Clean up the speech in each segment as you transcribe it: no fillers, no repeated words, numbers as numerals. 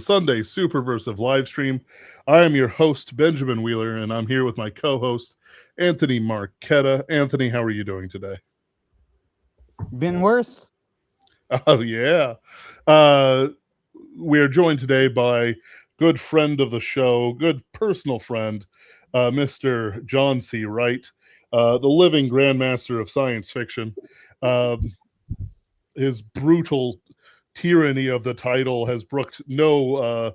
Sunday Superversive live stream. I am your host, Benjamin Wheeler, and I'm here with my co-host, Anthony Marquetta. Anthony, how are you doing today? Been worse? Oh, yeah. Uh, we're joined today by good friend of the show, good personal friend, Mr. John C. Wright, the living grandmaster of science fiction. Um, his brutal tyranny of the title has brooked no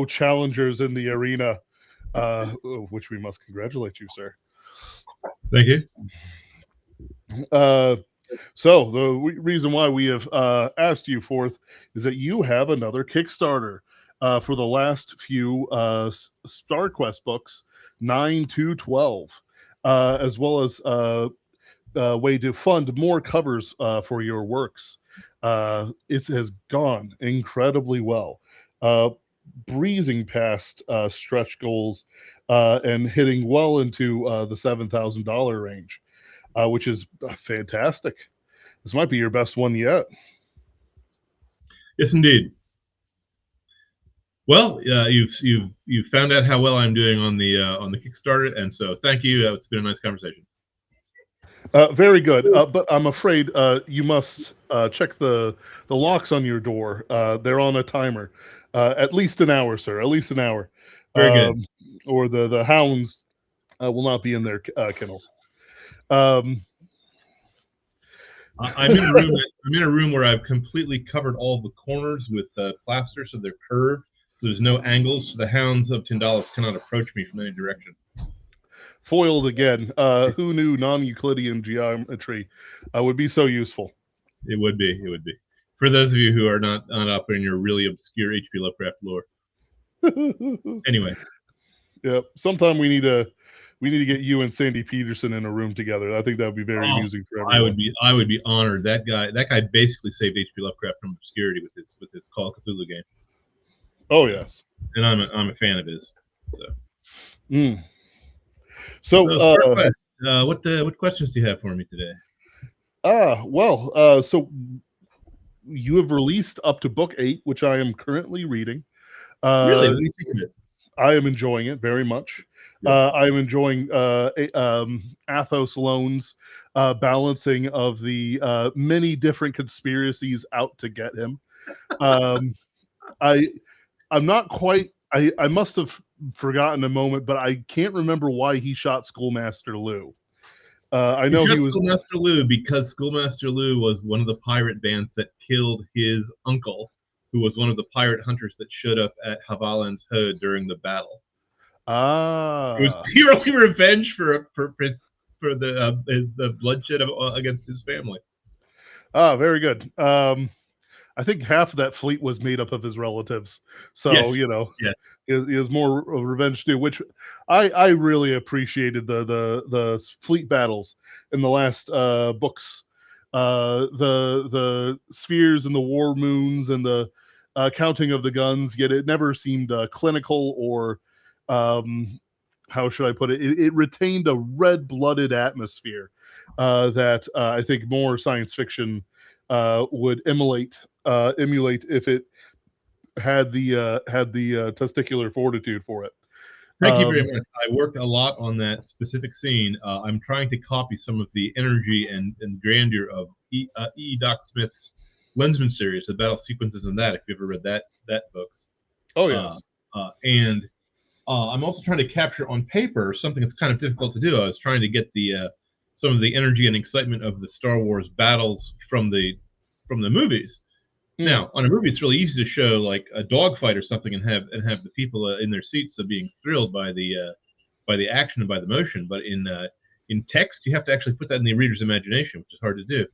challengers in the arena, which we must congratulate you, sir. Thank you. Uh, so the reason why we have asked you forth is that you have another Kickstarter for the last few StarQuest books, 9 to 12, as well as a way to fund more covers for your works. It has gone incredibly well, uh, breezing past stretch goals and hitting well into the $7,000 range, which is fantastic. This might be your best one yet. Yes, indeed. Well, you've found out how well I'm doing on the Kickstarter, and so thank you. It's been a nice conversation. Very good, but I'm afraid you must check the locks on your door. They're on a timer. At least an hour, sir. At least an hour. Very good. Or the hounds will not be in their kennels. Um, I'm in a room. I'm in a room where I've completely covered all the corners with plaster, so they're curved, so there's no angles. So the hounds of $10 cannot approach me from any direction. Foiled again. Who knew non-Euclidean geometry would be so useful? It would be. It would be. For those of you who are not up in your really obscure H.P. Lovecraft lore. Anyway. Yeah. Sometime we need to get you and Sandy Peterson in a room together. I think that would be very amusing for everyone. I would be honored. That guy basically saved H.P. Lovecraft from obscurity with his Call of Cthulhu game. Oh yes. And I'm a fan of his. So. So what questions do you have for me today? So you have released up to book 8, which I am currently reading. Really? What do you think of it? I am enjoying it very much. Yeah. I am enjoying Athos Lone's balancing of the many different conspiracies out to get him. I'm not quite. I must have forgotten a moment, but I can't remember why he shot Schoolmaster Lou. I know he was Schoolmaster Lou because Schoolmaster Lou was one of the pirate bands that killed his uncle, who was one of the pirate hunters that showed up at Haviland's Hood during the battle. It was purely revenge for the bloodshed against his family. Very good. I think half of that fleet was made up of his relatives, so yes. He has more revenge too. Which I really appreciated the fleet battles in the last books. The spheres and the war moons and the counting of the guns. Yet it never seemed clinical or how should I put it? It retained a red-blooded atmosphere that I think more science fiction would emulate if it had the testicular fortitude for it. Thank you very much. I worked a lot on that specific scene. I'm trying to copy some of the energy and grandeur of E. Doc Smith's Lensman series, the battle sequences in that. If you ever read that books. Oh yes. And I'm also trying to capture on paper something that's kind of difficult to do. I was trying to get the some of the energy and excitement of the Star Wars battles from the movies. Now, on a movie, it's really easy to show like a dogfight or something and have the people in their seats being thrilled by the action and by the motion. But in text, you have to actually put that in the reader's imagination, which is hard to do.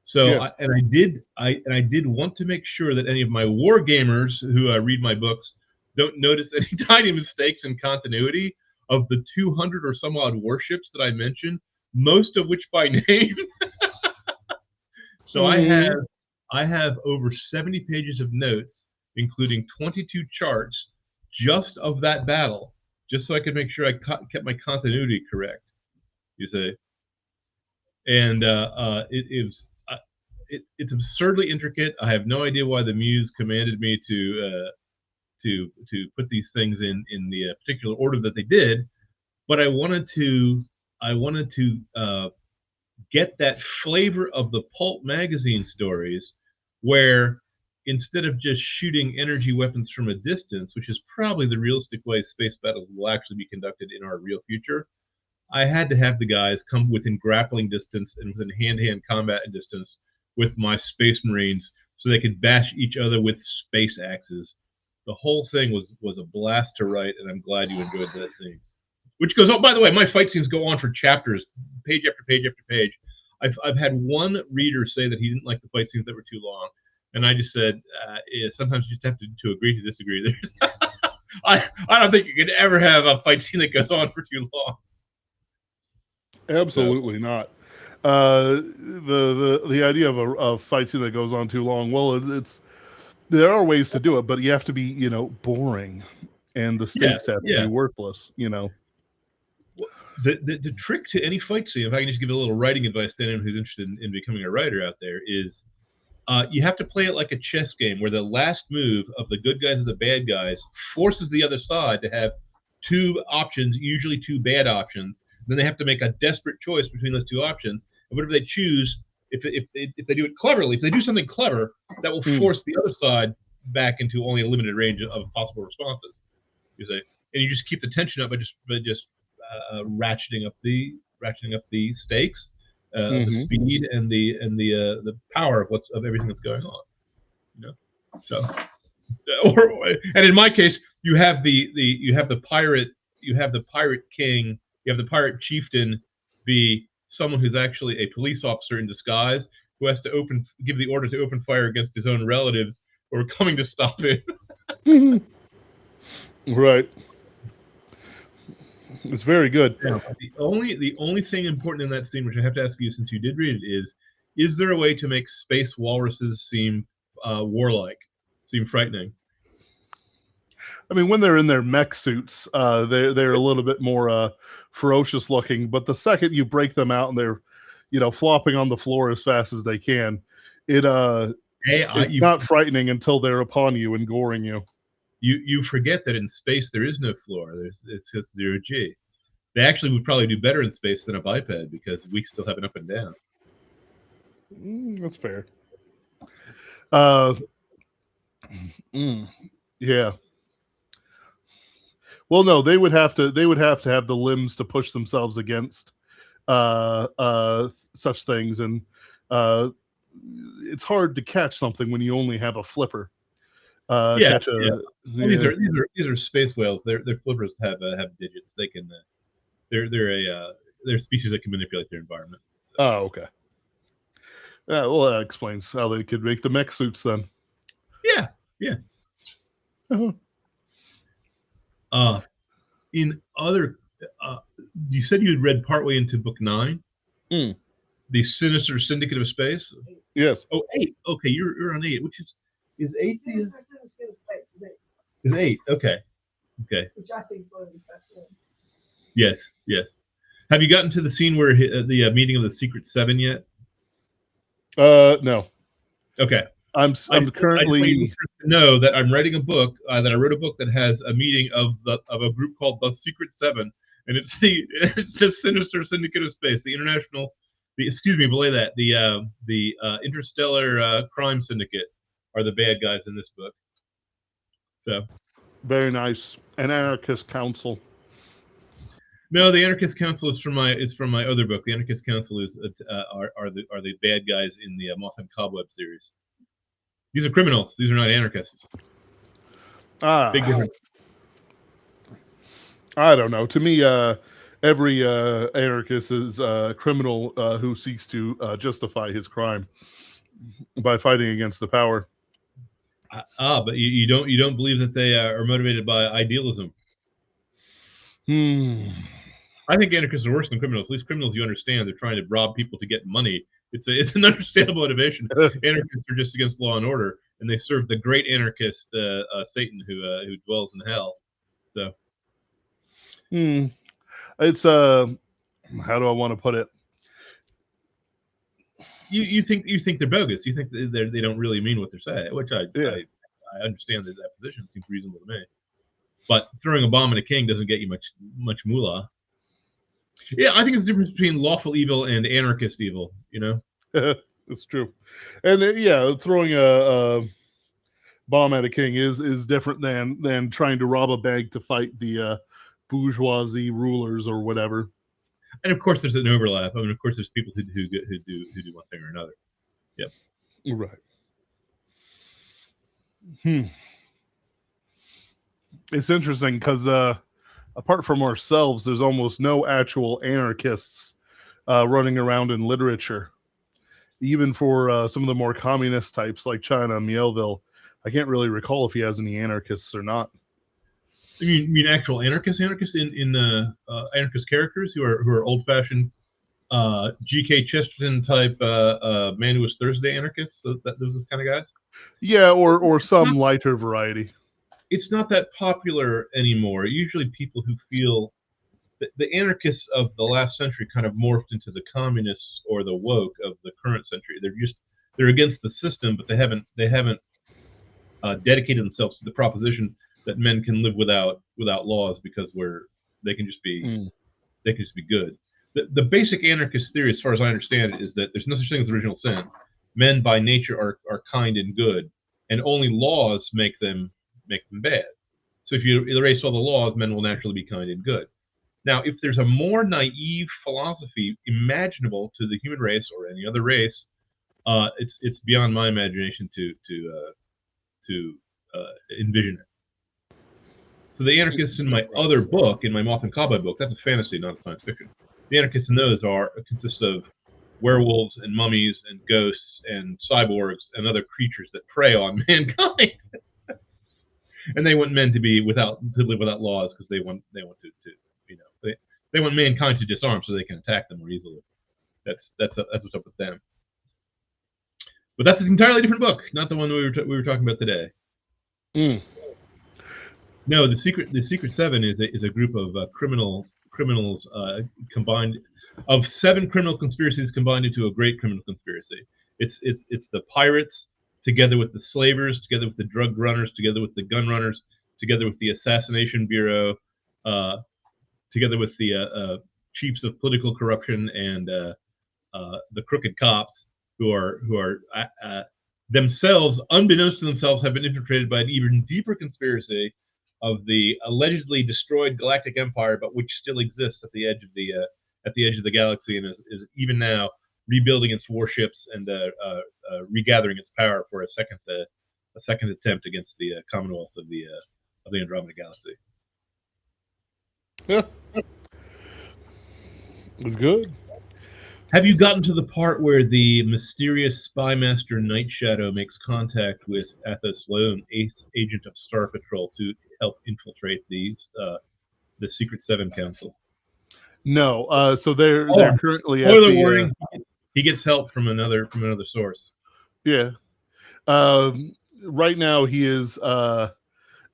So, Yes. I did want to make sure that any of my war gamers who read my books don't notice any tiny mistakes in continuity of the 200 or some odd warships that I mentioned, most of which by name. So I have over 70 pages of notes, including 22 charts, just of that battle, just so I could make sure I kept my continuity correct. You see, and it's absurdly intricate. I have no idea why the muse commanded me to to put these things in the particular order that they did, but I wanted to get that flavor of the pulp magazine stories, where instead of just shooting energy weapons from a distance, which is probably the realistic way space battles will actually be conducted in our real future, I had to have the guys come within grappling distance and within hand-to-hand combat distance with my space marines, so they could bash each other with space axes. The whole thing was a blast to write, and I'm glad you enjoyed that scene. Which goes on. By the way, my fight scenes go on for chapters, page after page after page. I've had one reader say that he didn't like the fight scenes that were too long, and I just said, yeah, sometimes you just have to agree to disagree. I don't think you could ever have a fight scene that goes on for too long. Absolutely not. The idea of a fight scene that goes on too long, well, there are ways to do it, but you have to be, boring, and the stakes have to be worthless, The trick to any fight scene, if I can just give a little writing advice to anyone who's interested in becoming a writer out there, is you have to play it like a chess game, where the last move of the good guys and the bad guys forces the other side to have two options, usually two bad options. Then they have to make a desperate choice between those two options. And whatever they choose, if they do it cleverly, if they do something clever, that will force the other side back into only a limited range of possible responses. You say, and you just keep the tension up by just ratcheting up the stakes, the speed and the power of everything that's going on. So, and in my case, you have the pirate king, you have the pirate chieftain be someone who's actually a police officer in disguise, who has to give the order to open fire against his own relatives who are coming to stop him. Right. It's very good. Yeah, the only thing important in that scene, which I have to ask you since you did read it, is there a way to make space walruses seem warlike, seem frightening? I mean, when they're in their mech suits, they're a little bit more ferocious looking. But the second you break them out and they're, flopping on the floor as fast as they can, it's not frightening until they're upon you and goring you. You forget that in space there is no floor. It's just 0G. They actually would probably do better in space than a biped, because we still have an up and down. That's fair. Yeah. Well, no, they would have to have the limbs to push themselves against such things, and it's hard to catch something when you only have a flipper. Well, these are space whales. Their flippers have digits. They can they're species that can manipulate their environment. So. Oh, okay. Well, that explains how they could make the mech suits then. Yeah. In other, you said you had read partway into book 9, the Sinister Syndicate of Space. Yes. Oh, 8. Okay, you're on 8, which is 8. Is 8. Okay. Which I think is one of the best ones. Yes. Have you gotten to the scene where the meeting of the Secret Seven yet? No. Okay. I'm currently to know that I'm writing a book that I wrote a book that has a meeting of a group called the Secret Seven, and it's the Sinister Syndicate of Space, the Interstellar Crime Syndicate are the bad guys in this book. So very nice. An Anarchist Council. No, the Anarchist Council is from my other book. The Anarchist Council are the bad guys in the Moth and Cobweb series. These are criminals. These are not anarchists. Big difference. I don't know. To me, every anarchist is a criminal who seeks to justify his crime by fighting against the power. But you don't believe that they are motivated by idealism. I think anarchists are worse than criminals. At least criminals, you understand, they're trying to rob people to get money. It's an understandable motivation. Anarchists are just against law and order, and they serve the great anarchist Satan, who dwells in hell. So, it's how do I want to put it? You think they're bogus? You think they don't really mean what they're saying? Which I I understand that position. It seems reasonable to me. But throwing a bomb at a king doesn't get you much moolah. Yeah, I think it's the difference between lawful evil and anarchist evil. You know. It's true, and yeah, throwing a bomb at a king is different than trying to rob a bank to fight the bourgeoisie rulers or whatever. And of course, there's an overlap. I mean, of course, there's people who do one thing or another. Yep. Right. It's interesting because apart from ourselves, there's almost no actual anarchists running around in literature. Even for some of the more communist types like China, Mielville, I can't really recall if he has any anarchists or not. You mean actual anarchists in anarchist characters who are old-fashioned G.K. Chesterton type Man Who Was Thursday anarchists? Those kind of guys? Yeah, or some lighter variety. It's not that popular anymore. Usually people who feel the anarchists of the last century kind of morphed into the communists or the woke of the current century. They're against the system, but they haven't dedicated themselves to the proposition that men can live without laws because they can just be good. The basic anarchist theory, as far as I understand it, is that there's no such thing as original sin. Men by nature are kind and good, and only laws make them bad. So if you erase all the laws, men will naturally be kind and good. Now, if there's a more naive philosophy imaginable to the human race or any other race, it's beyond my imagination to envision it. So the anarchists in my other book, in my Moth and Cowboy book, that's a fantasy, not a science fiction. The anarchists in those consist of werewolves and mummies and ghosts and cyborgs and other creatures that prey on mankind. And they want men to live without laws because they want to they want mankind to disarm so they can attack them more easily. That's what's up with them. But that's an entirely different book, not the one we were talking about today. No, the Secret Seven is a group of criminals combined of 7 criminal conspiracies combined into a great criminal conspiracy. It's the pirates together with the slavers, together with the drug runners, together with the gun runners, together with the assassination bureau, together with the chiefs of political corruption and the crooked cops who are themselves, unbeknownst to themselves, have been infiltrated by an even deeper conspiracy of the allegedly destroyed galactic empire, but which still exists at the edge of the galaxy and is even now rebuilding its warships and regathering its power for a second attempt against the Commonwealth of the Andromeda Galaxy. Yeah, it was good. Have you gotten to the part where the mysterious spy master Night Shadow makes contact with Athos Sloan, 8th agent of Star Patrol, to help infiltrate the Secret Seven Council? No, so they're currently at spoiler warning. He gets help from another source. Yeah. Right now he is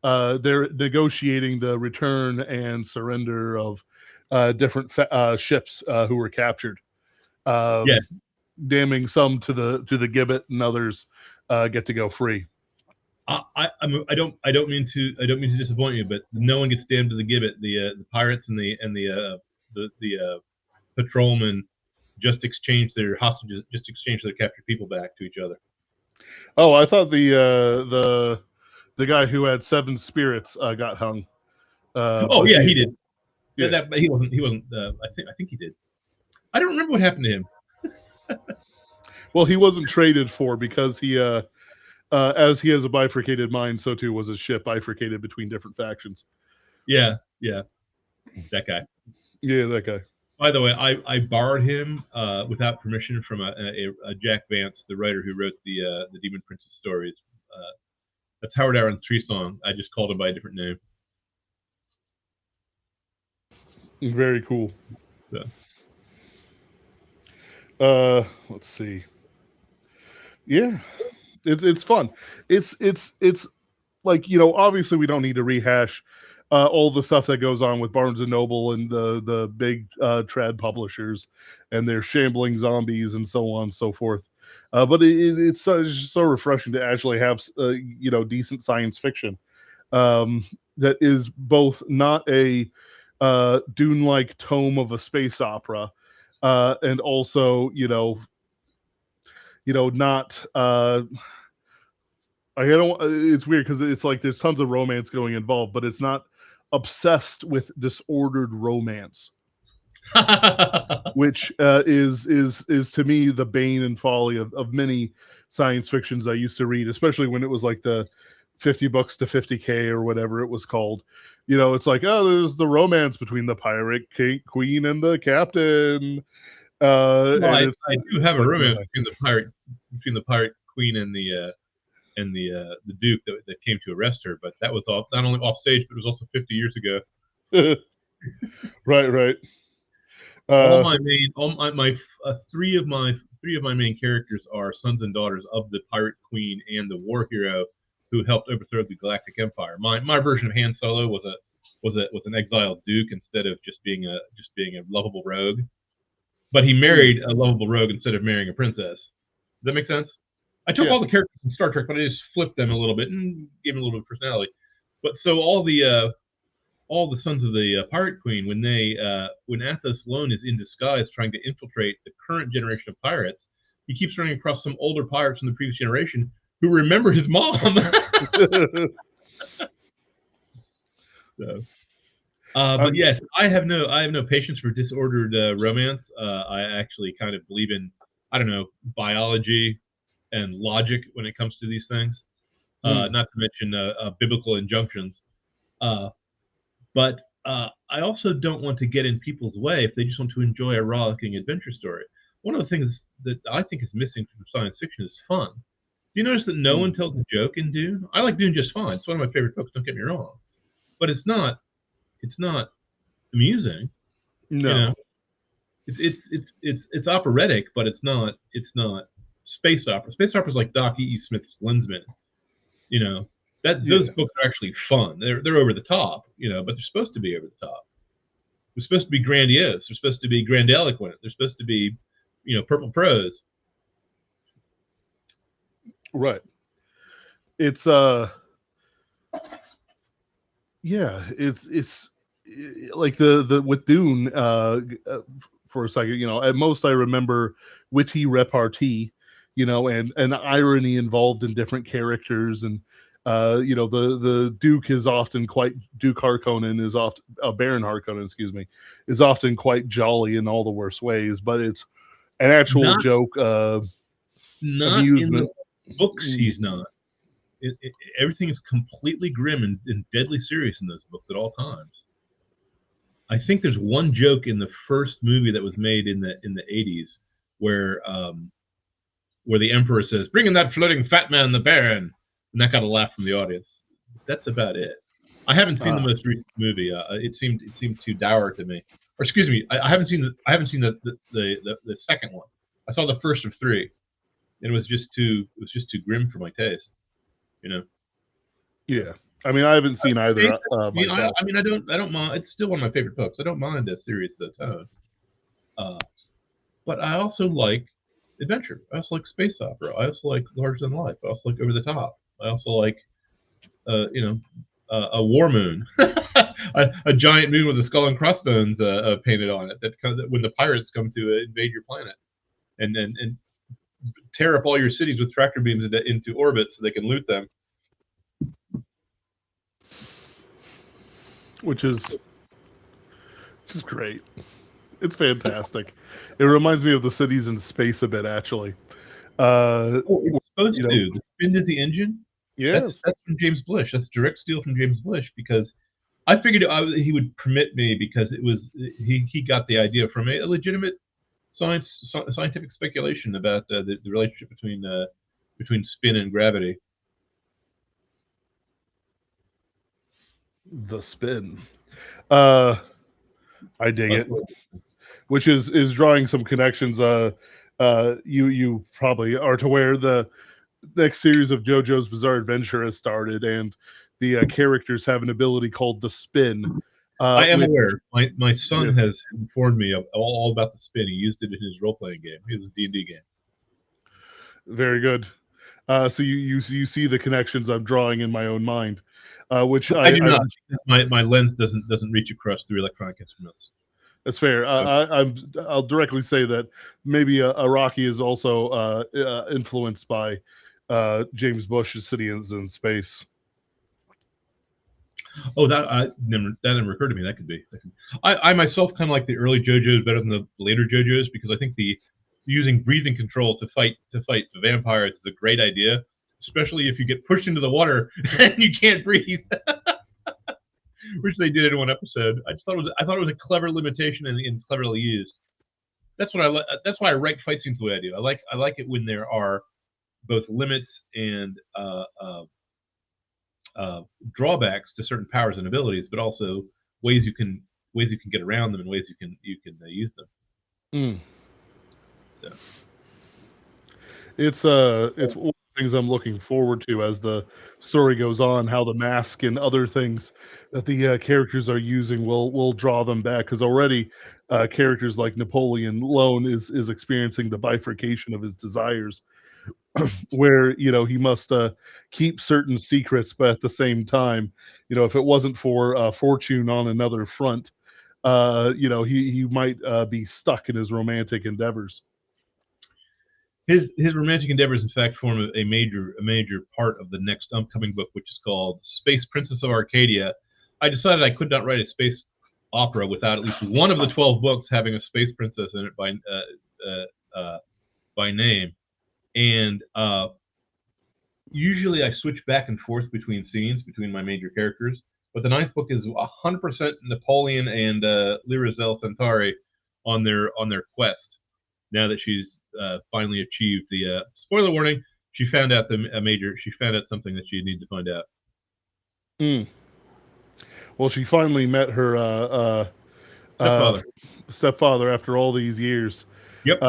they're negotiating the return and surrender of different ships who were captured. Damning some to the gibbet, and others get to go free. I don't mean to disappoint you, but no one gets damned to the gibbet. The pirates and the patrolmen just exchange their hostages, just exchange their captured people back to each other. Oh, I thought the guy who had 7 spirits got hung. He did. Yeah, he wasn't. I think he did. I don't remember what happened to him. Well, he wasn't traded for because he, as he has a bifurcated mind, so too was his ship bifurcated between different factions. Yeah, that guy. Yeah, that guy. By the way, I borrowed him without permission from a Jack Vance, the writer who wrote the Demon Princess stories. That's Howard Aaron Treesong. I just called him by a different name. Very cool. So. Let's see. Yeah, it's fun. It's like, obviously we don't need to rehash all the stuff that goes on with Barnes and Noble and the big trad publishers and their shambling zombies and so on and so forth. But it's just so refreshing to actually have decent science fiction that is both not a Dune-like tome of a space opera, and also not. I don't. It's weird because it's like there's tons of romance going involved, but it's not obsessed with disordered romance, which is to me the bane and folly of many science fictions I used to read, especially when it was like the $50 to 50K or whatever it was called. It's like, oh, there's the romance between the pirate queen and the captain. Well, and I do have a like, romance between the pirate queen and the Duke that came to arrest her, but that was all not only off stage, but it was also 50 years ago. right. All my three of my main characters are sons and daughters of the pirate queen and the war hero who helped overthrow the Galactic Empire. My version of Han Solo was an exiled Duke instead of just being a lovable rogue, but he married a lovable rogue instead of marrying a princess. Does that make sense? I took all the characters from Star Trek, but I just flipped them a little bit and gave them a little bit of personality. But so all the sons of the pirate queen, when Athos Lone is in disguise trying to infiltrate the current generation of pirates, he keeps running across some older pirates from the previous generation who remember his mom. So, but yes, I have no patience for disordered romance. I actually kind of believe in, I don't know, biology and logic when it comes to these things. Not to mention biblical injunctions. But I also don't want to get in people's way if they just want to enjoy a rollicking adventure story. One of the things that I think is missing from science fiction is fun. Do you notice that no one tells a joke in Dune? I like Dune just fine. It's one of my favorite books. Don't get me wrong, but it's not amusing. No. It's operatic, but it's not space opera. Space opera is like Doc E. Smith's Lensman. Those books are actually fun. They're over the top, but they're supposed to be over the top. They're supposed to be grandiose. They're supposed to be grandiloquent. They're supposed to be, purple prose. Right. It's it's like the with Dune for a second, at most I remember witty repartee, and irony involved in different characters, and the Duke is often quite Duke Harkonnen is often Baron Harkonnen, excuse me, is often quite jolly in all the worst ways, but it's an actual joke, not amusement. In the books. He's not. Everything is completely grim and deadly serious in those books at all times. I think there's one joke in the first movie that was made in the 80s where the Emperor says, "Bring in that floating fat man, the Baron," and that got a laugh from the audience. That's about it. I haven't seen the most recent movie. It seemed too dour to me. Or excuse me, I haven't seen the second one. I saw the first of three, and it was just too grim for my taste. Yeah, I mean, I haven't seen either myself. I don't mind. It's still one of my favorite books. I don't mind a serious tone. But I also like adventure. I also like space opera. I also like larger than life. I also like over the top. I also like, a war moon, a giant moon with a skull and crossbones painted on it. That when the pirates come to invade your planet, and tear up all your cities with tractor beams into orbit so they can loot them. Which is great. It's fantastic. It reminds me of the Cities in Space a bit, actually. It's supposed to. The Spin Dizzy engine. Yes, that's from James Blish. That's direct steal from James Blish, because I figured he would permit me because it was he got the idea from a legitimate scientific speculation about the relationship between spin and gravity. The spin. I dig it. Which is drawing some connections. You probably are aware the next series of JoJo's Bizarre Adventure has started, and the characters have an ability called the spin. I am aware. My son has informed me of all about the spin. He used it in his role-playing game. It was a D&D game. Very good. So you see the connections I'm drawing in my own mind, which I do not. My lens doesn't reach across through electronic instruments. that's fair. I'll directly say that maybe Iraqi is also influenced by James Bush's Cities in Space. Oh, that never occurred to me. That could be. I myself kind of like the early JoJo's better than the later JoJo's because I think the using breathing control to fight the vampires is a great idea, especially if you get pushed into the water and you can't breathe, which they did in one episode. I thought it was a clever limitation and cleverly used. That's what I like. That's why I rank fight scenes the way I do. I like it when there are both limits and drawbacks to certain powers and abilities, but also ways you can get around them and ways you can use them. Mm. So. It's one of the things I'm looking forward to as the story goes on. How the mask and other things that the characters are using will draw them back because already characters like Napoleon Lone is experiencing the bifurcation of his desires. Where he must keep certain secrets, but at the same time, if it wasn't for fortune on another front, he might be stuck in his romantic endeavors. His romantic endeavors, in fact, form a major part of the next upcoming book, which is called Space Princess of Arcadia. I decided I could not write a space opera without at least one of the 12 books having a space princess in it by name, and usually I switch back and forth between scenes between my major characters, but the ninth book is 100% Napoleon and Lyrazel Centauri on their quest. Now that she's finally achieved the spoiler warning, she found out something that she needed to find out. Mm. Well, she finally met her stepfather after all these years. Yep.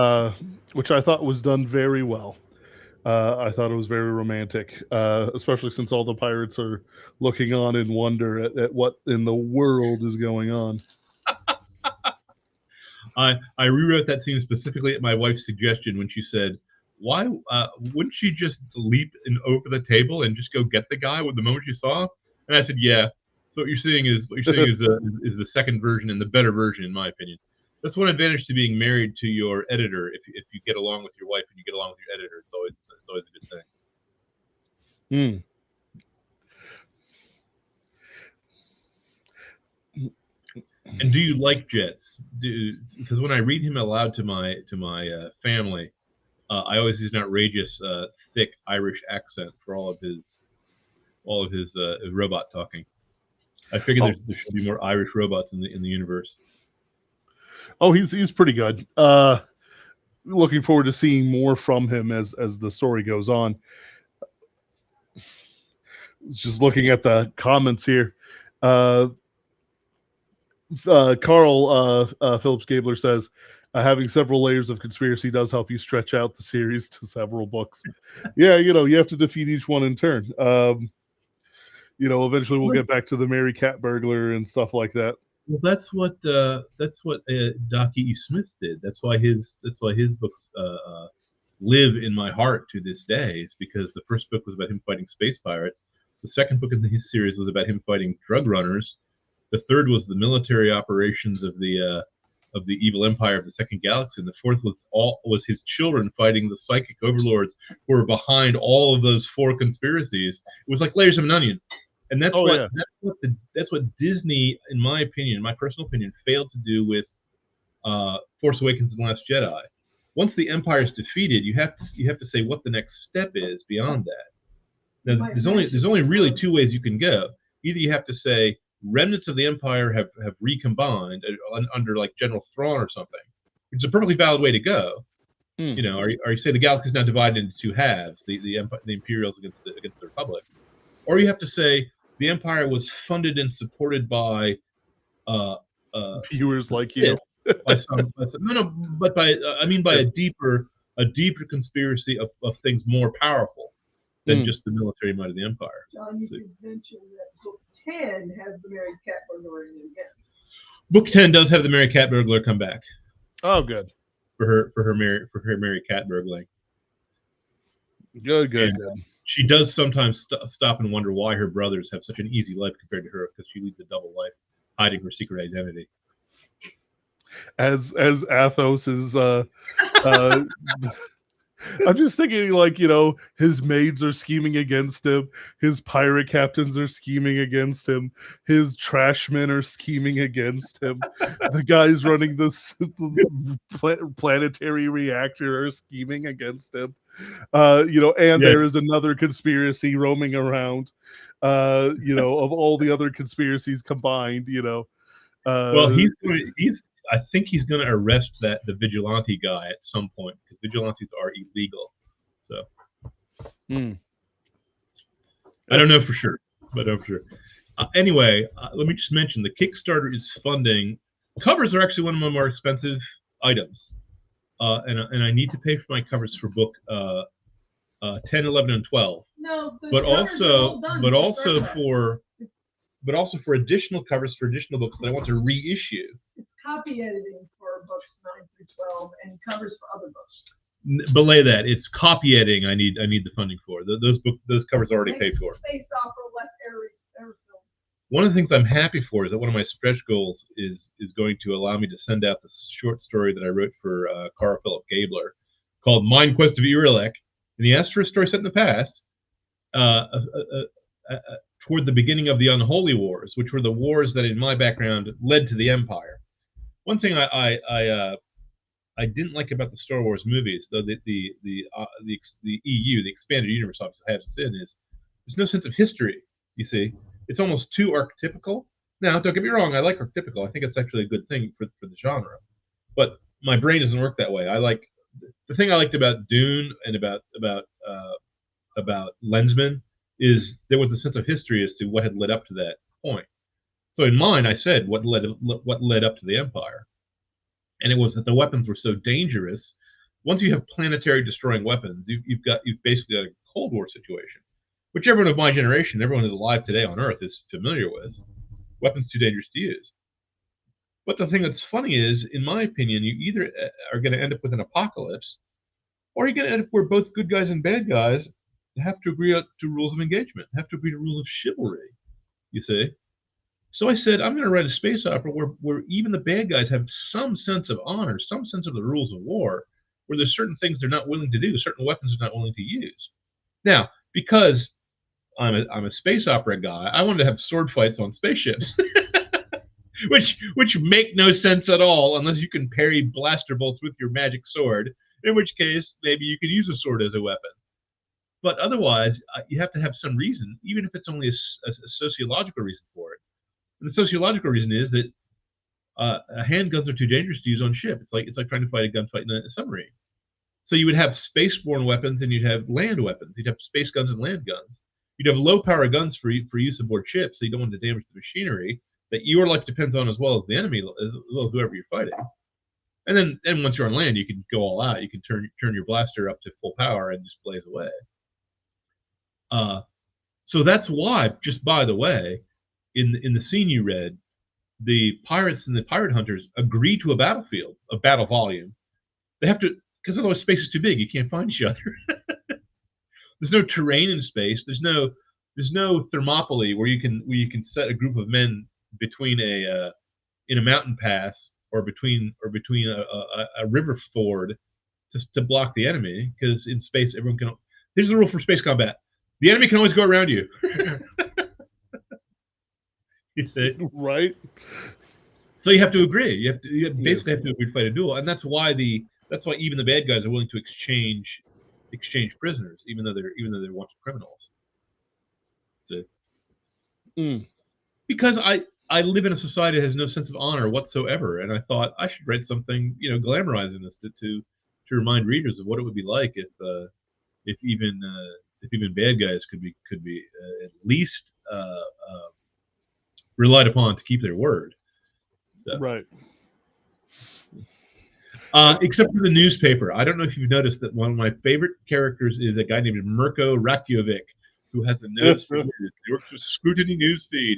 Which I thought was done very well. I thought it was very romantic, especially since all the pirates are looking on in wonder at what in the world is going on. I rewrote that scene specifically at my wife's suggestion when she said, "Why wouldn't she just leap over the table and just go get the guy with the moment she saw?" And I said, "Yeah." So what you're seeing is the second version and the better version, in my opinion. That's one advantage to being married to your editor. If you get along with your wife and you get along with your editor, it's always a good thing. And do you like Jets? Because when I read him aloud to my family, I always use an outrageous, thick Irish accent for all of his robot talking. I figure there should be more Irish robots in the universe. Oh, he's pretty good. Looking forward to seeing more from him as the story goes on. Just looking at the comments here. Carl Phillips Gabler says, having several layers of conspiracy does help you stretch out the series to several books. Yeah, you have to defeat each one in turn. Eventually we'll get back to the Mary Cat burglar and stuff like that. Well, that's what Doc E. Smith did. That's why his books live in my heart to this day. Is because the first book was about him fighting space pirates. The second book in his series was about him fighting drug runners. The third was the military operations of the evil empire of the Second Galaxy. And the fourth was his children fighting the psychic overlords who were behind all of those four conspiracies. It was like layers of an onion. And that's what Disney, in my personal opinion, failed to do with Force Awakens and The Last Jedi. Once the Empire is defeated, you have to say what the next step is beyond that. Now, there's only really two ways you can go. Either you have to say remnants of the Empire have recombined under like General Thrawn or something, which is a perfectly valid way to go. Or you say the galaxy is now divided into two halves: the Imperials against the Republic. Or you have to say the Empire was funded and supported by viewers like you. By a deeper conspiracy of things more powerful than just the military might of the Empire. John, you could mention that book 10 has the Mary Cat burglar in it again. Book 10 does have the Mary Cat burglar come back. Oh, good. For her Mary Cat burgling. Good. And she does sometimes stop and wonder why her brothers have such an easy life compared to her, because she leads a double life, hiding her secret identity. As Athos is I'm just thinking, like, his maids are scheming against him, his pirate captains are scheming against him, his trashmen are scheming against him, the guys running this planetary reactor are scheming against him. And there is another conspiracy roaming around, of all the other conspiracies combined, Well, he's I think he's going to arrest the vigilante guy at some point, because vigilantes are illegal. So I don't know for sure, but I'm sure. Anyway, let me just mention the Kickstarter is funding. Covers are actually one of my more expensive items, and I need to pay for my covers for book 10, 11, and 12. No, the But covers are all also, done but for also StarQuest. for, but also for additional covers for additional books that I want to reissue. It's copy editing for books 9 through 12 and covers for other books. Belay that. It's copy editing. I need the funding for. Those covers are already paid for. Space opera, less air film. One of the things I'm happy for is that one of my stretch goals is going to allow me to send out the short story that I wrote for Carl Philip Gabler called Mind Quest of Irilek. And he asked for a story set in the past, toward the beginning of the Unholy Wars, which were the wars that, in my background, led to the Empire. One thing I didn't like about the Star Wars movies, though the EU, the expanded universe, obviously has this in, is there's no sense of history. You see, it's almost too archetypical. Now, don't get me wrong, I like archetypical. I think it's actually a good thing for the genre. But my brain doesn't work that way. I like the thing I liked about Dune and about Lensman is there was a sense of history as to what had led up to that point. So in mine, I said what led up to the Empire, and it was that the weapons were so dangerous. Once you have planetary destroying weapons, you've basically got a Cold War situation, which everyone of my generation, everyone who's alive today on Earth, is familiar with. Weapons too dangerous to use. But the thing that's funny is, in my opinion, you either are going to end up with an apocalypse, or you're going to end up where both good guys and bad guys have to agree to rules of engagement, have to agree to rules of chivalry, you see? So I said, I'm going to write a space opera where even the bad guys have some sense of honor, some sense of the rules of war, where there's certain things they're not willing to do, certain weapons they're not willing to use. Now, because I'm a space opera guy, I wanted to have sword fights on spaceships. which make no sense at all unless you can parry blaster bolts with your magic sword, in which case maybe you could use a sword as a weapon. But otherwise, you have to have some reason, even if it's only a sociological reason for it. And the sociological reason is that handguns are too dangerous to use on ship. It's like trying to fight a gunfight in a submarine. So you would have spaceborne weapons and you'd have land weapons. You'd have space guns and land guns. You'd have low power guns for use aboard ships, so you don't want to damage the machinery that your life depends on, as well as the enemy, as well as whoever you're fighting. And then once you're on land, you can go all out. You can turn your blaster up to full power and just blaze away. So that's why, just by the way, in the scene you read, the pirates and the pirate hunters agree to a battlefield, a battle volume. They have to, because otherwise space is too big. You can't find each other. There's no terrain in space. There's no Thermopylae where you can set a group of men between in a mountain pass or between a river ford to block the enemy, because in space everyone can. Here's the rule for space combat: the enemy can always go around you. Right. So you have to agree. You basically have to agree to fight a duel, and that's why even the bad guys are willing to exchange prisoners, even though they're wanted criminals. So, because I live in a society that has no sense of honor whatsoever, and I thought I should write something, glamorizing this to remind readers of what it would be like if even bad guys could be at least relied upon to keep their word. So. Right. Except for the newspaper. I don't know if you've noticed that one of my favorite characters is a guy named Mirko Rakiovic, who has a nose for news. He works with Scrutiny Newsfeed,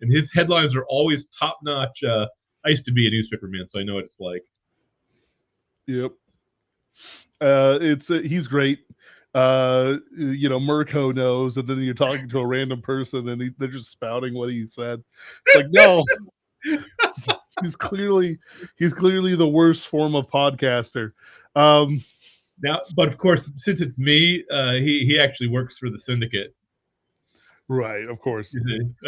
and his headlines are always top notch. I used to be a newspaper man, so I know what it's like. Yep. He's great. Mirko knows, and then you're talking to a random person and they're just spouting what he said. It's like, no, he's clearly the worst form of podcaster. Now, but of course, since it's me, he actually works for the syndicate. Right, of course.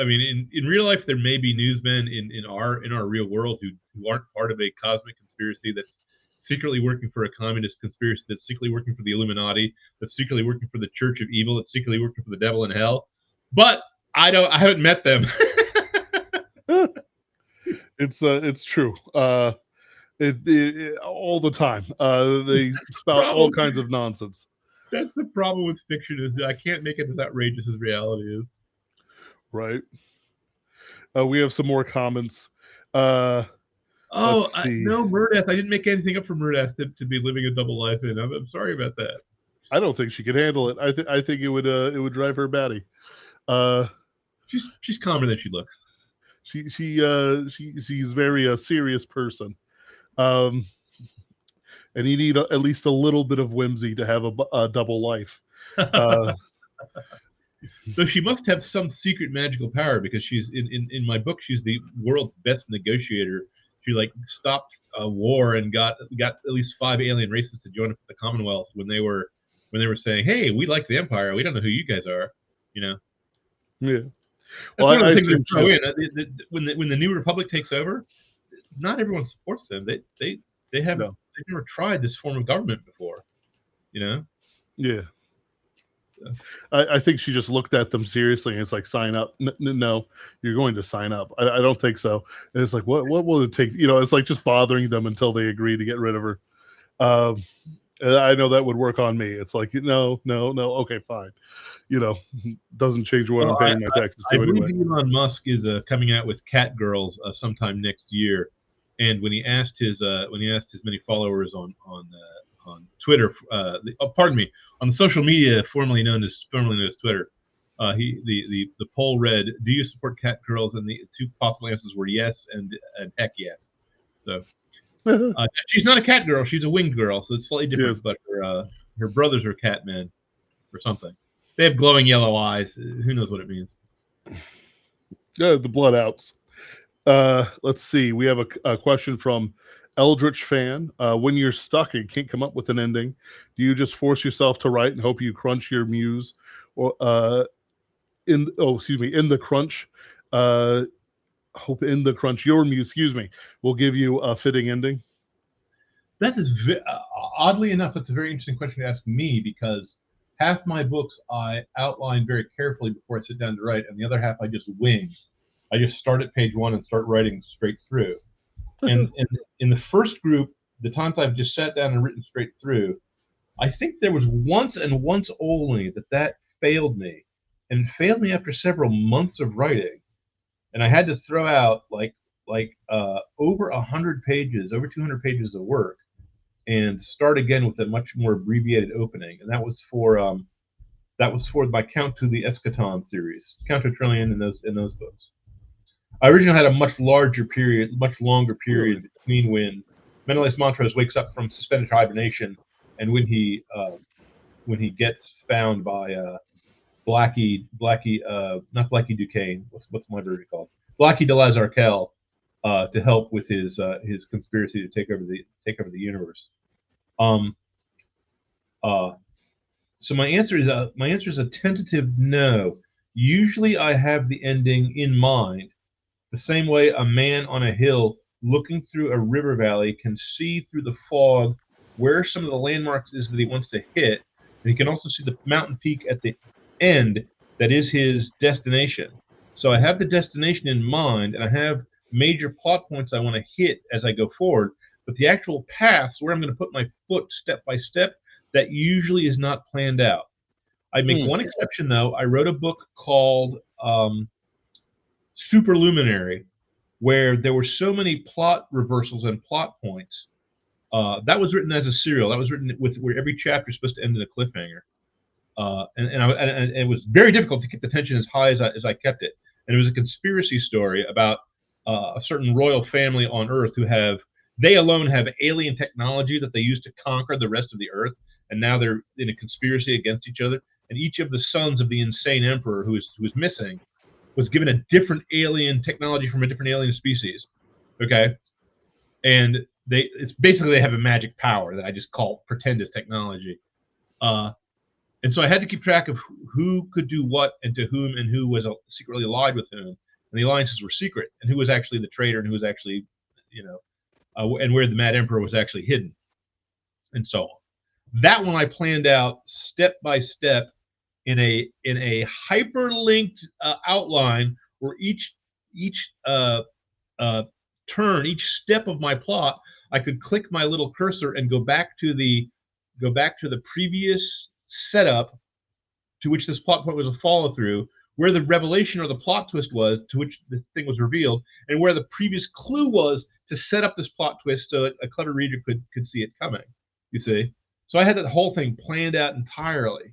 I mean, in real life, there may be newsmen in our real world who aren't part of a cosmic conspiracy that's secretly working for a communist conspiracy, that's secretly working for the Illuminati, that's secretly working for the Church of Evil, that's secretly working for the devil in hell. But I haven't met them. It's true. It all the time. They spout all kinds of nonsense. That's the problem with fiction, is I can't make it as outrageous as reality is. Right. We have some more comments. No, Murdath. I didn't make anything up for Murdath to be living a double life in. I'm sorry about that. I don't think she could handle it. I think it would drive her batty. She's calmer than she looks. She's very serious person. And you need at least a little bit of whimsy to have a double life. So she must have some secret magical power, because she's in my book, she's the world's best negotiator. She stopped a war and got at least 5 alien races to join up with the Commonwealth when they were saying, "Hey, we like the Empire. We don't know who you guys are." Yeah. That's one of the things they throw in. When the New Republic takes over, not everyone supports them. They've never tried this form of government before. Yeah. I think she just looked at them seriously and it's like, sign up. No, you're going to sign up. I don't think so. And it's like, what will it take? It's like just bothering them until they agree to get rid of her. I know that would work on me. It's like, no, okay, fine. Doesn't change what I'm paying my taxes to anyway. I believe Elon Musk is coming out with Cat Girls sometime next year. And when he asked his many followers on Twitter, on the social media formerly known as Twitter, the poll read, "Do you support Cat Girls?" And the 2 possible answers were yes and heck yes. So she's not a cat girl; she's a winged girl, so it's slightly different. Yes. But her brothers are cat men or something. They have glowing yellow eyes. Who knows what it means? Yeah, the blood outs. Let's see. We have a question from Eldritch Fan. When you're stuck and can't come up with an ending, do you just force yourself to write and hope you crunch your muse, or in the crunch? Your muse, will give you a fitting ending? That is oddly enough, that's a very interesting question to ask me, because half my books I outline very carefully before I sit down to write, and the other half I just wing. I just start at page 1 and start writing straight through. And in the first group, the times I've just sat down and written straight through, I think there was once and once only that failed me, and failed me after several months of writing, and I had to throw out over 100 pages, over 200 pages of work, and start again with a much more abbreviated opening, and that was for my Count to the Eschaton series, Count to Trillion in those books. I originally had a much longer period between when Menelaus Montrose wakes up from suspended hibernation and when he gets found by not Blackie Duquesne. What's my version called? Blackie de Lazarkel, to help with his conspiracy to take over the universe. So my answer is a tentative no. Usually I have the ending in mind, the same way a man on a hill looking through a river valley can see through the fog where some of the landmarks is that he wants to hit, and he can also see the mountain peak at the end that is his destination. So I have the destination in mind, and I have major plot points I want to hit as I go forward, but the actual paths where I'm going to put my foot step by step, that usually is not planned out. I make one exception, though. I wrote a book called Superluminary, where there were so many plot reversals and plot points. That was written as a serial. That was written where every chapter is supposed to end in a cliffhanger. And it was very difficult to keep the tension as high as I kept it. And it was a conspiracy story about a certain royal family on Earth they alone have alien technology that they use to conquer the rest of the Earth. and now they're in a conspiracy against each other. And each of the sons of the insane emperor who was missing was given a different alien technology from a different alien species. Okay, and it's basically they have a magic power that I just pretend is technology. And so I had to keep track of who could do what and to whom, and who was secretly allied with whom. And the alliances were secret, and who was actually the traitor, and who was actually, and where the Mad Emperor was actually hidden, and so on. That one I planned out step by step in a hyperlinked outline where each turn, each step of my plot, I could click my little cursor and go back to the previous setup to which this plot point was a follow through, where the revelation or the plot twist was to which the thing was revealed, and where the previous clue was to set up this plot twist so a clever reader could see it coming. You see? So I had that whole thing planned out entirely.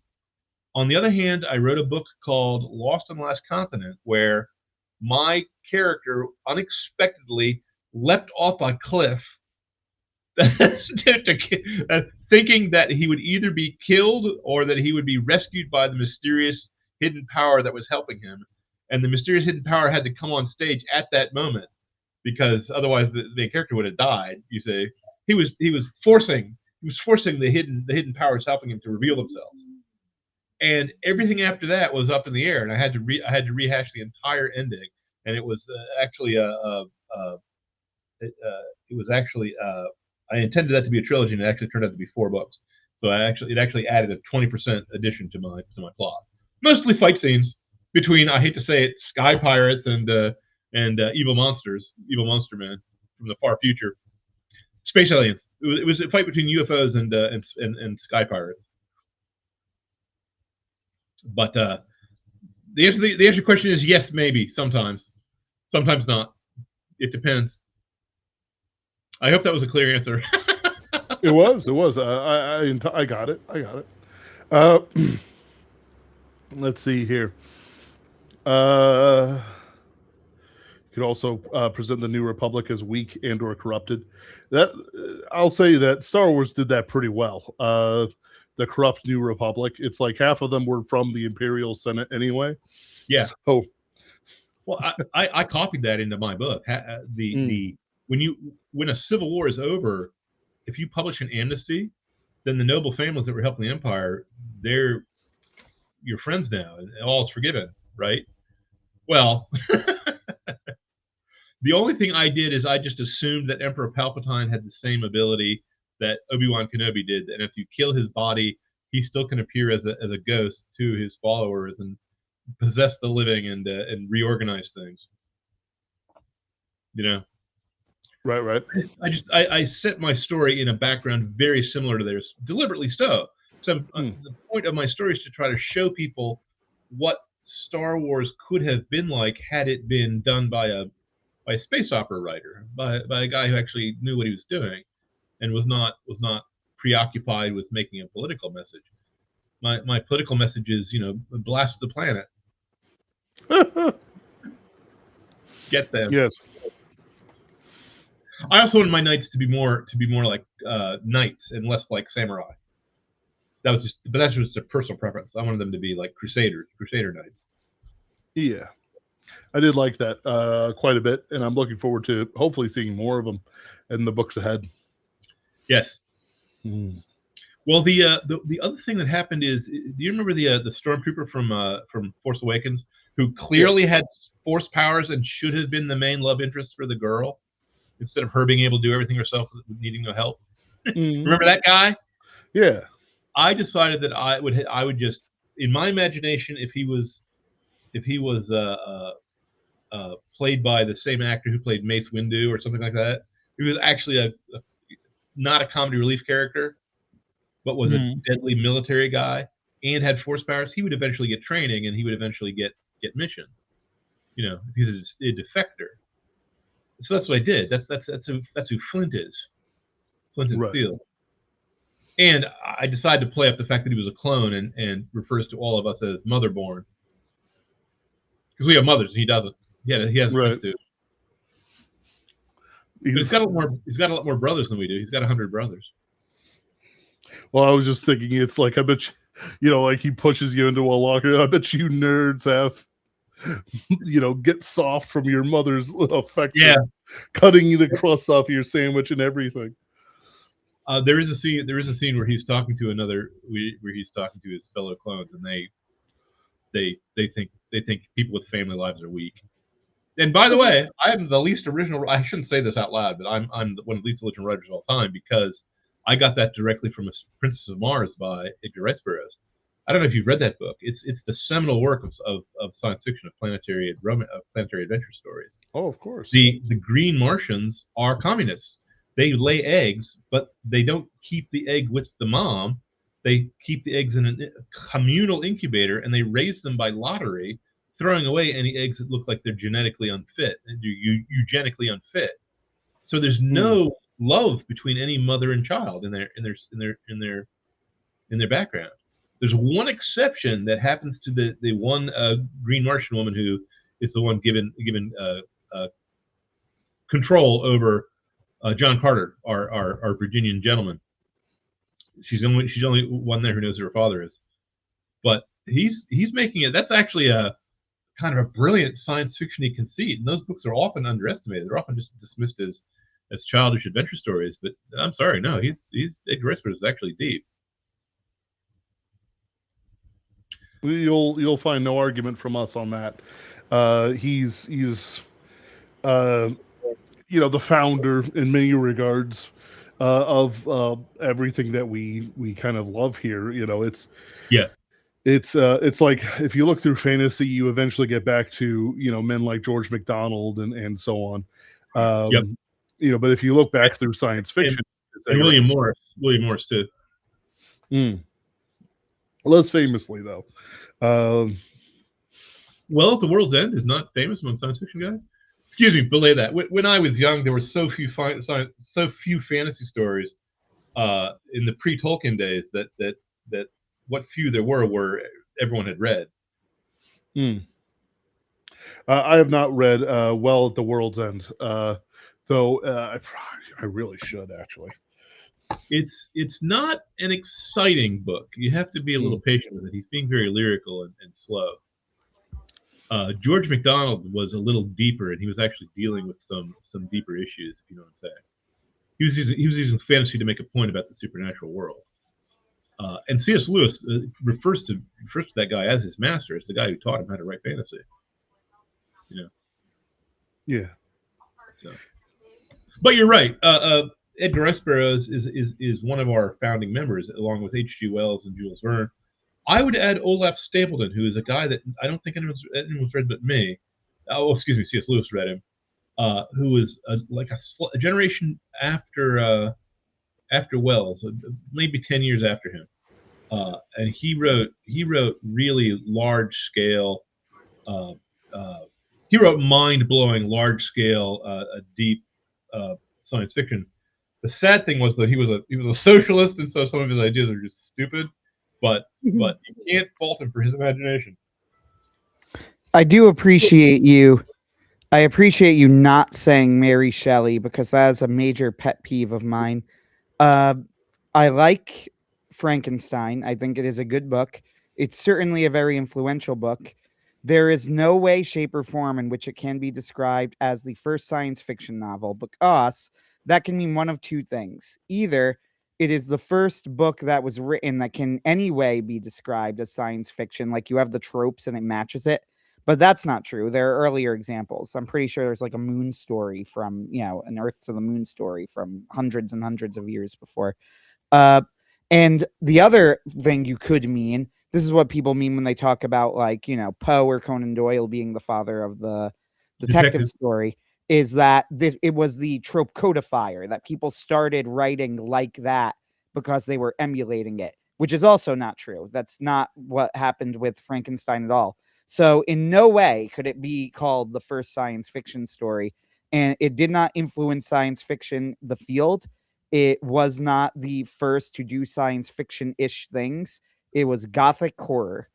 On the other hand, I wrote a book called Lost on the Last Continent, where my character unexpectedly leapt off a cliff thinking that he would either be killed or that he would be rescued by the mysterious hidden power that was helping him. And the mysterious hidden power had to come on stage at that moment, because otherwise the character would have died. You see, he was forcing the hidden powers helping him to reveal themselves. And everything after that was up in the air, and I had to rehash the entire ending. And it was I intended that to be a trilogy, and it actually turned out to be 4 books. So it actually added a 20% addition to my plot. Mostly fight scenes between, I hate to say it, sky pirates and evil monster men from the far future, space aliens. It was a fight between UFOs and sky pirates. But the answer to the question is yes, maybe, sometimes not. It depends. I hope that was a clear answer. It was. I got it. Let's see here. You could also present the New Republic as weak and/or corrupted. That I'll say that Star Wars did that pretty well. The corrupt New Republic. It's like half of them were from the Imperial Senate anyway. Yeah. So, well, I copied that into my book. When a civil war is over, if you publish an amnesty, then the noble families that were helping the empire, they're your friends now, and all is forgiven, right? Well, the only thing I did is I just assumed that Emperor Palpatine had the same ability that Obi-Wan Kenobi did, and if you kill his body, he still can appear as a ghost to his followers and possess the living and reorganize things. You know. Right. I set my story in a background very similar to theirs, deliberately so. So the point of my story is to try to show people what Star Wars could have been like had it been done by a space opera writer, by a guy who actually knew what he was doing, and was not preoccupied with making a political message. My political message is, blast the planet. Get them. Yes. I also wanted my knights to be more like knights and less like samurai. That's just a personal preference. I wanted them to be like crusader knights. Yeah, I did like that quite a bit, and I'm looking forward to hopefully seeing more of them in the books ahead. Yes. Well, the other thing that happened is, do you remember the stormtrooper from Force Awakens who clearly had force powers and should have been the main love interest for the girl, instead of her being able to do everything herself, needing no help? Remember that guy? Yeah. I decided that I would just, in my imagination, if he was played by the same actor who played Mace Windu or something like that, he was actually not a comedy relief character, but was a deadly military guy and had force powers, he would eventually get training and he would eventually get missions. Because he's a defector. So that's what I did. That's who Flint is. Flint and Steel. And I decided to play up the fact that he was a clone and refers to all of us as motherborn. Because we have mothers and he doesn't. Yeah, he has a to. He's got a lot more brothers than we do. He's got 100 brothers. Well, I was just thinking, it's like, I bet you know, like he pushes you into a locker. I bet you nerds have, you know, get soft from your mother's affection, Yeah. cutting the crust off your sandwich and everything. There is a scene. There is a scene where he's talking to where he's talking to his fellow clones, and they think people with family lives are weak. And by the way, I'm the least original. I shouldn't say this out loud, but I'm one of the least original writers of all time because I got that directly from Princess of Mars by Edgar Rice Burroughs. I don't know if you've read that book. It's the seminal work of science fiction, of planetary adventure stories. Oh, of course. The green Martians are communists. They lay eggs, but they don't keep the egg with the mom. They keep the eggs in a communal incubator, and they raise them by lottery, throwing away any eggs that look like they're genetically unfit and eugenically unfit. So there's no love between any mother and child in their background. There's one exception that happens to the one green Martian woman who is the one given control over John Carter, our Virginian gentleman. She's only one there who knows who her father is, but he's making it. That's actually a kind of a brilliant science fiction-y conceit, and those books are often underestimated. They're often just dismissed as childish adventure stories. But I'm sorry, no, Edgar Rice Burroughs is actually deep. You'll find no argument from us on that. He's you know, the founder in many regards of everything that we kind of love here. You know, it's like if you look through fantasy, you eventually get back to, you know, men like George MacDonald and so on. You know, but if you look back through science fiction, and William Morris too. Less famously though. Well, The World's End is not famous among science fiction guys. Excuse me, belay that. When I was young, there were so few fantasy stories in the pre-Tolkien days that what few there were everyone had read. I have not read Well at the World's End, though I really should actually. It's not an exciting book. You have to be a little patient with it. He's being very lyrical and slow. George MacDonald was a little deeper, and he was actually dealing with some deeper issues, if you know what I'm saying. He was using fantasy to make a point about the supernatural world. And C.S. Lewis refers to that guy as his master. It's the guy who taught him how to write fantasy. You know. Yeah. So. But you're right. Edgar Rice Burroughs is one of our founding members, along with H.G. Wells and Jules Verne. I would add Olaf Stapledon, who is a guy that I don't think anyone's read but me. Oh, excuse me, C.S. Lewis read him. Who was like a generation after Wells, maybe 10 years after him, and he wrote really large scale. He wrote mind-blowing, large-scale, deep science fiction. The sad thing was that he was a socialist, and so some of his ideas are just stupid. But you can't fault him for his imagination. I do appreciate you. I appreciate you not saying Mary Shelley, because that is a major pet peeve of mine. I like Frankenstein. I think it is a good book. It's certainly a very influential book. There is no way, shape, or form in which it can be described as the first science fiction novel, because that can mean one of two things. Either it is the first book that was written that can anyway be described as science fiction, like you have the tropes and it matches it. But that's not true. There are earlier examples. I'm pretty sure there's like a moon story from, you know, an Earth to the Moon story from hundreds and hundreds of years before. And the other thing you could mean, this is what people mean when they talk about, like, you know, Poe or Conan Doyle being the father of the detective story, is that it was the trope codifier, that people started writing like that because they were emulating it, which is also not true. That's not what happened with Frankenstein at all. So in no way could it be called the first science fiction story. And it did not influence science fiction, the field. It was not the first to do science fiction-ish things. It was gothic horror.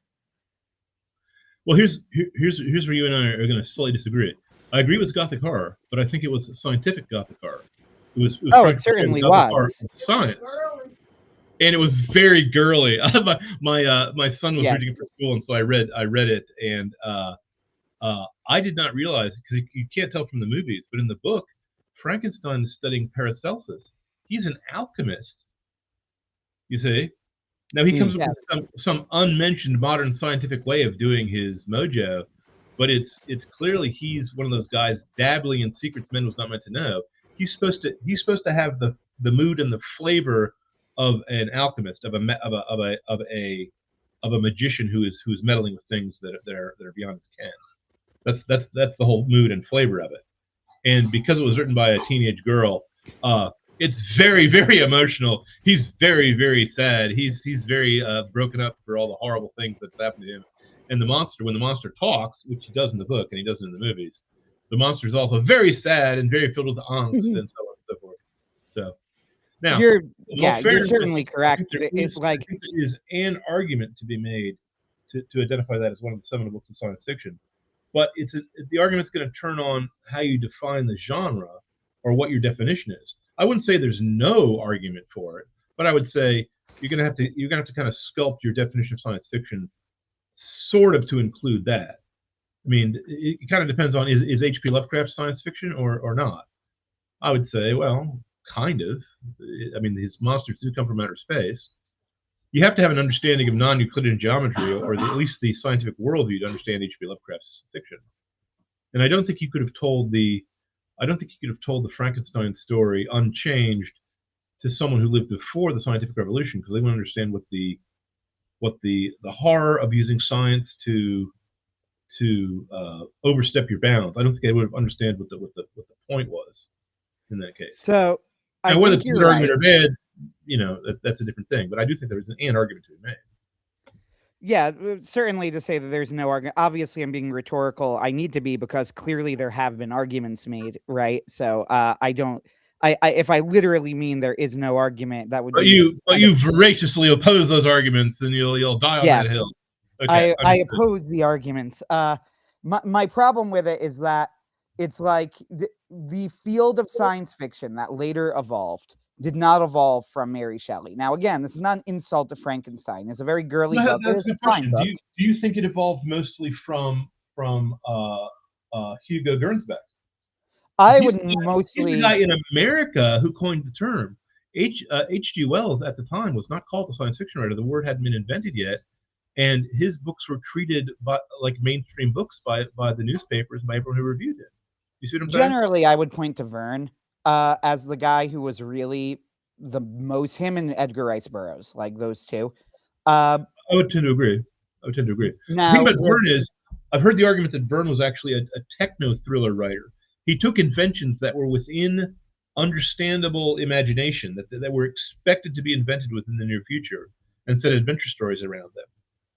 Well, here's where you and I are going to slightly disagree. I agree with gothic horror, but I think it was scientific gothic horror. It certainly was. Science. and it was very girly. My son was Yes. reading it for school, and so I read it, and I did not realize, because you can't tell from the movies, but in the book, Frankenstein is studying Paracelsus. He's an alchemist. You see. Now he comes up Yes. with some unmentioned modern scientific way of doing his mojo, but it's clearly he's one of those guys dabbling in secrets men was not meant to know. He's supposed to have the mood and the flavor of an alchemist, of a magician who's meddling with things that are beyond his ken. That's the whole mood and flavor of it. And because it was written by a teenage girl, it's very, very emotional. He's very, very sad. He's very broken up for all the horrible things that's happened to him. And the monster, when the monster talks, which he does in the book and he does in the movies, the monster is also very sad and very filled with angst and so on and so forth. So now, You're fairness, certainly correct. I think there is an argument to be made to identify that as one of the seminal books of science fiction. But the argument's going to turn on how you define the genre or what your definition is. I wouldn't say there's no argument for it, but I would say you're going to have to kind of sculpt your definition of science fiction sort of to include that. I mean, it kind of depends on is H.P. Lovecraft science fiction or not. I would say, well, kind of. I mean, his monsters do come from outer space. You have to have an understanding of non-Euclidean geometry, or at least the scientific worldview, to understand H.P. Lovecraft's fiction. And I don't think you could have told the Frankenstein story unchanged to someone who lived before the scientific revolution, because they wouldn't understand what the horror of using science to overstep your bounds. I don't think they would have understood what the point was in that case. So, now, whether it's a good argument or bad, that's a different thing. But I do think there is an argument to be made. Yeah, certainly to say that there's no argument. Obviously, I'm being rhetorical. I need to be, because clearly there have been arguments made, right? So I don't. If I literally mean there is no argument, that would. But you voraciously oppose those arguments, and you'll die on that hill. Okay, I oppose the arguments. My problem with it is that it's like the field of science fiction that later evolved did not evolve from Mary Shelley. Now, again, this is not an insult to Frankenstein. It's a very girly book. That's a good question. Do you think it evolved mostly from Hugo Gernsback? I would mostly. He's the guy in America who coined the term. H.G. Wells at the time was not called a science fiction writer. The word hadn't been invented yet, and his books were treated like mainstream books by the newspapers, by everyone who reviewed it. You see what I'm saying? Generally, I would point to Verne as the guy who was really the most, him and Edgar Rice Burroughs, like those two. I would tend to agree. Now, the thing about Verne is, I've heard the argument that Verne was actually a techno thriller writer. He took inventions that were within understandable imagination, that were expected to be invented within the near future, and set adventure stories around them.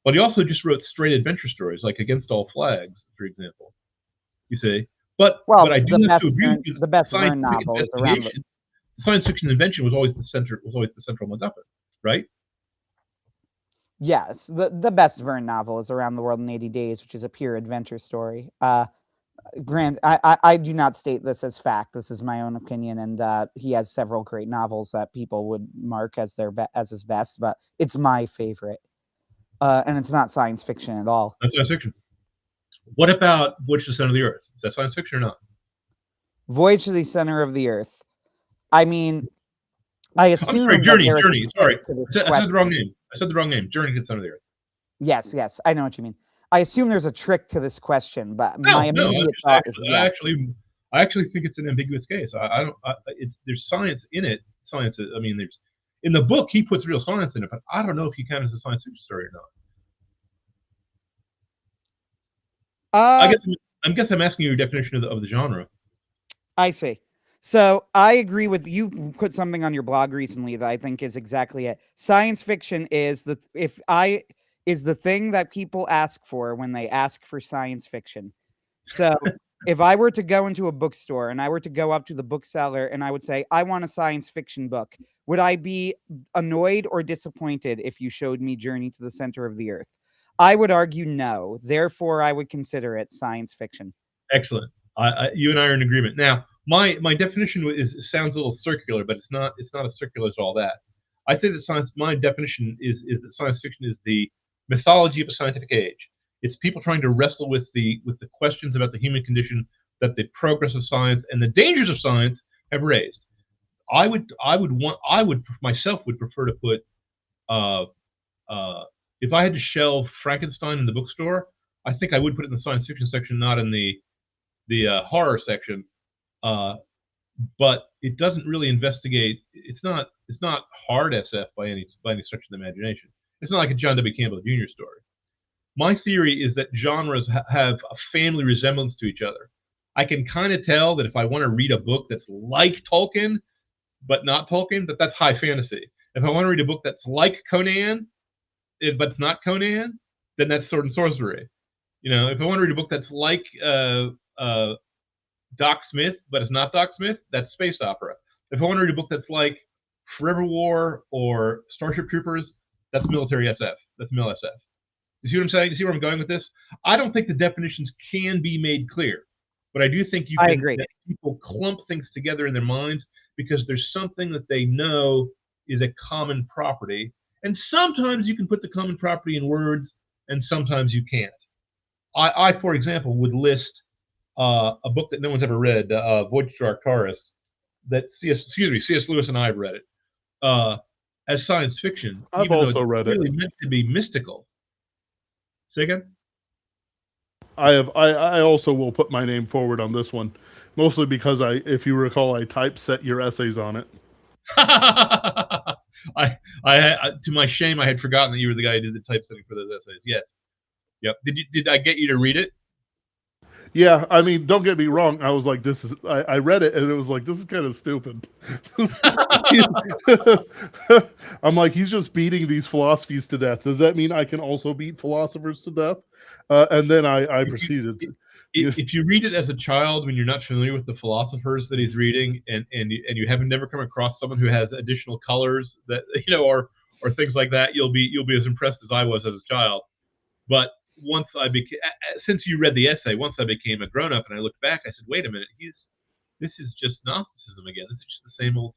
But he also just wrote straight adventure stories, like Against All Flags, for example. You see? But I do have to agree with you. The best Verne novel is around the science fiction invention was always the central MacGuffin, right? Yes, the best Verne novel is Around the World in 80 Days, which is a pure adventure story. Grant, I do not state this as fact. This is my own opinion, and he has several great novels that people would mark as as his best, but it's my favorite, and it's not science fiction at all. That's science fiction. What about Voyage to the Center of the Earth? Is that science fiction or not? Voyage to the Center of the Earth. I mean, I assume. I'm sorry, Journey. Sorry, I said the wrong name. Journey to the Center of the Earth. Yes, I know what you mean. I assume there's a trick to this question, but my immediate thought is yes. I actually think it's an ambiguous case. There's science in it. Science. I mean, there's in the book he puts real science in it, but I don't know if you count it as a science fiction story or not. I guess I'm asking you your definition of the genre. I see. So I agree with you. Put something on your blog recently that I think is exactly it. Science fiction is the thing that people ask for when they ask for science fiction. So if I were to go into a bookstore and I were to go up to the bookseller and I would say, I want a science fiction book, would I be annoyed or disappointed if you showed me Journey to the Center of the Earth? I would argue no. Therefore, I would consider it science fiction. Excellent. You and I are in agreement. Now, my definition sounds a little circular, but it's not as circular as all that. I say that science. My definition is that science fiction is the mythology of a scientific age. It's people trying to wrestle with the questions about the human condition that the progress of science and the dangers of science have raised. I would myself would prefer to put uh, if I had to shelve Frankenstein in the bookstore, I think I would put it in the science fiction section, not in the horror section. Uh, but it doesn't really investigate. It's not hard SF by any stretch of the imagination. It's not like a John W. Campbell Jr. story. My theory is that genres have a family resemblance to each other. I can kind of tell that if I want to read a book that's like Tolkien but not Tolkien, that's high fantasy. If I want to read a book that's like Conan but it's not Conan, then that's sword and sorcery. If I want to read a book that's like Doc Smith, but it's not Doc Smith, that's space opera. If I want to read a book that's like Forever War or Starship Troopers, that's military SF. That's mil SF. You see what I'm saying? You see where I'm going with this? I don't think the definitions can be made clear, but I do think I agree. that people clump things together in their minds because there's something that they know is a common property. And sometimes you can put the common property in words, and sometimes you can't. I for example, would list a book that no one's ever read, Voyage to Arcturus, that C.S. Lewis and I have read it, as science fiction. I've also read it. It's really meant to be mystical. Say again? I also will put my name forward on this one, mostly because if you recall, I typeset your essays on it. I to my shame, I had forgotten that you were the guy who did the typesetting for those essays. Yes. Yep. Did I get you to read it? Yeah, I mean, don't get me wrong. I was like, I read it and it was like, this is kind of stupid. I'm like, he's just beating these philosophies to death. Does that mean I can also beat philosophers to death? And then I proceeded. If you read it as a child when you're not familiar with the philosophers that he's reading, and you haven't never come across someone who has additional colors that or things like that, you'll be as impressed as I was as a child. But once since you read the essay, once I became a grown up and I looked back, I said, wait a minute, this is just Gnosticism again. This is just the same old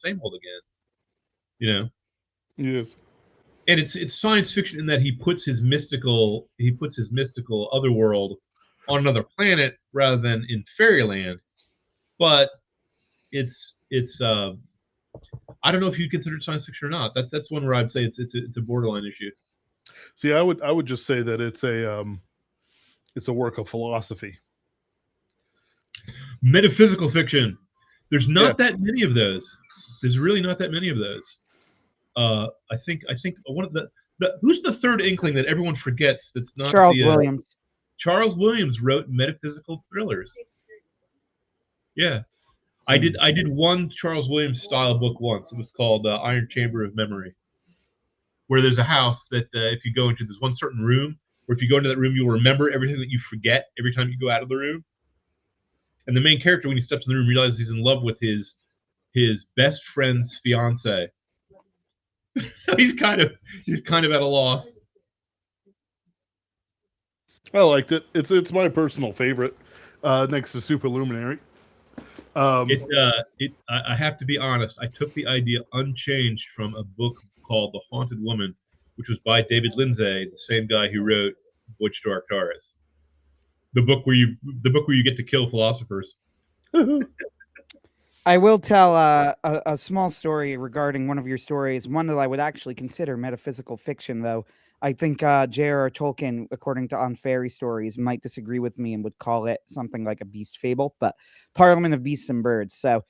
again. Yes. And it's science fiction in that he puts his mystical otherworld on another planet rather than in fairyland. But it's I don't know if you consider it science fiction or not. That's one where I'd say it's a borderline issue. See, I would just say that it's a work of philosophy. Metaphysical fiction. There's not that many of those. There's really not that many of those. I think one of the who's the third inkling that everyone forgets that's not Charles Williams. Charles Williams wrote metaphysical thrillers. Yeah. I did one Charles Williams style book once. It was called Iron Chamber of Memory, where there's a house that if you go into, there's one certain room where if you go into that room, you'll remember everything that you forget every time you go out of the room. And the main character, when he steps in the room, realizes he's in love with his best friend's fiance. So he's kind of at a loss. I liked it. It's my personal favorite, next to Superluminary. I have to be honest. I took the idea unchanged from a book called The Haunted Woman, which was by David Lindsay, the same guy who wrote Voyage to Arcturus. The book where you get to kill philosophers. I will tell a small story regarding one of your stories, one that I would actually consider metaphysical fiction, though. I think J.R.R. Tolkien, according to On Fairy Stories, might disagree with me and would call it something like a beast fable, but Parliament of Beasts and Birds. So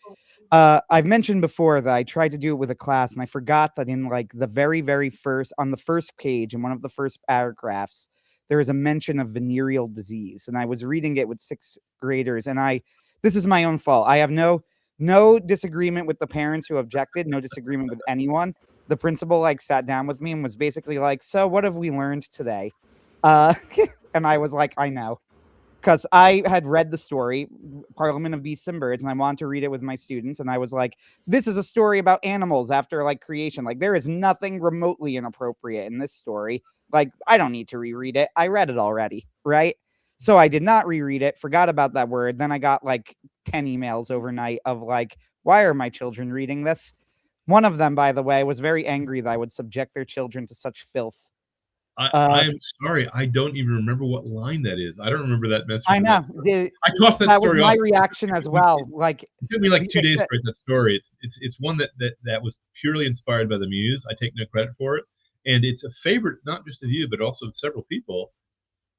I've mentioned before that I tried to do it with a class, and I forgot that in like the very, very first, on the first page, in one of the first paragraphs, there is a mention of venereal disease. And I was reading it with sixth graders, and this is my own fault. I have no disagreement with the parents who objected, no disagreement with anyone. The principal like sat down with me and was basically like, so what have we learned today? And I was like, I know. Because I had read the story, Parliament of Beasts and Birds, and I wanted to read it with my students. And I was like, this is a story about animals after like creation. Like there is nothing remotely inappropriate in this story. Like I don't need to reread it. I read it already, right? So I did not reread it, forgot about that word. Then I got like 10 emails overnight of like, why are my children reading this? One of them, by the way, was very angry that I would subject their children to such filth. I'm sorry, I don't even remember what line that is. I don't remember that message. I know. I tossed that That was story my off. reaction as well. Like, It took me like the- 2 days to write that story. It's one that was purely inspired by the muse. I take no credit for it, and it's a favorite not just of you but also of several people.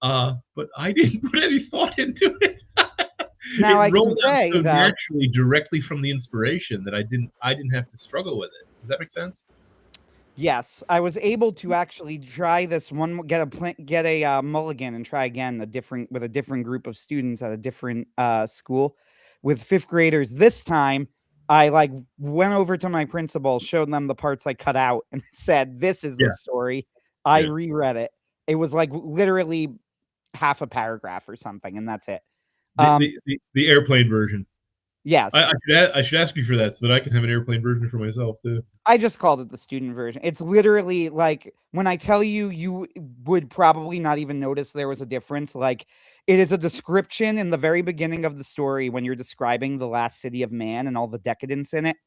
But I didn't put any thought into it. Now I It can rolled out say so that naturally, directly from the inspiration that I didn't have to struggle with it. Does that make sense? yes, I was able to actually try this one, get a mulligan and try again with a different group of students at a different school with fifth graders. This time, I like went over to my principal, showed them the parts I cut out, and said, "This is the Yeah. story." I Yeah. reread it. It was like literally half a paragraph or something, and that's it. The airplane version. Yes. I should ask you for that so that I can have an airplane version for myself too. I just called it the student version. It's literally like when I tell you, you would probably not even notice there was a difference. Like, it is a description in the very beginning of the story when you're describing the last city of man and all the decadence in it.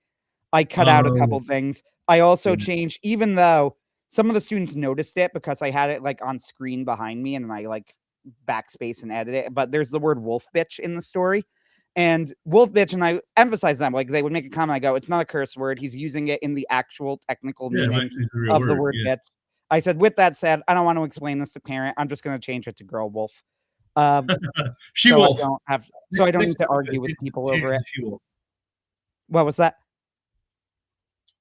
I cut out a couple things. I also changed, even though some of the students noticed it because I had it like on screen behind me and then I like backspace and edit it. But there's the word wolf bitch in the story. And wolf bitch, and I emphasize them, like they would make a comment, I go, it's not a curse word. He's using it in the actual technical meaning of the word bitch. I said, with that said, I don't want to explain this to parent. I'm just going to change it to girl wolf. She so wolf. I don't need to argue with people over it. What was that?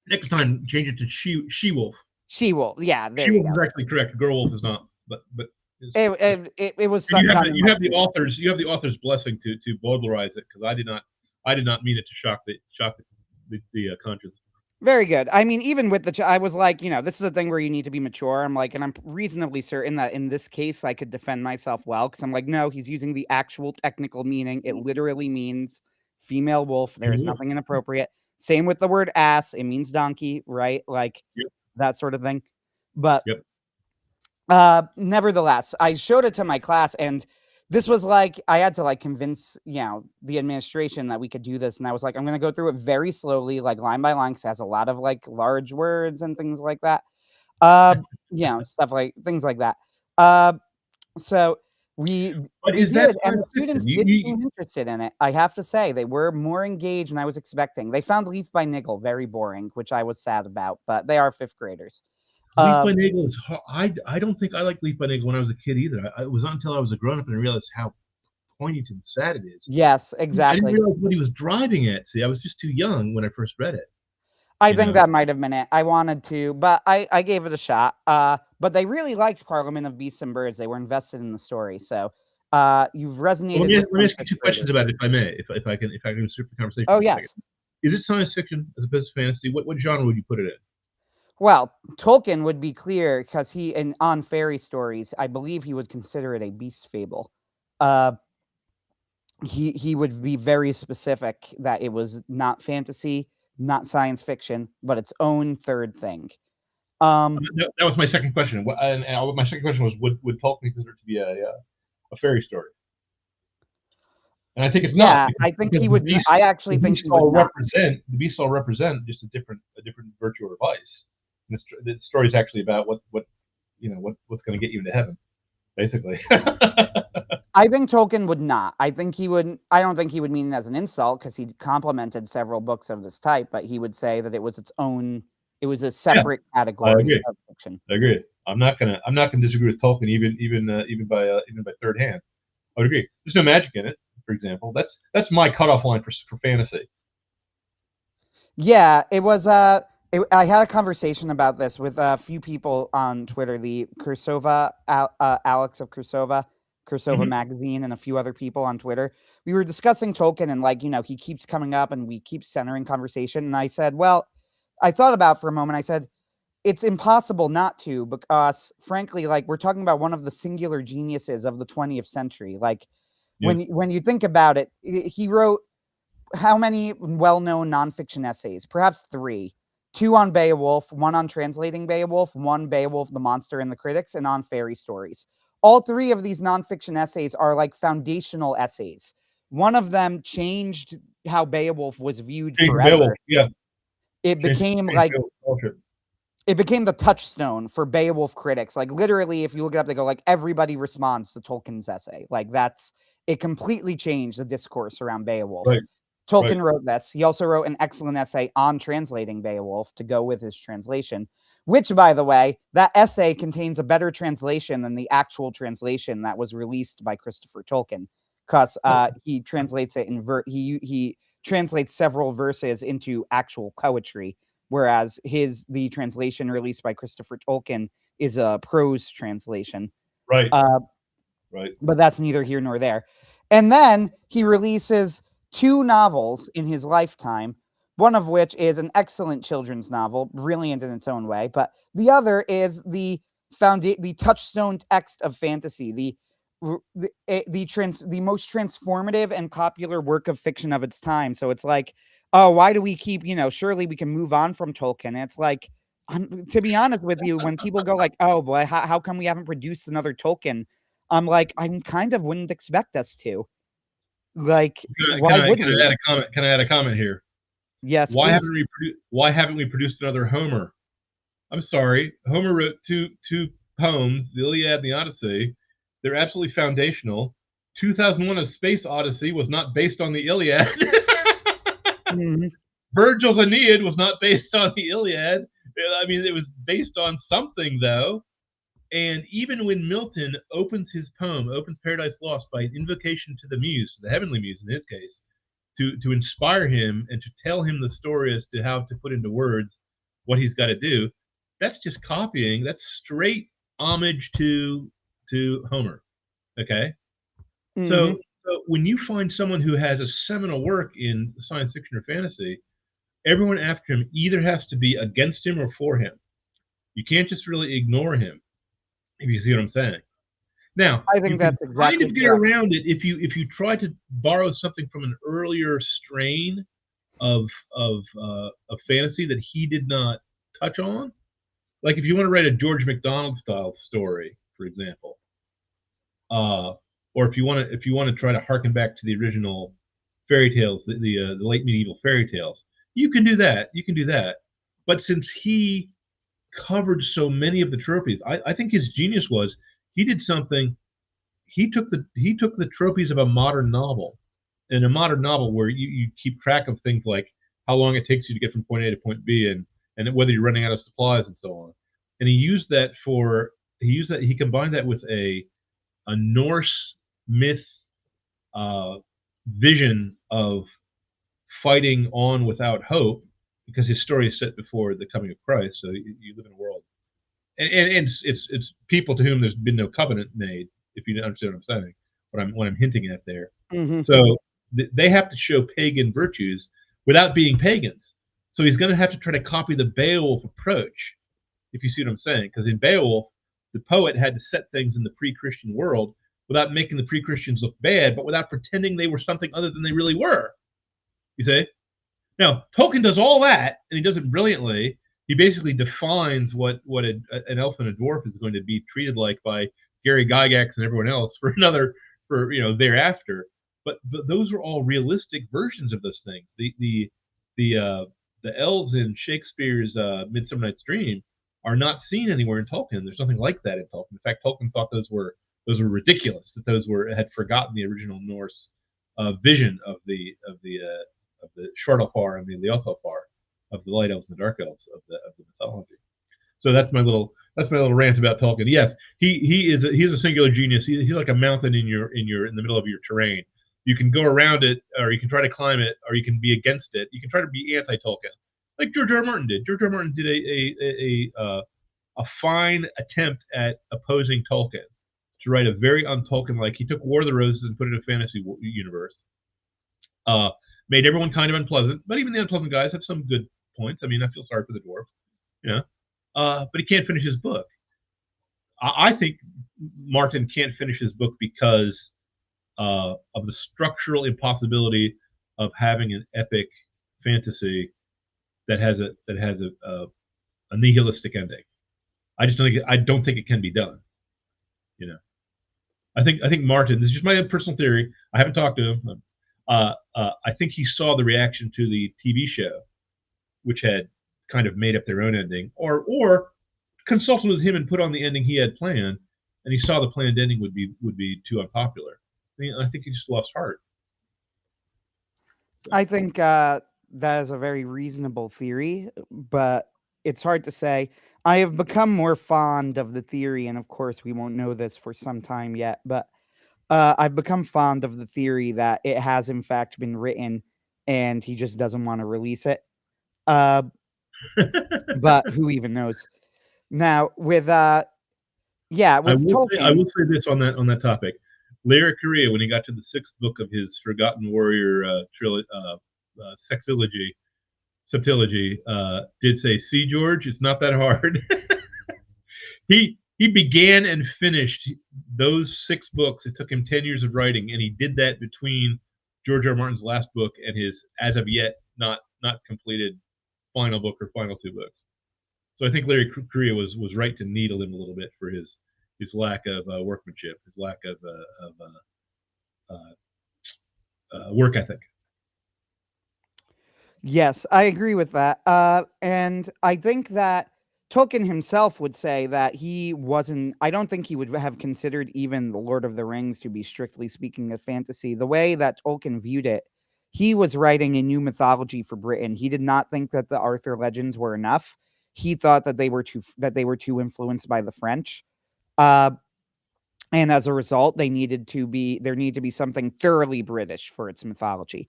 Next time, change it to she wolf. She wolf. Yeah, she wolf is actually correct. Girl wolf is not. But it was. You have the author's blessing to Bowdlerize it, because I did not mean it to shock the conscience. Very good. I mean, even with I was like, this is a thing where you need to be mature. I'm like, and I'm reasonably certain that in this case I could defend myself well, because I'm like, no, he's using the actual technical meaning. It literally means female wolf. There is nothing inappropriate. Same with the word ass. It means donkey, right? Like that sort of thing. But nevertheless, I showed it to my class, and this was like, I had to like convince, the administration that we could do this. And I was like, I'm going to go through it very slowly, like line by line, because it has a lot of like large words and things like that. Stuff like things like that. So we did, and the students did seem interested in it. I have to say, they were more engaged than I was expecting. They found Leaf by Niggle very boring, which I was sad about, but they are fifth graders. Leaf by Niggle is hard. I don't think I liked Leaf by Niggle when I was a kid either. It was not until I was a grown up and I realized how poignant and sad it is. Yes, exactly. I didn't realize what he was driving at. See, I was just too young when I first read it. I think that might have been it. I wanted to, but I gave it a shot. But they really liked Parliament of Beasts and Birds. They were invested in the story. So you've resonated. Let me ask you two questions about it, if I may, if I can insert the conversation. Oh, yes. Is it science fiction as opposed to fantasy? What genre would you put it in? Well, Tolkien would be clear because on fairy stories, I believe he would consider it a beast fable. He would be very specific that it was not fantasy, not science fiction, but its own third thing. That was my second question. My second question was, would Tolkien consider it to be a fairy story? And I think it's not. I think he would. I actually think he would not. The beasts all represent just a different virtue or vice. And the story is actually about what's going to get you into heaven, basically. I think Tolkien would not. I don't think he would mean it as an insult, because he complimented several books of this type, but he would say that it was its own. It was a separate category of fiction. I agree. I'm not gonna disagree with Tolkien even by third hand. I would agree. There's no magic in it, for example. That's my cutoff line for fantasy. Yeah, it was. I had a conversation about this with a few people on Twitter. The Kursova, Alex of Kursova magazine, and a few other people on Twitter. We were discussing Tolkien, and he keeps coming up, and we keep centering conversation. And I said, well, I thought about for a moment. I said, it's impossible not to, because frankly, we're talking about one of the singular geniuses of the 20th century. When you think about it, he wrote how many well-known nonfiction essays? Perhaps 3. 2 on Beowulf, 1 on translating Beowulf, 1 Beowulf, the Monster and the Critics, and on fairy stories. All 3 of these nonfiction essays are foundational essays. One of them changed how Beowulf was viewed forever. Beowulf, yeah. it became like it became the touchstone for Beowulf critics. Like literally, if you look it up, they go like everybody responds to Tolkien's essay. Like it completely changed the discourse around Beowulf. Right. Tolkien wrote this. He also wrote an excellent essay on translating Beowulf to go with his translation, which, by the way, that essay contains a better translation than the actual translation that was released by Christopher Tolkien, because he translates it in he translates several verses into actual poetry, whereas the translation released by Christopher Tolkien is a prose translation. Right. Right. But that's neither here nor there. And then he releases 2 novels in his lifetime, one of which is an excellent children's novel, brilliant in its own way, but the other is the touchstone text of fantasy, the most transformative and popular work of fiction of its time. So it's like, oh, why do we keep, surely we can move on from Tolkien? And it's like, to be honest with you, when people go like, oh boy, how come we haven't produced another Tolkien? I'm like, I kind of wouldn't expect us to. Like, can I add a comment here? Yes. Why haven't we produced another Homer? I'm sorry. Homer wrote two poems, the Iliad and the Odyssey. They're absolutely foundational. 2001: A Space Odyssey was not based on the Iliad. Mm-hmm. Virgil's Aeneid was not based on the Iliad. I mean, it was based on something, though. And even when Milton opens Paradise Lost by an invocation to the muse, to the heavenly muse in his case, to inspire him and to tell him the story as to how to put into words what he's got to do, that's just copying. That's straight homage to Homer. Okay? Mm-hmm. So when you find someone who has a seminal work in science fiction or fantasy, everyone after him either has to be against him or for him. You can't just really ignore him, if you see what I'm saying. Now, I think that's exactly kind of get around it if you try to borrow something from an earlier strain of fantasy that he did not touch on. Like if you want to write a George MacDonald style story, for example, or if you want to try to harken back to the original fairy tales, the late medieval fairy tales, you can do that. But since he covered so many of the tropes, I think his genius was he did something. He took the tropes of a modern novel, in a modern novel where you keep track of things like how long it takes you to get from point A to point B, and whether you're running out of supplies and so on. And he combined that with a Norse myth vision of fighting on without hope, because his story is set before the coming of Christ. So you live in a world, and it's people to whom there's been no covenant made. If you understand what I'm saying, what I'm hinting at there. Mm-hmm. So they have to show pagan virtues without being pagans. So he's going to have to try to copy the Beowulf approach, if you see what I'm saying. Because in Beowulf, the poet had to set things in the pre-Christian world without making the pre-Christians look bad, but without pretending they were something other than they really were. You see? Now, Tolkien does all that, and he does it brilliantly. He basically defines what an elf and a dwarf is going to be treated like by Gary Gygax and everyone else for thereafter. But those are all realistic versions of those things. The elves in Shakespeare's Midsummer Night's Dream are not seen anywhere in Tolkien. There's nothing like that in Tolkien. In fact, Tolkien thought those were ridiculous. That had forgotten the original Norse vision of the Svartalfar and the Ljósálfar, of the light elves and the dark elves of the mythology. So that's my little rant about Tolkien. Yes, he is a singular genius. He's like a mountain in the middle of your terrain. You can go around it, or you can try to climb it, or you can be against it. You can try to be anti-Tolkien, like George R. R. Martin did. George R. R. Martin did a fine attempt at opposing Tolkien, to write a very un-Tolkien-like. He took War of the Roses and put it in a fantasy universe. Made everyone kind of unpleasant, but even the unpleasant guys have some good points. I mean, I feel sorry for the dwarf, but he can't finish his book. I think Martin can't finish his book because of the structural impossibility of having an epic fantasy that has a nihilistic ending. I don't think it can be done. I think Martin, this is just my personal theory, I haven't talked to him. I think he saw the reaction to the TV show, which had kind of made up their own ending, or consulted with him and put on the ending he had planned, and he saw the planned ending would be too unpopular. I think he just lost heart. I think that is a very reasonable theory, but it's hard to say. I have become more fond of the theory, and of course, we won't know this for some time yet, but I've become fond of the theory that it has, in fact, been written and he just doesn't want to release it. Uh, but who even knows? Now, with yeah, with I will Tolkien, say this on that topic. Larry Correa, when he got to the 6th book of his Forgotten Warrior sextilogy, septilogy, did say, "See, George, it's not that hard." He began and finished those 6 books. It took him 10 years of writing, and he did that between George R. R. Martin's last book and his, as of yet, not completed final book or final 2 books. So I think Larry Correa was right to needle him a little bit for his lack of workmanship, his lack of work ethic. yes, I agree with that. And I think that Tolkien himself would say that he wasn't, I don't think he would have considered even The Lord of the Rings to be, strictly speaking, a fantasy. The way that Tolkien viewed it, he was writing a new mythology for Britain. He did not think that the Arthur legends were enough. He thought that they were too influenced by the French. Uh, and as a result, there needed to be something thoroughly British for its mythology.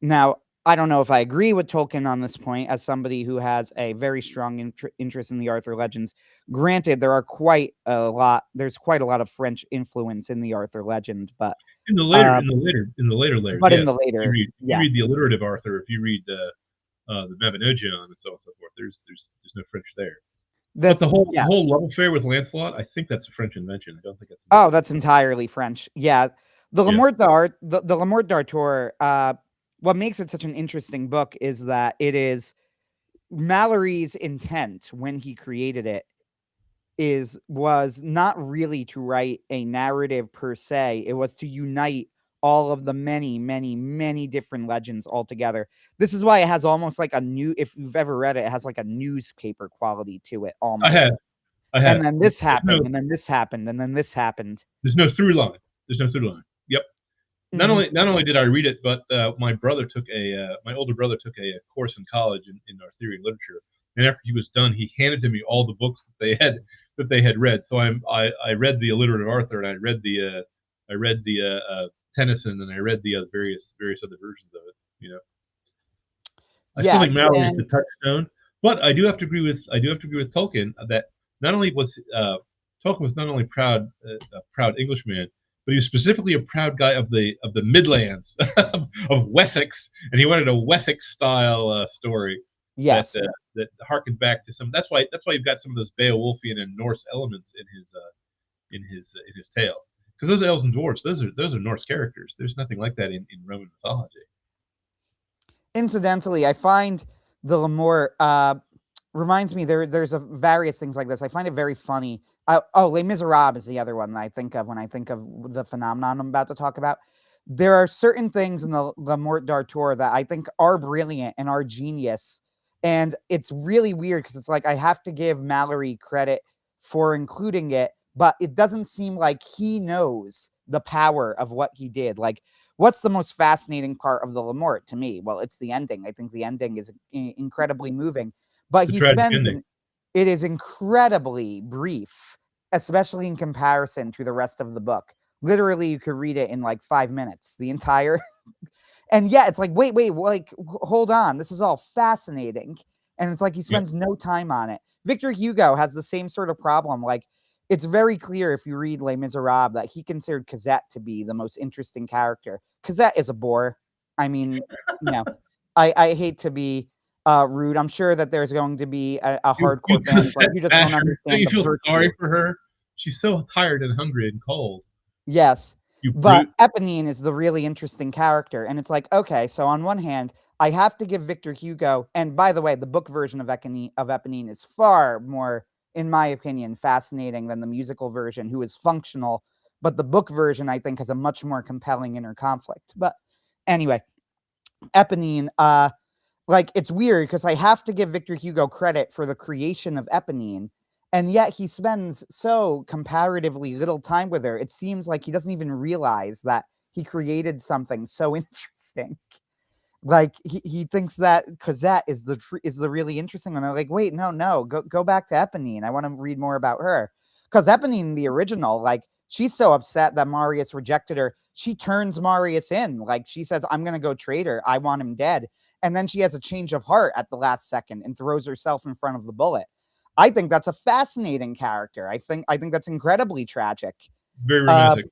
Now, I don't know if I agree with Tolkien on this point, as somebody who has a very strong interest in the Arthur legends. Granted, there's quite a lot of French influence in the Arthur legend, but in the later layers, but yes. in the later, you read the alliterative Arthur, if you read the Mabinogion and so on and so forth, there's no French there. But the whole love affair with Lancelot, I think that's a French invention. I don't think that's. Oh, that's entirely French. Yeah, the Le Morte d'Arthur. What makes it such an interesting book is that it is Mallory's intent when he created it was not really to write a narrative per se. It was to unite all of the many, many, many different legends all together. This is why it has almost like if you've ever read it, it has like a newspaper quality to it almost. I have. And then this happened, and then this happened, and then this happened. There's no through line. Yep. Not only did I read it, but my older brother took a course in college in our theory and literature, and after he was done, he handed to me all the books that they had read. So I read the alliterative Arthur, and I read the Tennyson, and I read the various other versions of it. You know, I still think Mallory is the touchstone, but I do have to agree with Tolkien that not only was Tolkien was not only a proud Englishman, but he was specifically a proud guy of the Midlands of Wessex, and he wanted a Wessex style story. Yes, that harkened back to some. That's why you've got some of those Beowulfian and Norse elements in his tales, because those elves and dwarves, those are Norse characters. There's nothing like that in Roman mythology. Incidentally, I find the Le Morte reminds me there's various things like this. I find it very funny. Les Miserables is the other one that I think of when I think of the phenomenon I'm about to talk about. There are certain things in the Le Morte d'Arthur that I think are brilliant and are genius. And it's really weird because it's like I have to give Mallory credit for including it, but it doesn't seem like he knows the power of what he did. Like, what's the most fascinating part of the Le Morte to me? Well, it's the ending. I think the ending is incredibly moving. But it is incredibly brief, especially in comparison to the rest of the book. Literally, you could read it in like 5 minutes, the entire. And yeah, it's like, wait, like, hold on. This is all fascinating. And it's like he spends no time on it. Victor Hugo has the same sort of problem. Like, it's very clear if you read Les Miserables that he considered Cosette to be the most interesting character. Cosette is a bore. I mean, I hate to be rude. I'm sure that there's going to be a hardcore fan like you just don't understand. Don't you feel sorry for her? She's so tired and hungry and cold. Yes, but Eponine is the really interesting character, and it's like, okay, so on one hand, I have to give Victor Hugo, and by the way, the book version of Eponine is far more, in my opinion, fascinating than the musical version, who is functional, but the book version, I think, has a much more compelling inner conflict. But anyway, Eponine, like, it's weird because I have to give Victor Hugo credit for the creation of Eponine, and yet he spends so comparatively little time with her. It seems like he doesn't even realize that he created something so interesting. Like, he thinks that Cosette is the really interesting one. I'm like, wait, no, go back to Eponine. I want to read more about her. Because Eponine, the original, like, she's so upset that Marius rejected her. She turns Marius in. Like, she says, I'm going to go trade her. I want him dead. And then she has a change of heart at the last second and throws herself in front of the bullet. I think that's a fascinating character. I think that's incredibly tragic. Very romantic.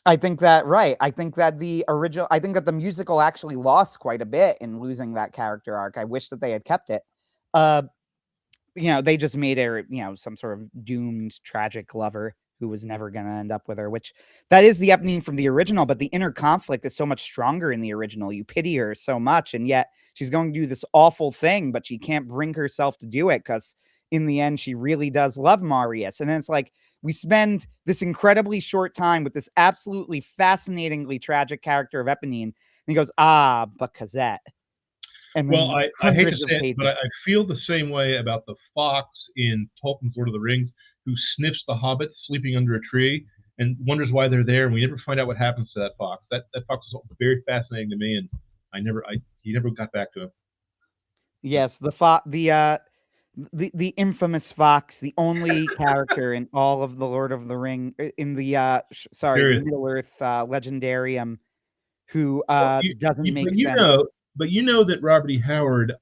I think that, right. I think that the musical actually lost quite a bit in losing that character arc. I wish that they had kept it. They just made her, some sort of doomed, tragic lover who was never going to end up with her, which that is the Eponine from the original, but the inner conflict is so much stronger in the original. You pity her so much, and yet she's going to do this awful thing, but she can't bring herself to do it because in the end, she really does love Marius. And then it's like, we spend this incredibly short time with this absolutely fascinatingly tragic character of Eponine, and he goes, but Cosette. And well, I hate to say it, but I feel the same way about the fox in Tolkien's Lord of the Rings, who sniffs the hobbits sleeping under a tree and wonders why they're there, and we never find out what happens to that fox. That fox was very fascinating to me, and he never got back to him. Yes, the infamous fox, the only character in all of the Lord of the Ring, in the the Middle Earth Legendarium, who doesn't make sense. But you know that Robert E. Howard,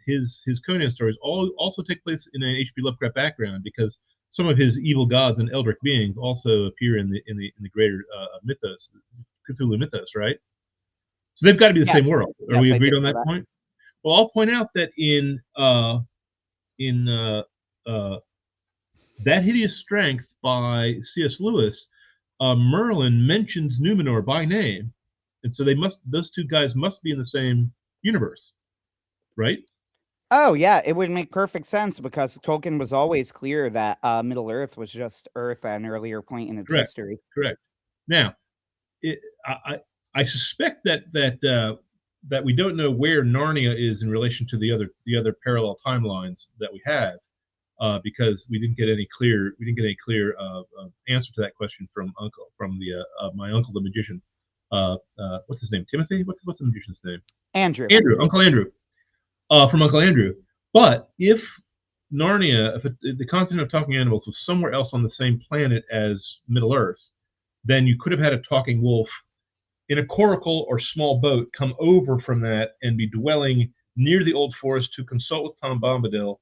his Conan stories also take place in an H.P. Lovecraft background, because some of his evil gods and eldritch beings also appear in the greater mythos, Cthulhu mythos, right? So they've got to be the same world. Are we agreed on that point? Well, I'll point out that in That Hideous Strength by C.S. Lewis, Merlin mentions Numenor by name, and so those two guys must be in the same universe, right? Oh yeah, it would make perfect sense because Tolkien was always clear that Middle Earth was just Earth at an earlier point in its history. Correct. Now, I suspect that we don't know where Narnia is in relation to the other parallel timelines that we have, because we didn't get any clear answer to that question from my uncle the magician. What's his name? Timothy? What's the magician's name? Andrew. Uncle Andrew. From Uncle Andrew. But if Narnia, if the continent of talking animals was somewhere else on the same planet as Middle Earth, then you could have had a talking wolf in a coracle or small boat come over from that and be dwelling near the old forest to consult with Tom Bombadil,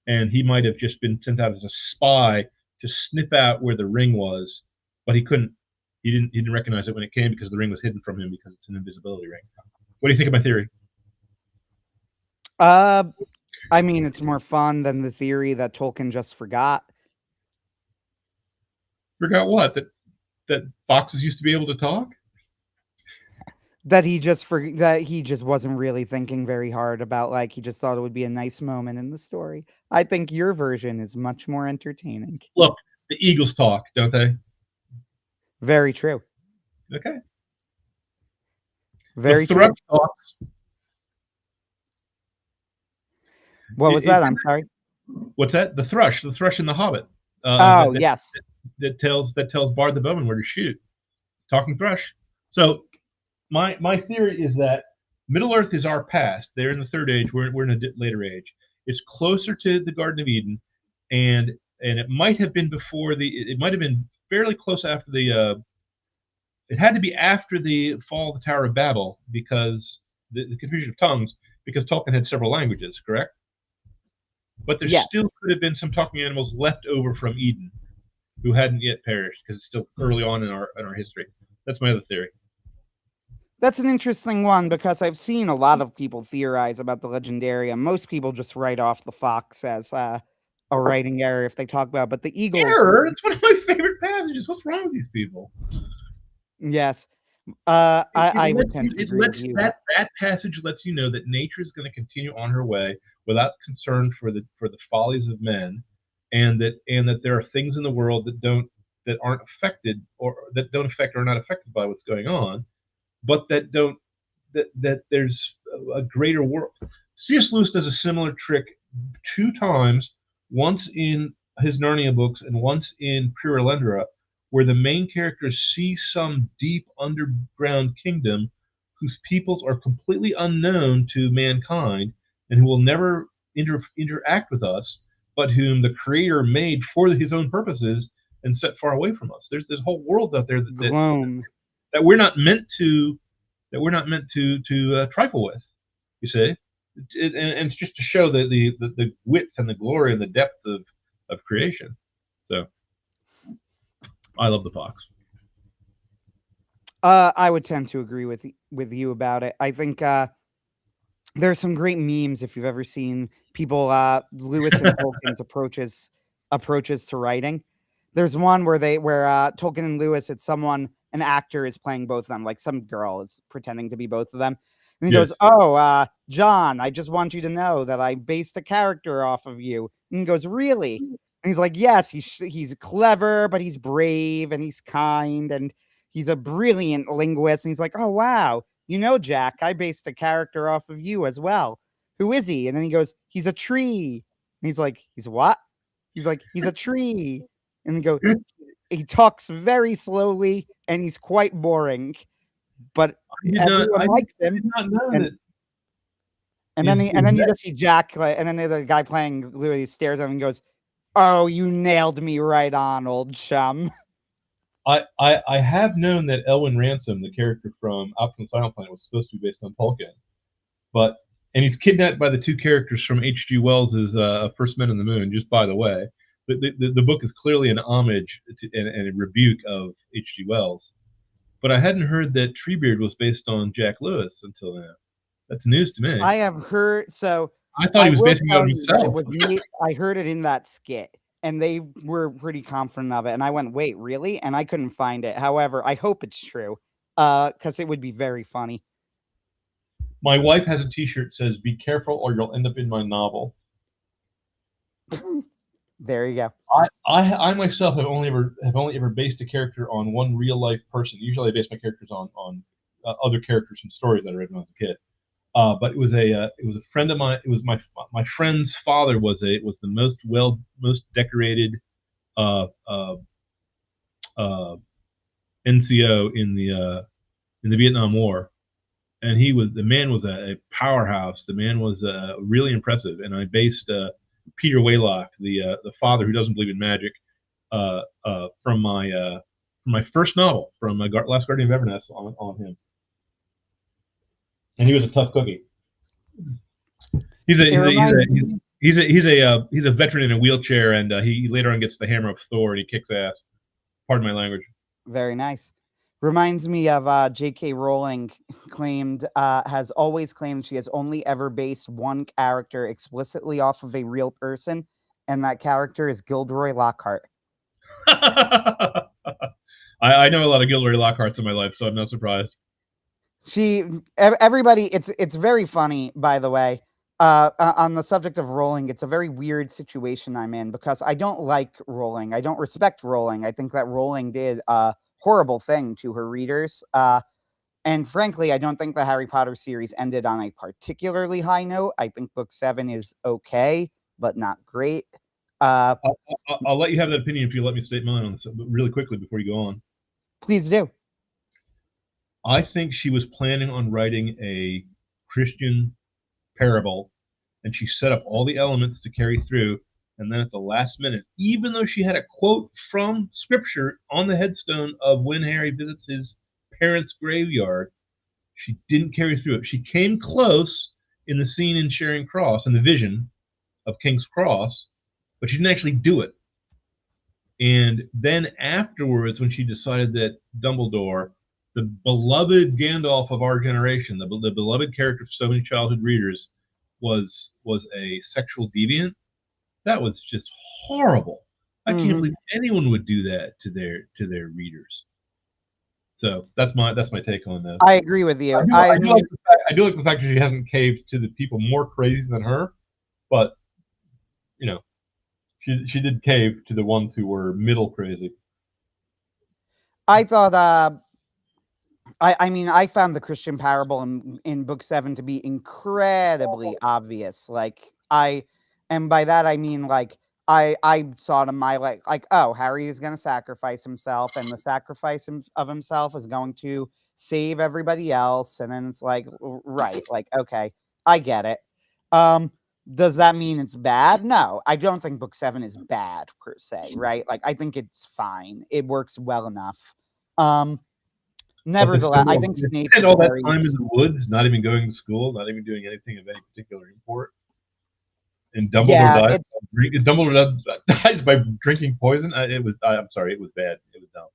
and he might have just been sent out as a spy to sniff out where the ring was, but he didn't recognize it when it came because the ring was hidden from him because it's an invisibility ring. What do you think of my theory? I mean, it's more fun than the theory that Tolkien just forgot. Forgot what? That foxes used to be able to talk? That he just wasn't really thinking very hard about, like, he just thought it would be a nice moment in the story. I think your version is much more entertaining. Look, the eagles talk, don't they? Very true. Okay. Very true. Talks. What was that? I'm sorry. What's that? The thrush in The Hobbit. Yes. That tells Bard the Bowman where to shoot. Talking thrush. So my theory is that Middle Earth is our past. They're in the Third Age. We're in a later age. It's closer to the Garden of Eden, and it might have been it might have been fairly close after it had to be after the fall of the Tower of Babel, because the confusion of tongues, because Tolkien had several languages, correct? But there still could have been some talking animals left over from Eden who hadn't yet perished, because it's still early on in our history. That's my other theory. That's an interesting one, because I've seen a lot of people theorize about the Legendarium. Most people just write off the fox as a writing error if they talk about it, but the eagles... Error? It's one of my favorite passages. What's wrong with these people? Yes. I would tend to agree with you. That passage lets you know that nature is going to continue on her way without concern for the follies of men, and that there are things in the world that aren't affected, or that don't affect or are not affected by what's going on, but that there's a greater world. C.S. Lewis does a similar trick 2 times, once in his Narnia books and once in Purulendra, where the main characters see some deep underground kingdom whose peoples are completely unknown to mankind and who will never interact with us, but whom the creator made for his own purposes and set far away from us. There's whole worlds out there Gloom. that we're not meant to trifle with. You see, and it's just to show the width and the glory and the depth of creation. So I love the fox. I would tend to agree with you about it. I think there's some great memes if you've ever seen people Lewis and Tolkien's approaches to writing. There's one where Tolkien and Lewis, an actor is playing both of them, like some girl is pretending to be both of them. And he Yes. goes, "Oh, John, I just want you to know that I based a character off of you." And he goes, "Really?" And he's like, "Yes, he's clever, but he's brave and he's kind and he's a brilliant linguist." And he's like, "Oh, wow. You know, Jack, I based a character off of you as well. Who is he?" And then he goes, "He's a tree." And he's like, "He's what?" He's like, "He's a tree." And he talks very slowly and he's quite boring, but everyone likes I him. did not know And, that. and then you just see Jack, and then the guy playing literally stares at him and goes, "Oh, you nailed me right on, old chum." I have known that Elwyn Ransom, the character from Out from the Silent Planet, was supposed to be based on Tolkien, and he's kidnapped by the 2 characters from H.G. Wells's First Men on the Moon. Just by the way, the book is clearly an homage and a rebuke of H.G. Wells. But I hadn't heard that Treebeard was based on Jack Lewis until now. That's news to me. I have heard so. I thought he was will basing it tell on you that himself. it was me. I heard it in that skit, and they were pretty confident of it. And I went, "Wait, really?" And I couldn't find it. However, I hope it's true, because it would be very funny. My wife has a T-shirt that says, "Be careful, or you'll end up in my novel." There you go. I myself have only ever based a character on one real life person. Usually, I base my characters on other characters from stories that I read when I was a kid. But it was a friend of mine. It was my friend's father was the most decorated NCO in the Vietnam War, and the man was a powerhouse. The man was really impressive, and I based Peter Waylock, the father who doesn't believe in magic, from my first novel, from Last Guardian of Everness, on him, and he was a tough cookie. He's a veteran in a wheelchair, and he later on gets the hammer of Thor, and he kicks ass. Pardon my language. Very nice. Reminds me of J.K. Rowling has always claimed she has only ever based one character explicitly off of a real person, and that character is Gilderoy Lockhart. I know a lot of Gilderoy Lockharts in my life, so I'm not surprised. Everybody, it's very funny, by the way. On the subject of Rowling, it's a very weird situation I'm in because I don't like Rowling. I don't respect Rowling. I think that Rowling did a horrible thing to her readers. And frankly, I don't think the Harry Potter series ended on a particularly high note. I think book 7 is okay, but not great. I'll let you have that opinion if you let me state mine on this really quickly before you go on. Please do. I think she was planning on writing a Christian parable, and she set up all the elements to carry through, and then at the last minute, even though she had a quote from scripture on the headstone of when Harry visits his parents' graveyard, she didn't carry through it. She came close in the scene in Charing Cross, in the vision of King's Cross, but she didn't actually do it. And then afterwards, when she decided that Dumbledore, the beloved Gandalf of our generation, the beloved character for so many childhood readers, was a sexual deviant, that was just horrible. I can't believe anyone would do that to their readers. So that's my take on that. I agree with you. I do like the fact that she hasn't caved to the people more crazy than her, but she did cave to the ones who were middle crazy. I thought I mean, I found the Christian parable in book 7 to be incredibly obvious. And by that I mean like I saw it in my like oh, Harry is going to sacrifice himself, and the sacrifice of himself is going to save everybody else, and then it's like right, like okay, I get it. Um, does that mean it's bad? No, I don't think book 7 is bad per se, right? Like I think it's fine. It works well enough. Um, But they Nevertheless, spend I all, think they Snape spend is a all that very time in the woods, not even going to school, not even doing anything of any particular import. And Dumbledore yeah, dies. it's Dumbledore dies by drinking poison. I'm sorry. It was bad. It was dumb.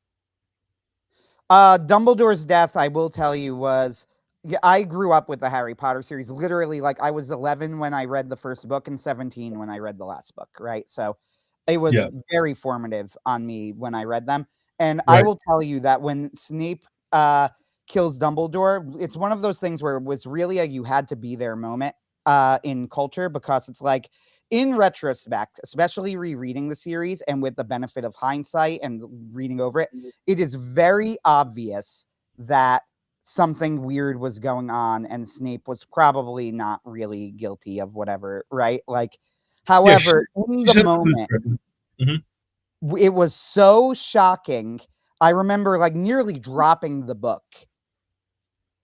Dumbledore's death, I will tell you, was yeah, I grew up with the Harry Potter series. Literally, like I was 11 when I read the first book and 17 when I read the last book, right? So it was Yeah. very formative on me when I read them. And I Right. will tell you that when Snape kills Dumbledore, it's one of those things where it was really a you had to be there moment in culture, because it's like in retrospect, especially rereading the series and with the benefit of hindsight and reading over it, it is very obvious that something weird was going on and Snape was probably not really guilty of whatever, right? Like, Yeah. however, in the moment, it was so shocking. I remember like nearly dropping the book,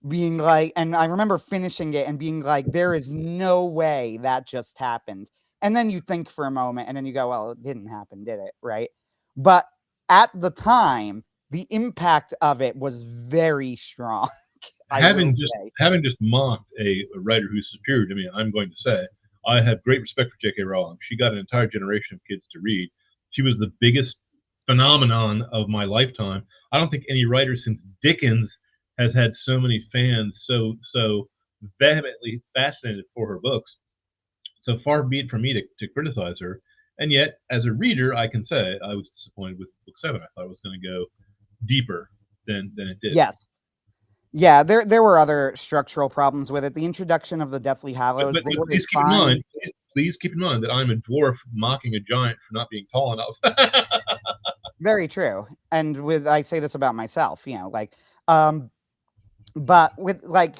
being like, and I remember finishing it and being like, there is no way that just happened. And then you think for a moment and then you go, well, it didn't happen, did it? Right. But at the time, the impact of it was very strong. I will say. Having just mocked a writer who's superior to me, I'm going to say I have great respect for J.K. Rowling. She got an entire generation of kids to read. She was the biggest phenomenon of my lifetime. I don't think any writer since Dickens has had so many fans so vehemently fascinated for her books. So far be it from me to criticize her. And yet, as a reader, I can say I was disappointed with book 7. I thought it was going to go deeper than it did. Yes. Yeah, there were other structural problems with it. The introduction of the Deathly Hallows, But they were please keep in fine. mind, please keep in mind that I'm a dwarf mocking a giant for not being tall enough. Very true. And I say this about myself, but with like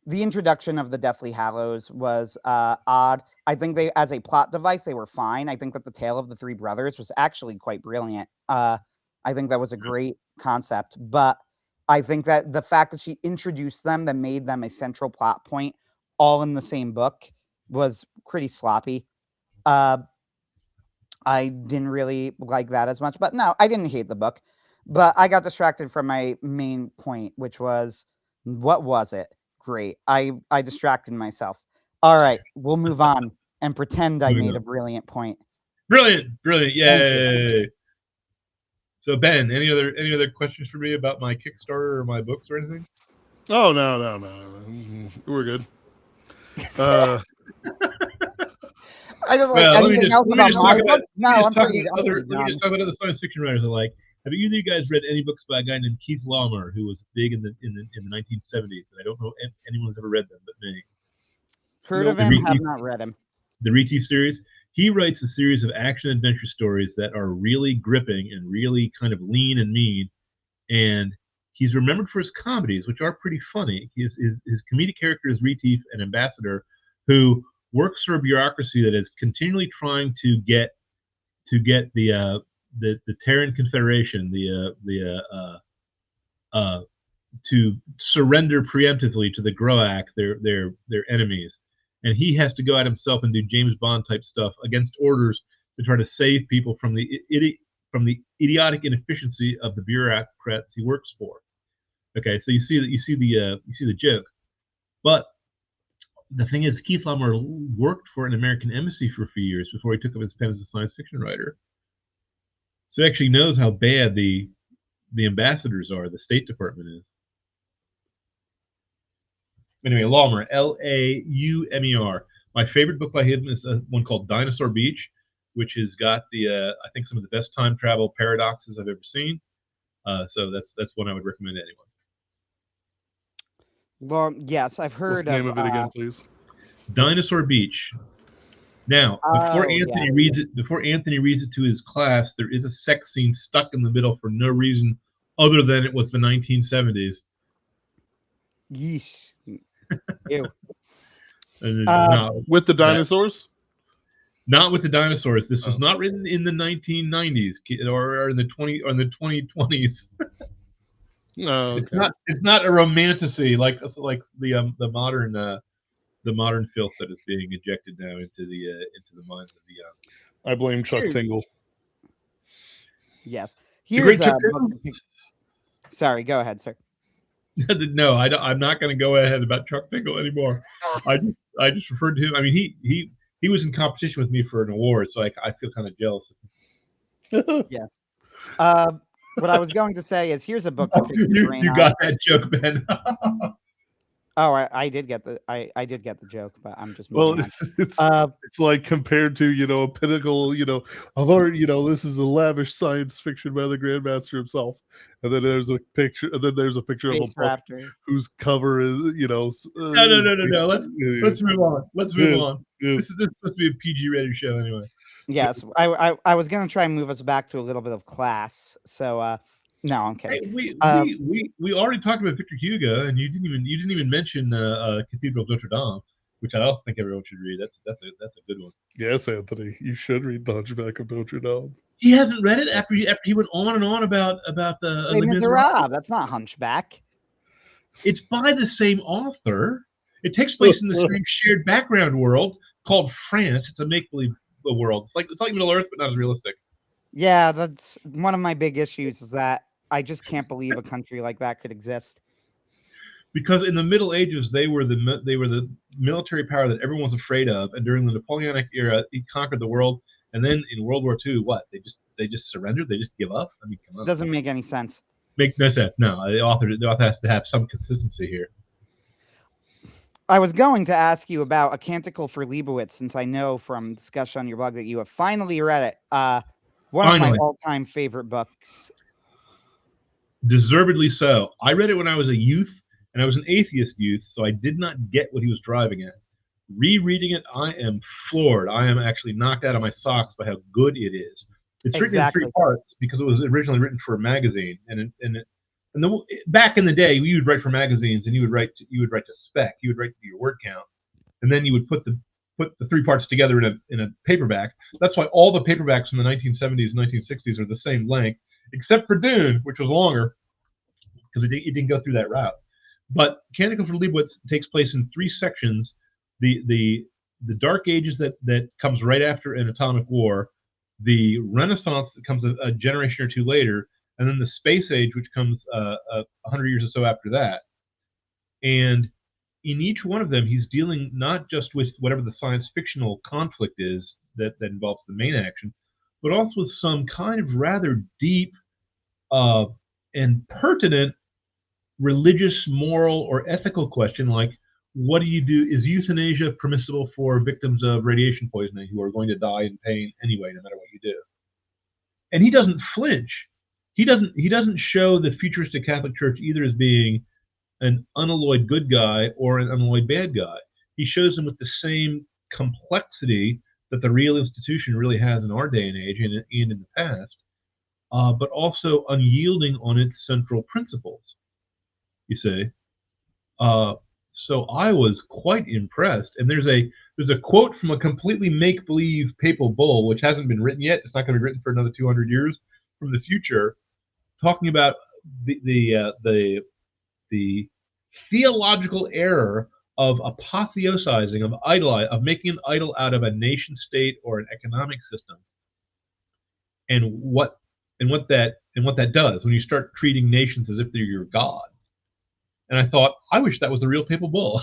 the introduction of the Deathly Hallows was odd. I think they, as a plot device, they were fine. I think that the tale of the three brothers was actually quite brilliant. I think that was a great concept, but I think that the fact that she introduced them, that made them a central plot point, all in the same book, was pretty sloppy. I didn't really like that as much, but no, I didn't hate the book. But I got distracted from my main point, which was, what was it? Great. I distracted myself. All right, we'll move on and pretend I made a brilliant point. Brilliant, Thank you. yay! So Ben, any other questions for me about my Kickstarter or my books or anything? Oh no. We're good. I just like Well, anything else about my book. No, I'm let pretty me just talk about other science fiction writers I like. Have either of you guys read any books by a guy named Keith Laumer, who was big in the 1970s? And I don't know if anyone's ever read them, but me. Heard of him, have not read him. The Retief series. He writes a series of action adventure stories that are really gripping and really kind of lean and mean. And he's remembered for his comedies, which are pretty funny. His comedic character is Retief, an ambassador who works for a bureaucracy that is continually trying to get the Terran Confederation, to surrender preemptively to the Groak, their enemies, and he has to go out himself and do James Bond type stuff against orders to try to save people from the idiotic inefficiency of the bureaucrats he works for. Okay, so you see the joke, but the thing is, Keith Laumer worked for an American embassy for a few years before he took up his pen as a science fiction writer. So he actually knows how bad the ambassadors are, the State Department is. Anyway, Laumer, Laumer. My favorite book by him is one called Dinosaur Beach, which has got I think some of the best time travel paradoxes I've ever seen. So that's one I would recommend to anyone. Well, yes, I've heard. What's the name of it again, please? Dinosaur Beach. Now, before Anthony reads it to his class, there is a sex scene stuck in the middle for no reason other than it was the 1970s. Yeesh. Ew. And Uh, With the dinosaurs? not with the dinosaurs. This was Oh. not written in the 1990s or in the 2020s. Oh, It's okay. not. It's not a romantasy like the modern filth that is being injected now into the minds of the young. I blame Chuck Tingle. Yes. The great Here's a Chuck book to pick. Sorry, go ahead, sir. No, I'm not going to go ahead about Chuck Tingle anymore. I just referred to him. I mean, he was in competition with me for an award, so I feel kind of jealous. Yes. What I was going to say is here's a book to pick your brain You on. got that joke, Ben. Oh, I did get the I did get the joke, but I'm just Well, moving it's on. it's like compared to a pinnacle of art. This is a lavish science fiction by the Grandmaster himself, and then there's a picture. And then there's a picture of a Space book Raptor. whose cover is No. Let's move on. Let's move on. Yes. This is supposed to be a PG rated show anyway. Yes, I was gonna try and move us back to a little bit of class. So no, I'm Hey, kidding. we already talked about Victor Hugo, and you didn't even mention Cathedral of Notre Dame, which I also think everyone should read. That's a good one. Yes, Anthony, you should read The Hunchback of Notre Dame. He hasn't read it after he went on and on about the Les Les Miserables. Miserables. That's not Hunchback. It's by the same author. It takes place in the same shared background world called France. It's a make-believe world. It's like Middle Earth, but not as realistic. Yeah, that's one of my big issues is that I just can't believe a country like that could exist. Because in the Middle Ages, they were the military power that everyone was afraid of, and during the Napoleonic era, he conquered the world. And then in World War II, what? They just surrendered. They just give up. I mean, come on. Doesn't make any sense. Make no sense. No, the author has to have some consistency here. I was going to ask you about A Canticle for Leibowitz, since I know from discussion on your blog that you have finally read it. One of my all-time favorite books. Deservedly so. I read it when I was a youth, and I was an atheist youth, so I did not get what he was driving at. Rereading it, I am floored. I am actually knocked out of my socks by how good it is. It's written in 3 parts because it was originally written for a magazine, back in the day, you would write for magazines, and you would write to spec, you would write to your word count, and then you would put the 3 parts together in a paperback. That's why all the paperbacks from the 1970s and 1960s are the same length, except for Dune, which was longer because it didn't go through that route. But Canticle for Leibowitz takes place in 3 sections: the Dark Ages that comes right after an atomic war, the Renaissance that comes a generation or 2 later, and then the Space Age, which comes 100 years or so after that. And in each one of them, he's dealing not just with whatever the science fictional conflict is that involves the main action, but also with some kind of rather deep and pertinent religious, moral, or ethical question, like, what do you do? Is euthanasia permissible for victims of radiation poisoning who are going to die in pain anyway, no matter what you do? And he doesn't flinch. He doesn't show the futuristic Catholic Church either as being an unalloyed good guy or an unalloyed bad guy. He shows them with the same complexity that the real institution really has in our day and age and in the past, but also unyielding on its central principles. You see, so I was quite impressed. And there's a quote from a completely make-believe papal bull, which hasn't been written yet. It's not going to be written for another 200 years from the future, talking about the theological error of apotheosizing, of making an idol out of a nation state or an economic system, and what that does when you start treating nations as if they're your god. And I thought, I wish that was the real papal bull.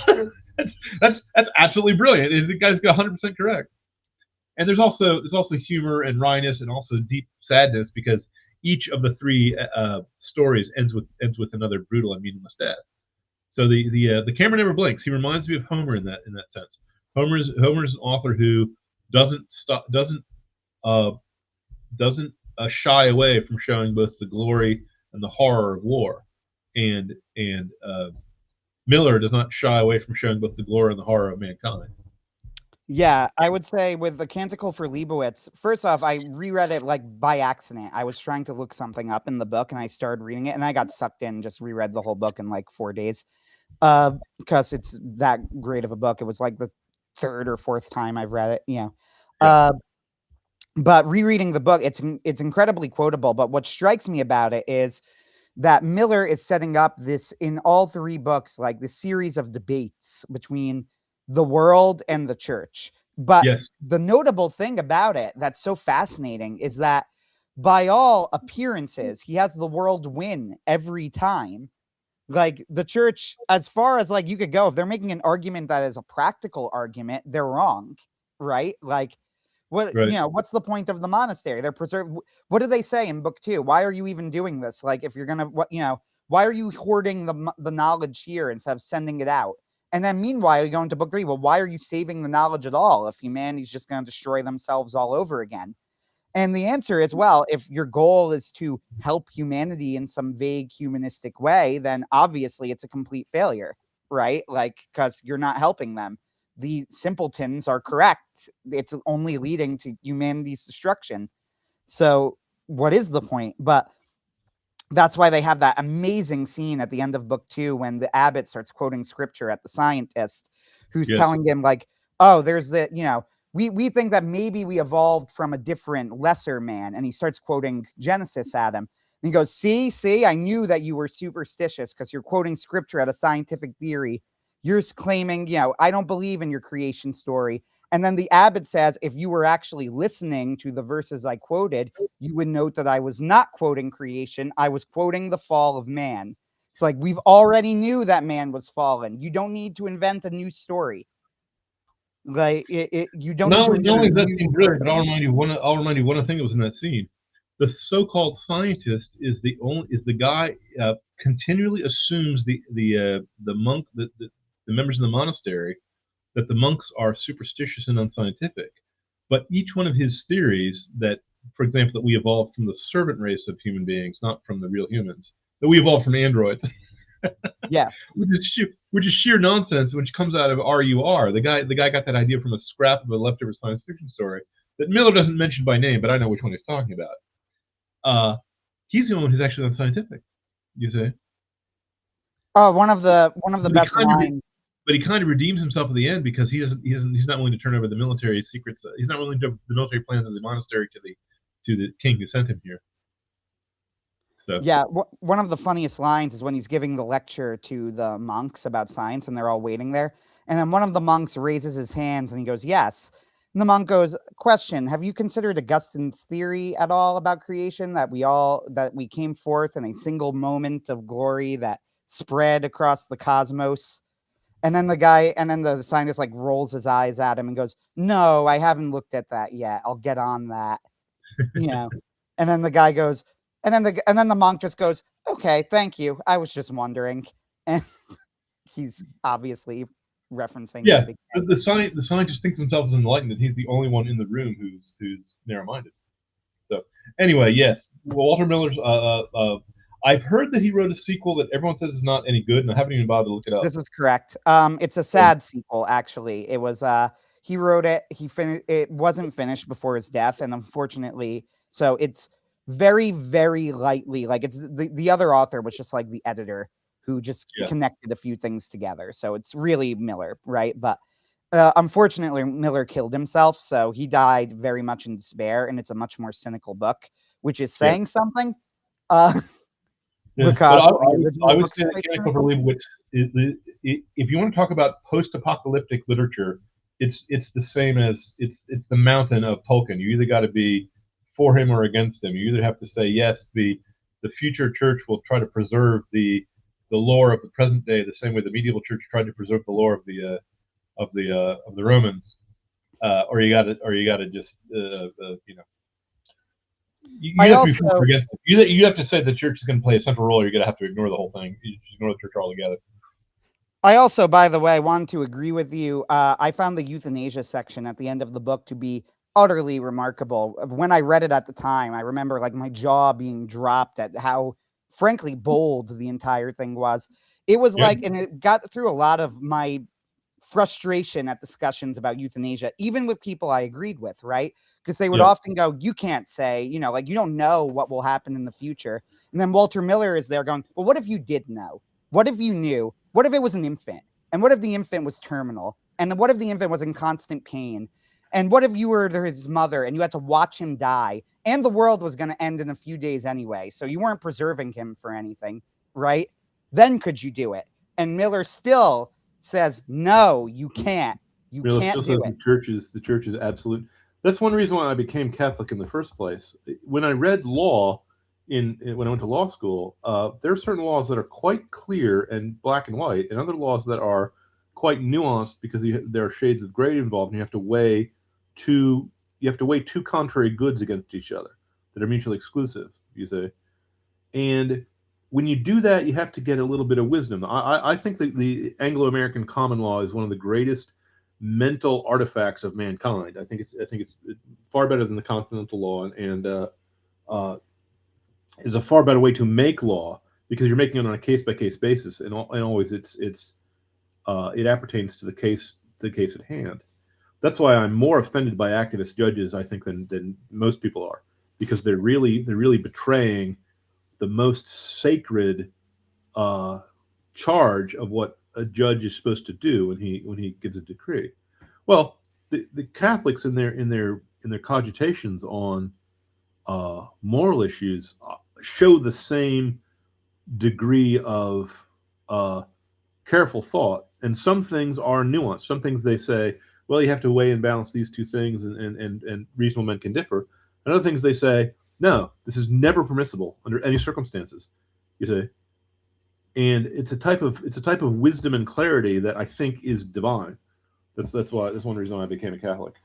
that's absolutely brilliant. And the guy's got 100% correct. And there's also humor and wryness and also deep sadness, because each of the 3 stories ends with another brutal and meaningless death. So the camera never blinks. He reminds me of Homer in that sense. Homer's an author who doesn't shy away from showing both the glory and the horror of war. And Miller does not shy away from showing both the glory and the horror of mankind. Yeah, I would say with The Canticle for Leibowitz, first off, I reread it like by accident. I was trying to look something up in the book and I started reading it and I got sucked in, just reread the whole book in like 4 days. because it's that great of a book. It was like the third or fourth time I've read it, Yeah. but rereading the book, it's incredibly quotable. But what strikes me about it is that Miller is setting up this in all three books, like this series of debates between the world and the church. But Yes. the notable thing about it that's so fascinating is that by all appearances, he has the world win every time. Like the church, as far as like you could go, if they're making an argument that is a practical argument, they're wrong, right? Like, what Right. what's the point of the monastery? They're preserved. What do they say in book 2? Why are you even doing this? Like, if you're gonna, why are you hoarding the knowledge here instead of sending it out? And then meanwhile, you go into book 3. Well, why are you saving the knowledge at all if humanity's just going to destroy themselves all over again? And the answer is, well, if your goal is to help humanity in some vague humanistic way, then obviously it's a complete failure, right? Like, because you're not helping them. The simpletons are correct. It's only leading to humanity's destruction. So what is the point? But that's why they have that amazing scene at the end of book 2 when the abbot starts quoting scripture at the scientist who's telling him, like, oh, there's the, we think that maybe we evolved from a different lesser man. And he starts quoting Genesis at him. And he goes, see, I knew that you were superstitious because you're quoting scripture at a scientific theory. You're claiming, I don't believe in your creation story. And then the abbot says, if you were actually listening to the verses I quoted, you would note that I was not quoting creation. I was quoting the fall of man. It's like, we've already knew that man was fallen. You don't need to invent a new story. Like you don't. Not only that scene brilliant, but I'll remind you one other thing that was in that scene. The so-called scientist is the guy continually assumes the monk the members of the monastery that the monks are superstitious and unscientific. But each one of his theories that, for example, that we evolved from the servant race of human beings, not from the real humans, that we evolved from androids. Yes. Which is sheer nonsense, which comes out of RUR. The guy got that idea from a scrap of a leftover science fiction story that Miller doesn't mention by name, but I know which one he's talking about. He's the one who's actually unscientific, you say? Oh, one of the best lines. But he kind of redeems himself at the end because he's not willing to turn over the military secrets. He's not willing to turn over the military plans of the monastery to the king who sent him here. So yeah, one of the funniest lines is when he's giving the lecture to the monks about science, and they're all waiting there. And then one of the monks raises his hands, and he goes, "Yes." And the monk goes, "Question: have you considered Augustine's theory at all about creation? That we came forth in a single moment of glory that spread across the cosmos?" And then the scientist like rolls his eyes at him and goes, "No, I haven't looked at that yet. I'll get on that." And then the guy goes, and then the monk just goes, "Okay, thank you. I was just wondering." And he's obviously referencing. Yeah, the scientist thinks himself as enlightened, and he's the only one in the room who's narrow-minded. So anyway, yes, Walter Miller's. I've heard that he wrote a sequel that everyone says is not any good, and I haven't even bothered to look it up. This is correct. It's a sad sequel, actually. It was he wrote it. It wasn't finished before his death, and unfortunately, so it's very, very lightly like it's the other author was just like the editor who just connected a few things together. So it's really Miller, right? But unfortunately, Miller killed himself, so he died very much in despair, and it's a much more cynical book, which is saying something. Because I would say that Chemical for Leibowitz, if you want to talk about post-apocalyptic literature, it's the same as it's the mountain of Tolkien. You either got to be for him or against him. You either have to say yes, the future church will try to preserve the lore of the present day the same way the medieval church tried to preserve the lore of the Romans, or you got to just You have to be for or against it. You have to say the church is going to play a central role, or you're going to have to ignore the whole thing. You just ignore the church altogether. I also, by the way, want to agree with you. I found the euthanasia section at the end of the book to be utterly remarkable. When I read it at the time, I remember like my jaw being dropped at how, frankly, bold the entire thing was. It was like, and it got through a lot of my frustration at discussions about euthanasia, even with people I agreed with, right? Because they would often go, you can't say, like, you don't know what will happen in the future. And then Walter Miller is there going, well, what if you did know? What if you knew? What if it was an infant? And what if the infant was terminal? And what if the infant was in constant pain? And what if you were his mother and you had to watch him die? And the world was going to end in a few days anyway, so you weren't preserving him for anything, right? Then could you do it? And Miller still says, no, you can't. You Miller can't still do says it. the church is absolute. That's one reason why I became Catholic in the first place. When I read law when I went to law school, there are certain laws that are quite clear and black and white, and other laws that are quite nuanced because there are shades of gray involved, and you have to weigh two contrary goods against each other that are mutually exclusive, you say. And when you do that, you have to get a little bit of wisdom. I think that the Anglo-American common law is one of the greatest mental artifacts of mankind. I think it's far better than the continental law, and is a far better way to make law because you're making it on a case-by-case basis, and always it appertains to the case at hand. That's why I'm more offended by activist judges, I think, than most people are, because they're really betraying the most sacred charge of what a judge is supposed to do when he gives a decree. Well, the Catholics in their cogitations on moral issues show the same degree of careful thought, and some things are nuanced. Some things they say, well, you have to weigh and balance these two things, and reasonable men can differ. And other things they say, no, this is never permissible under any circumstances. You say, and it's a type of wisdom and clarity that I think is divine. That's one reason why I became a Catholic.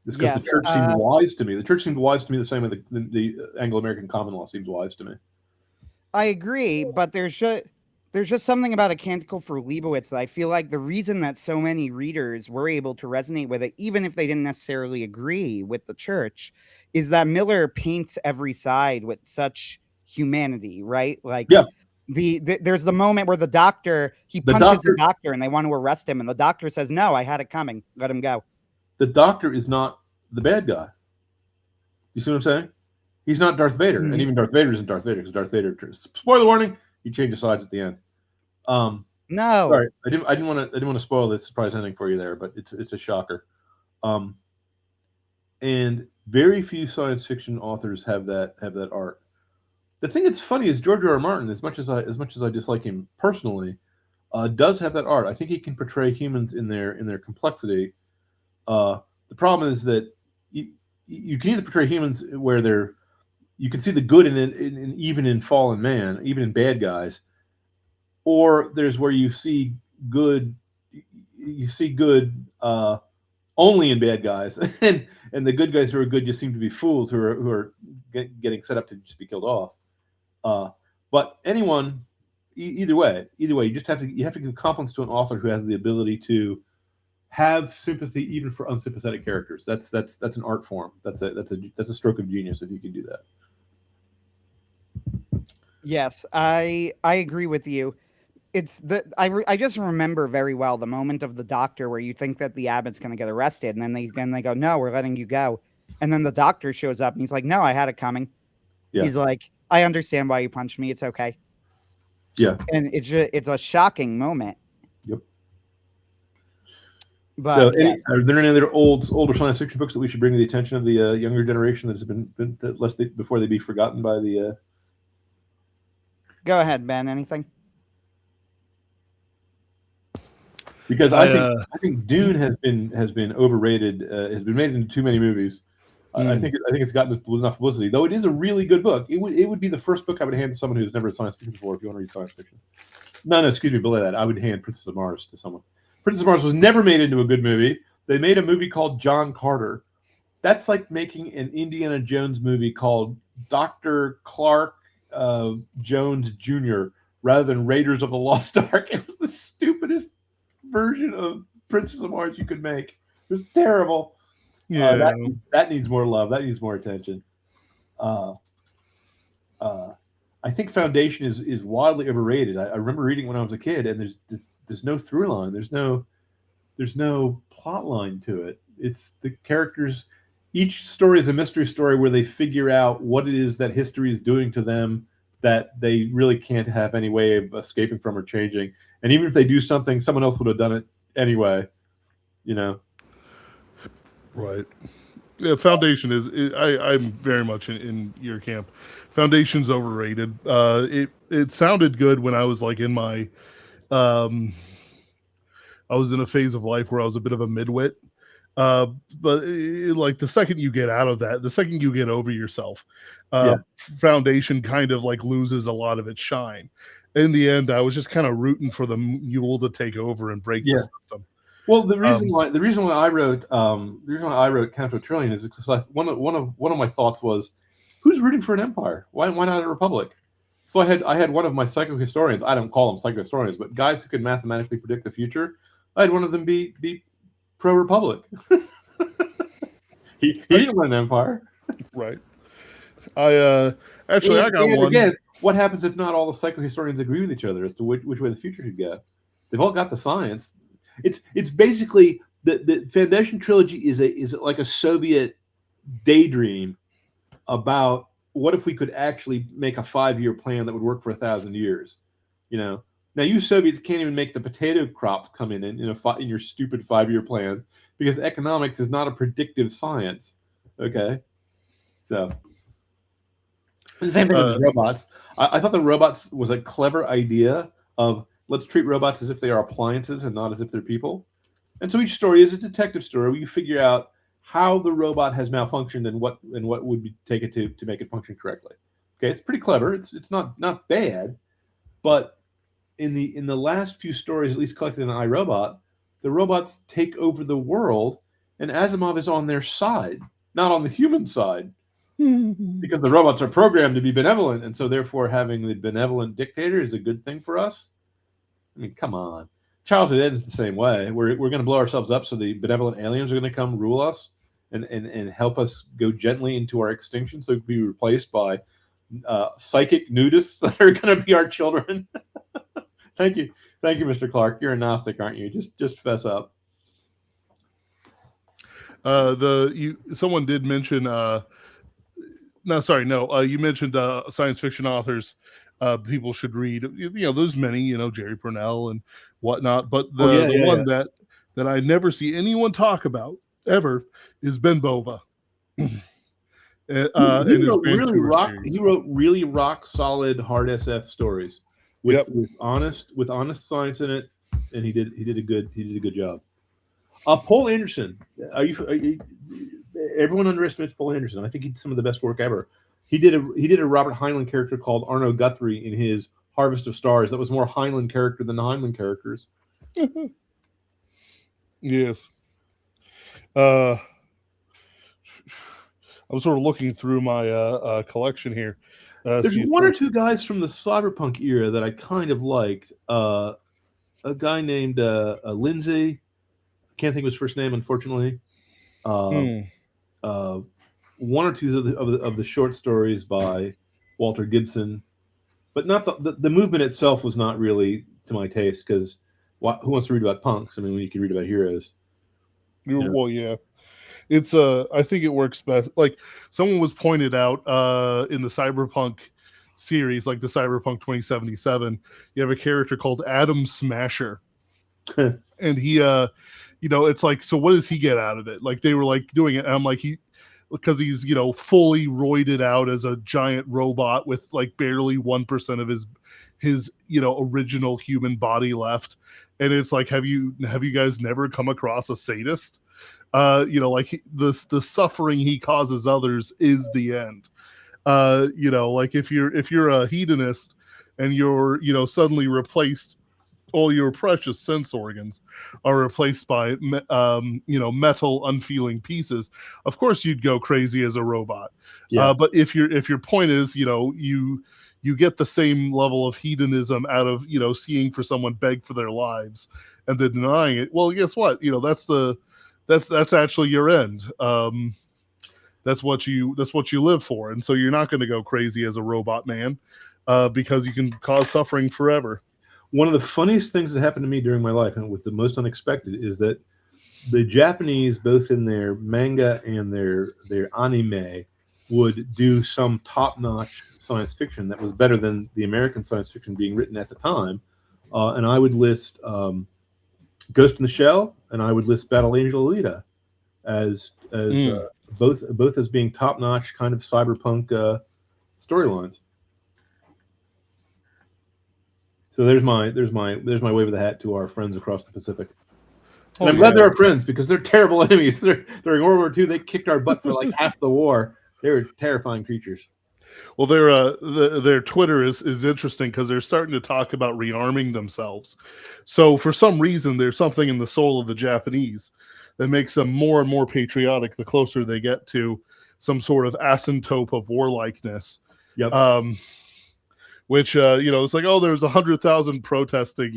It's because the church seemed wise to me. The church seemed wise to me the same way the Anglo-American common law seems wise to me. I agree, but there's just something about A Canticle for Leibowitz that I feel like the reason that so many readers were able to resonate with it, even if they didn't necessarily agree with the church, is that Miller paints every side with such humanity, right? Like, yeah. There's the moment where the doctor punches the doctor and they want to arrest him, and the doctor says, no, I had it coming, let him go. The doctor is not the bad guy. You see what I'm saying? He's not Darth Vader, and even Darth Vader isn't Darth Vader, because Darth Vader, spoiler warning, he changes sides at the end. No, sorry, I didn't want to spoil the surprise ending for you there, but it's a shocker. And very few science fiction authors have that art. The thing that's funny is George R.R. Martin, as much as I dislike him personally, does have that art. I think he can portray humans in their complexity. The problem is that you can either portray humans where you can see the good in even in fallen man, even in bad guys, or there's where you see good only in bad guys, and the good guys who are good just seem to be fools who are getting set up to just be killed off. But anyone, either way, you just have to give compliments to an author who has the ability to have sympathy even for unsympathetic characters. That's an art form. That's a stroke of genius if you can do that. Yes, I agree with you. It's I just remember very well the moment of the doctor where you think that the abbot's going to get arrested, and then they go, no, we're letting you go. And then the doctor shows up and he's like, no, I had it coming. Yeah. He's like, I understand why you punched me. It's okay. Yeah. And it's a shocking moment. Yep. But so, are there any other older science fiction books that we should bring to the attention of the younger generation that has been before they be forgotten by the? Go ahead, Ben. Anything? Because I think Dune has been overrated. Has been made into too many movies. I think it's gotten enough publicity. Though it is a really good book. It would be the first book I would hand to someone who's never read science fiction before. If you want to read science fiction, no, excuse me, below that, I would hand Princess of Mars to someone. Princess of Mars was never made into a good movie. They made a movie called John Carter. That's like making an Indiana Jones movie called Dr. Clark Jones Jr. rather than Raiders of the Lost Ark. It was the stupidest version of Princess of Mars you could make. It was terrible. Yeah, that needs more love. That needs more attention. I think Foundation is wildly overrated. I remember reading when I was a kid, and there's no through line. There's no plot line to it. It's the characters. Each story is a mystery story where they figure out what it is that history is doing to them that they really can't have any way of escaping from or changing. And even if they do something, someone else would have done it anyway. Right. Yeah, Foundation I'm very much in your camp. Foundation's overrated. It sounded good when I was like in my I was in a phase of life where I was a bit of a midwit. But like the second you get out of that, the second you get over yourself, Foundation kind of like loses a lot of its shine. In the end, I was just kind of rooting for the mule to take over and break the system. Well, the reason why I wrote Counter Trillion is because one of my thoughts was, who's rooting for an empire? Why not a republic? So I had one of my psychohistorians. I don't call them psychohistorians, but guys who could mathematically predict the future. I had one of them be pro-republic. he didn't want an empire. Right. I got one. Again, what happens if not all the psychohistorians agree with each other as to which way the future should go? They've all got the science. It's basically the Foundation trilogy is like a Soviet daydream about what if we could actually make a 5-year plan that would work for 1,000 years. Now you Soviets can't even make the potato crop come in your stupid 5-year plans because economics is not a predictive science. Okay, so the same thing with robots. I thought the robots was a clever idea of let's treat robots as if they are appliances and not as if they're people. And so each story is a detective story where you figure out how the robot has malfunctioned and what would take it to make it function correctly. Okay, it's pretty clever. It's not bad, but in the last few stories, at least collected in iRobot, the robots take over the world, and Asimov is on their side, not on the human side, because the robots are programmed to be benevolent, and so therefore having the benevolent dictator is a good thing for us. I mean, come on. Childhood ends the same way. We're going to blow ourselves up so the benevolent aliens are going to come rule us and help us go gently into our extinction so we can be replaced by psychic nudists that are going to be our children. Thank you, Mr. Clark. You're a Gnostic, aren't you? Just fess up. Someone did mention. You mentioned science fiction authors. People should read. There's many. Jerry Pournelle and whatnot. But the one that I never see anyone talk about ever is Ben Bova. He wrote really rock solid hard SF stories with honest science in it, and he did a good job. Paul Anderson, everyone underestimates Paul Anderson. I think he did some of the best work ever. He did a Robert Heinlein character called Arno Guthrie in his Harvest of Stars. That was more Heinlein character than the Heinlein characters. Yes. I was sort of looking through my collection here. There's one or two guys from the cyberpunk era that I kind of liked. A guy named Lindsay. I can't think of his first name, unfortunately. One or two of the short stories by Walter Gibson, but not the movement itself was not really to my taste because who wants to read about punks? I mean, when you can read about heroes. Well, yeah. It's I think it works best. Like someone was pointed out in the Cyberpunk series, like the Cyberpunk 2077, you have a character called Adam Smasher, and he, it's like, so what does he get out of it? Like they were like doing it, and I'm like because he's fully roided out as a giant robot with like barely 1% of his original human body left, and it's like, have you guys never come across a sadist? Like the suffering he causes others is the end. Like if you're a hedonist and you're suddenly replaced, all your precious sense organs are replaced by metal unfeeling pieces, of course you'd go crazy as a robot. But if your point is you get the same level of hedonism out of seeing for someone beg for their lives and then denying it, well, guess what, that's actually your end. That's what you live for, and so you're not going to go crazy as a robot man because you can cause suffering forever. One of the funniest things that happened to me during my life, and with the most unexpected, is that the Japanese, both in their manga and their anime, would do some top-notch science fiction that was better than the American science fiction being written at the time. And I would list Ghost in the Shell, and I would list Battle Angel Alita as both as being top notch kind of cyberpunk storylines. So there's my wave of the hat to our friends across the Pacific. And I'm glad they're our friends because they're terrible enemies. During World War II, they kicked our butt for like half the war. They were terrifying creatures. Well, their Twitter is interesting because they're starting to talk about rearming themselves. So for some reason, there's something in the soul of the Japanese that makes them more and more patriotic the closer they get to some sort of asymptote of warlikeness. Yep. Which it's like, oh, there's 100,000 protesting.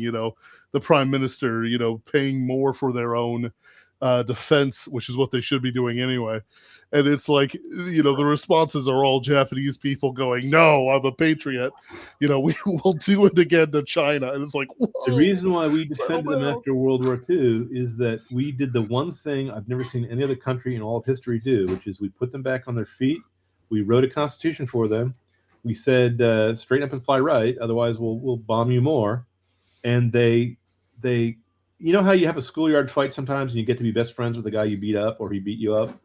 The prime minister, paying more for their own defense, which is what they should be doing anyway. And it's like, the responses are all Japanese people going, no, I'm a patriot. We will do it again to China. And it's like, whoa, the reason why we defended them after World War II is that we did the one thing I've never seen any other country in all of history do, which is we put them back on their feet. We wrote a constitution for them. We said, straighten up and fly right, otherwise we'll bomb you more. And they how you have a schoolyard fight sometimes and you get to be best friends with the guy you beat up or he beat you up?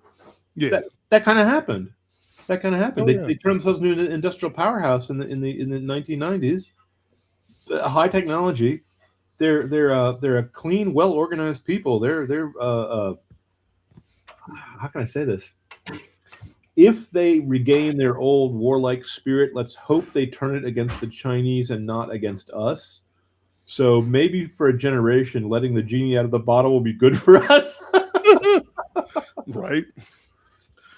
Yeah. That kind of happened. That kind of happened. Oh, They turned themselves into an industrial powerhouse in the 1990s. High technology. They're a clean, well organized people. They're how can I say this? If they regain their old warlike spirit, let's hope they turn it against the Chinese and not against us. So maybe for a generation, letting the genie out of the bottle will be good for us. Right.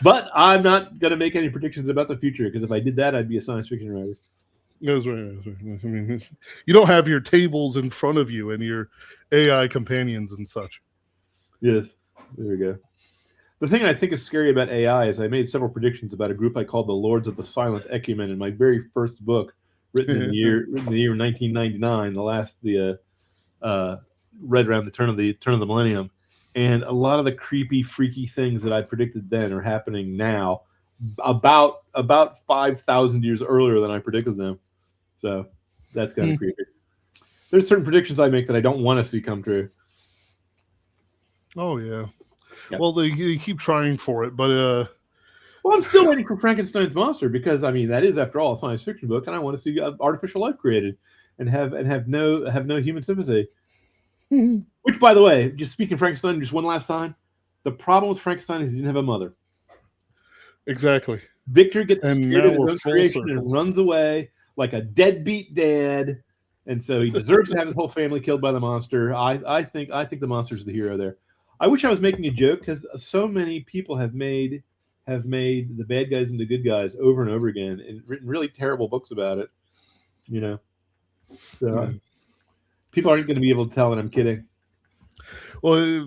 But I'm not going to make any predictions about the future because if I did that, I'd be a science fiction writer. That's right. I mean, you don't have your tables in front of you and your AI companions and such. Yes. There we go. The thing I think is scary about AI is I made several predictions about a group I called the Lords of the Silent Ecumen in my very first book, written in the year 1999, read around the turn of the millennium, and a lot of the creepy, freaky things that I predicted then are happening now, about 5,000 years earlier than I predicted them. So that's kind of creepy. There's certain predictions I make that I don't want to see come true. Oh yeah. Yep. Well, they keep trying for it, but well, I'm still waiting for Frankenstein's monster because I mean that is, after all, a science fiction book, and I want to see artificial life created and have no human sympathy. Which, by the way, just speaking of Frankenstein, just one last time, the problem with Frankenstein is he didn't have a mother. Exactly. Victor gets And scared now of his we're own full creation circle. and runs away like a deadbeat dad, and so he deserves to have his whole family killed by the monster. I think the monster's the hero there. I wish I was making a joke because so many people have made the bad guys into good guys over and over again and written really terrible books about it. So people aren't going to be able to tell that I'm kidding. Well,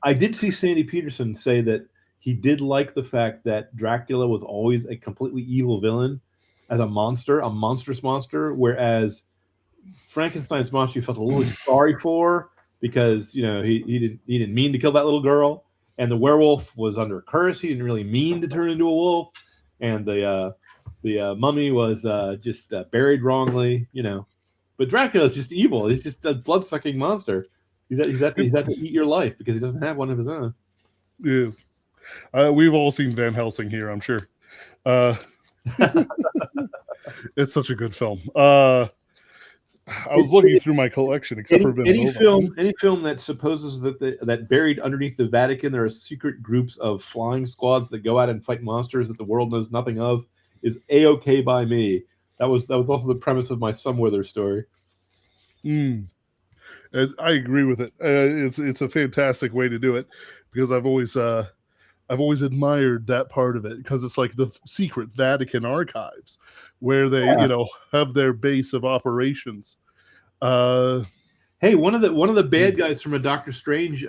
I did see Sandy Peterson say that he did like the fact that Dracula was always a completely evil villain as a monster, a monstrous monster, whereas Frankenstein's monster you felt a little sorry for because he didn't mean to kill that little girl, and the werewolf was under a curse. He didn't really mean to turn into a wolf, and the mummy was just buried wrongly, But Dracula is just evil. He's just a blood-sucking monster. He's at to eat your life because he doesn't have one of his own. Yes. We've all seen Van Helsing here, I'm sure. It's such a good film. I was looking through my collection, except for any film that supposes that buried underneath the Vatican there are secret groups of flying squads that go out and fight monsters that the world knows nothing of is A-okay by me. That was also the premise of my Somewhere story. I agree with it. It's a fantastic way to do it because I've always admired that part of it because it's like the secret Vatican archives where they have their base of operations. Hey, one of the bad guys from a Doctor Strange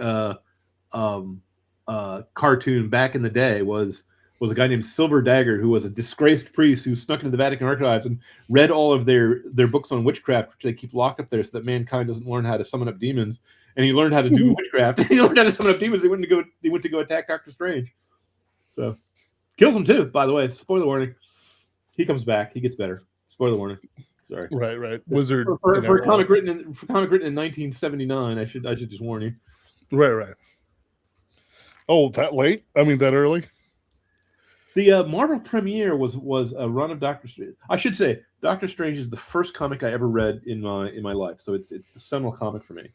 cartoon back in the day was a guy named Silver Dagger, who was a disgraced priest who snuck into the Vatican archives and read all of their books on witchcraft, which they keep locked up there so that mankind doesn't learn how to summon up demons. And he learned how to do witchcraft. He learned how to summon up demons. He went to go attack Doctor Strange. So kills him too, by the way. Spoiler warning. He comes back. He gets better. Spoiler warning. Sorry. Right. Wizard For a comic written in 1979, I should just warn you. Right. Oh, that late? I mean, that early? The Marvel premiere was a run of Doctor Strange. I should say Doctor Strange is the first comic I ever read in my life, so it's the seminal comic for me.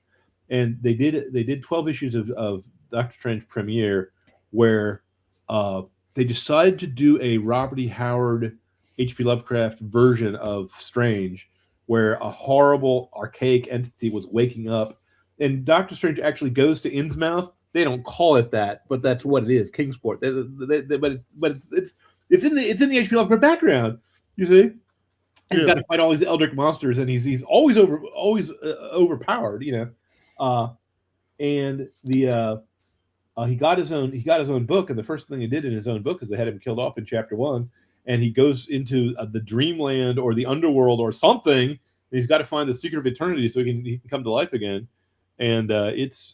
And they did 12 issues of Doctor Strange premiere where they decided to do a Robert E. Howard, H.P. Lovecraft version of Strange, where a horrible archaic entity was waking up, and Doctor Strange actually goes to Innsmouth. They don't call it that, but that's what it is, Kingsport. But it's in the H.P. Lovecraft background. You see, he's got to fight all these eldritch monsters, and he's always overpowered. You know, and the he got his own book, and the first thing he did in his own book is they had him killed off in chapter 1, and he goes into the dreamland or the underworld or something. And he's got to find the secret of eternity so he can come to life again, and it's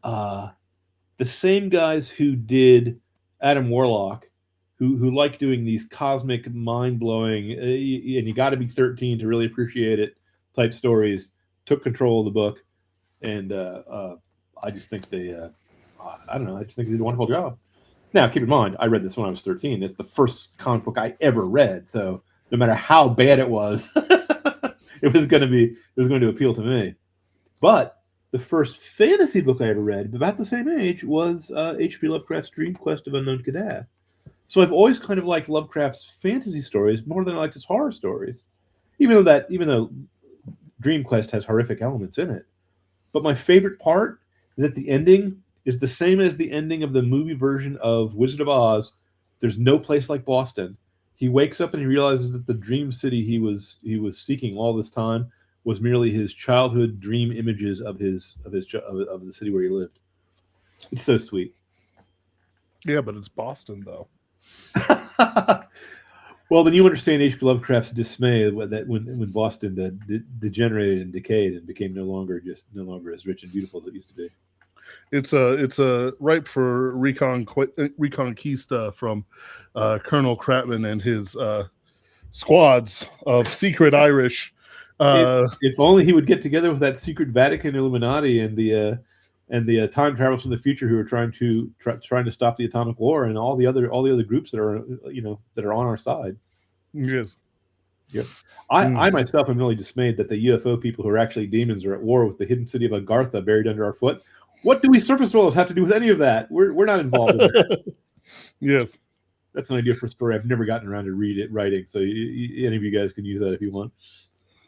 the same guys who did Adam Warlock, who like doing these cosmic, mind-blowing, and you got to be 13 to really appreciate it type stories, took control of the book, and I just think they, I don't know, I just think they did a wonderful job. Now, keep in mind, I read this when I was 13. It's the first comic book I ever read, so no matter how bad it was, it was going to appeal to me. But the first fantasy book I ever read, about the same age, was H.P. Lovecraft's Dream Quest of Unknown Kadath. So I've always kind of liked Lovecraft's fantasy stories more than I liked his horror stories, even though Dream Quest has horrific elements in it. But my favorite part is that the ending is the same as the ending of the movie version of Wizard of Oz. There's no place like Boston. He wakes up and he realizes that the dream city he was seeking all this time was merely his childhood dream images of the city where he lived. It's so sweet. Yeah, but it's Boston though. Well, then you understand H.P. Lovecraft's dismay that when Boston degenerated and decayed and became no longer as rich and beautiful as it used to be. It's ripe for reconquista from Colonel Cratman and his squads of secret Irish. If only he would get together with that secret Vatican Illuminati and the time travelers from the future who are trying to stop the atomic war, and all the other groups that are on our side. Yes. Yep. I myself am really dismayed that the UFO people who are actually demons are at war with the hidden city of Agartha buried under our foot. What do we surface dwellers have to do with any of that? We're not involved in it. Yes. That's an idea for a story I've never gotten around to writing. So any of you guys can use that if you want.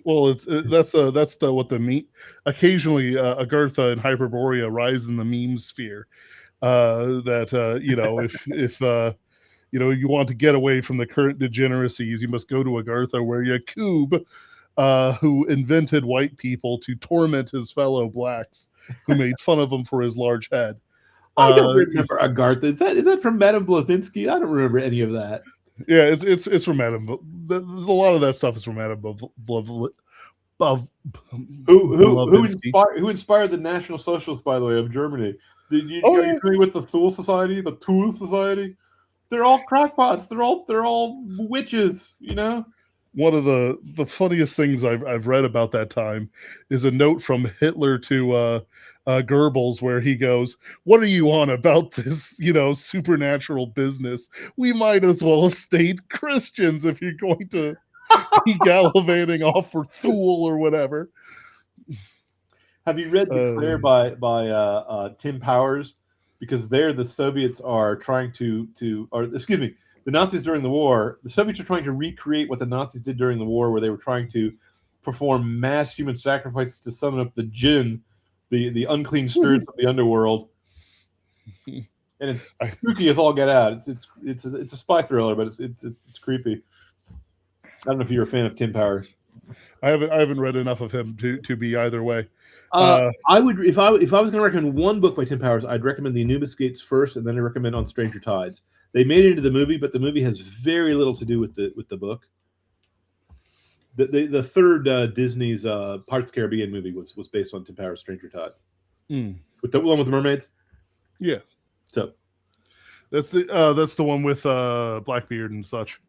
Well, that's what the meat. Occasionally, Agartha and Hyperborea rise in the meme sphere. If you want to get away from the current degeneracies, you must go to Agartha, where Yakub, who invented white people to torment his fellow blacks, who made fun of him for his large head. I don't remember Agartha. Is that from Madame Blavatsky? I don't remember any of that. Yeah, it's from Madame. A lot of that stuff is from Madame Who inspired the National Socialists, by the way, of Germany? Are you familiar with the Thule Society? The Thule Society? They're all crackpots. They're all witches. You know. One of the funniest things I've read about that time is a note from Hitler to Goebbels, where he goes, "What are you on about this, supernatural business? We might as well have stayed Christians if you're going to be gallivanting off for Thule or whatever." Have you read Declare by Tim Powers? Because there the Soviets are trying the Nazis during the war, the Soviets are trying to recreate what the Nazis did during the war, where they were trying to perform mass human sacrifices to summon up the jinn, the unclean spirits of the underworld. And it's spooky as all get out. It's a spy thriller, but it's creepy. I don't know if you're a fan of Tim Powers. I haven't read enough of him to be either way. I would, if I was going to recommend one book by Tim Powers, I'd recommend The Anubis Gates first, and then I'd recommend On Stranger Tides. They made it into the movie, but the movie has very little to do with the book. The third Disney's Pirates of the Caribbean movie was based on Tim Powers' Stranger Tides. With the one with the mermaids. Yeah. So That's the one with Blackbeard and such.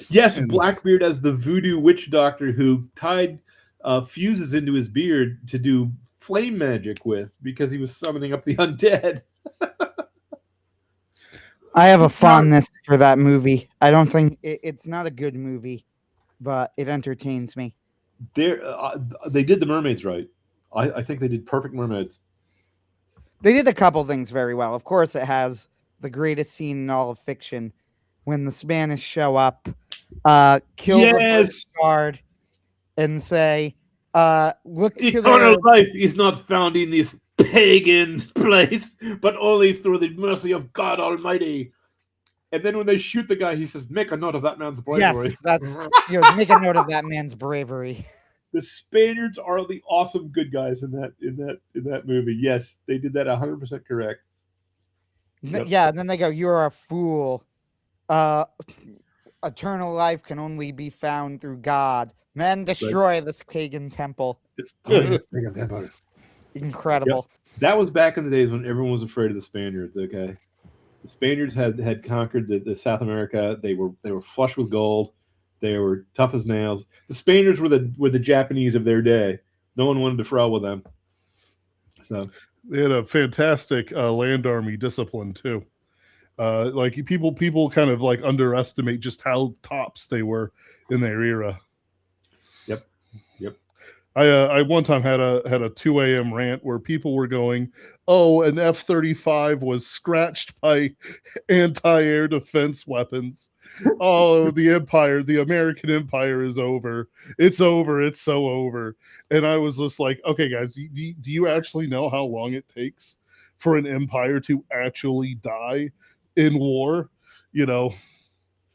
Yes, And- Blackbeard as the voodoo witch doctor who tied fuses into his beard to do flame magic with because he was summoning up the undead. I have a fondness for that movie. I don't think it's not a good movie, but it entertains me. They did the mermaids right. I think they did perfect mermaids. They did a couple things very well. Of course, it has the greatest scene in all of fiction when the Spanish show up, kill the British guard, and say, look to Eternal life is not found in this pagan place, but only through the mercy of God Almighty. And then when they shoot the guy, he says, make a note of that man's bravery. Yes, that's make a note of that man's bravery. The Spaniards are the awesome good guys in that movie. Yes, they did that 100% correct. Yep. Yeah, and then they go, "You're a fool. Eternal life can only be found through God. Men, destroy this pagan temple." Incredible. Yep. That was back in the days when everyone was afraid of the Spaniards. Okay, the Spaniards had conquered the South America. They were flush with gold. They were tough as nails. The Spaniards were the Japanese of their day. No one wanted to frail with them. So they had a fantastic land army discipline too. Like people kind of like underestimate just how tops they were in their era. Yep. I one time had a 2 a.m. rant where people were going, "Oh, an F-35 was scratched by anti-air defense weapons. Oh, the American Empire is over. It's over. It's so over." And I was just like, "Okay, guys, do you actually know how long it takes for an empire to actually die in war?" You know?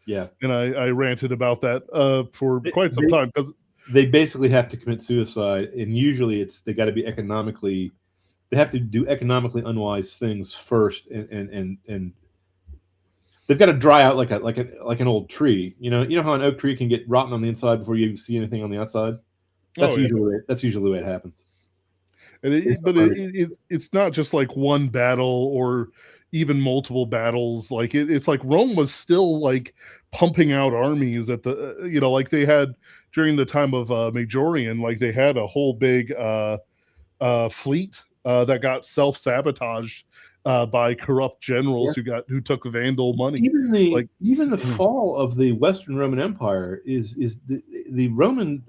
Yeah. And I ranted about that for quite some time because they basically have to commit suicide, and usually they got to be economically. They have to do economically unwise things first, and they've got to dry out like an old tree. You know how an oak tree can get rotten on the inside before you see anything on the outside. That's usually the way it happens. And it's not just like one battle or even multiple battles. Like it's like Rome was still like pumping out armies at the like they had during the time of Majorian. Like they had a whole big fleet that got self-sabotaged by corrupt generals who took Vandal money. Even the fall of the Western Roman Empire is the Roman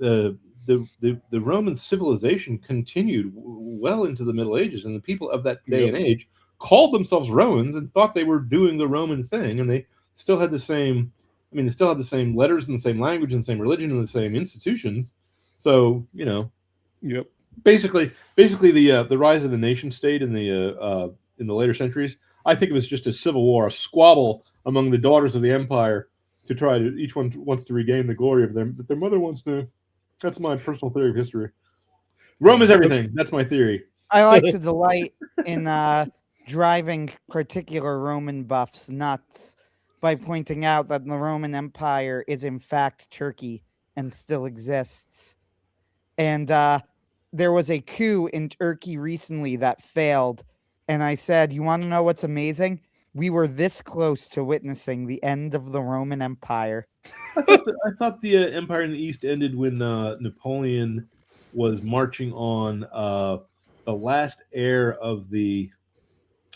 the Roman civilization continued well into the Middle Ages, and the people of that day and age called themselves Romans and thought they were doing the Roman thing, and they still had the same. I mean, they still had the same letters and the same language and the same religion and the same institutions. So basically the rise of the nation state in the later centuries, I think it was just a civil war, a squabble among the daughters of the empire to try to each one wants to regain the glory of them that their mother wants to. That's my personal theory of history. Rome is everything. That's my theory. I like to delight in driving particular Roman buffs nuts by pointing out that the Roman Empire is in fact Turkey and still exists. And there was a coup in Turkey recently that failed. And I said, you want to know what's amazing? We were this close to witnessing the end of the Roman Empire. I thought the empire in the East ended when Napoleon was marching on the last heir of the.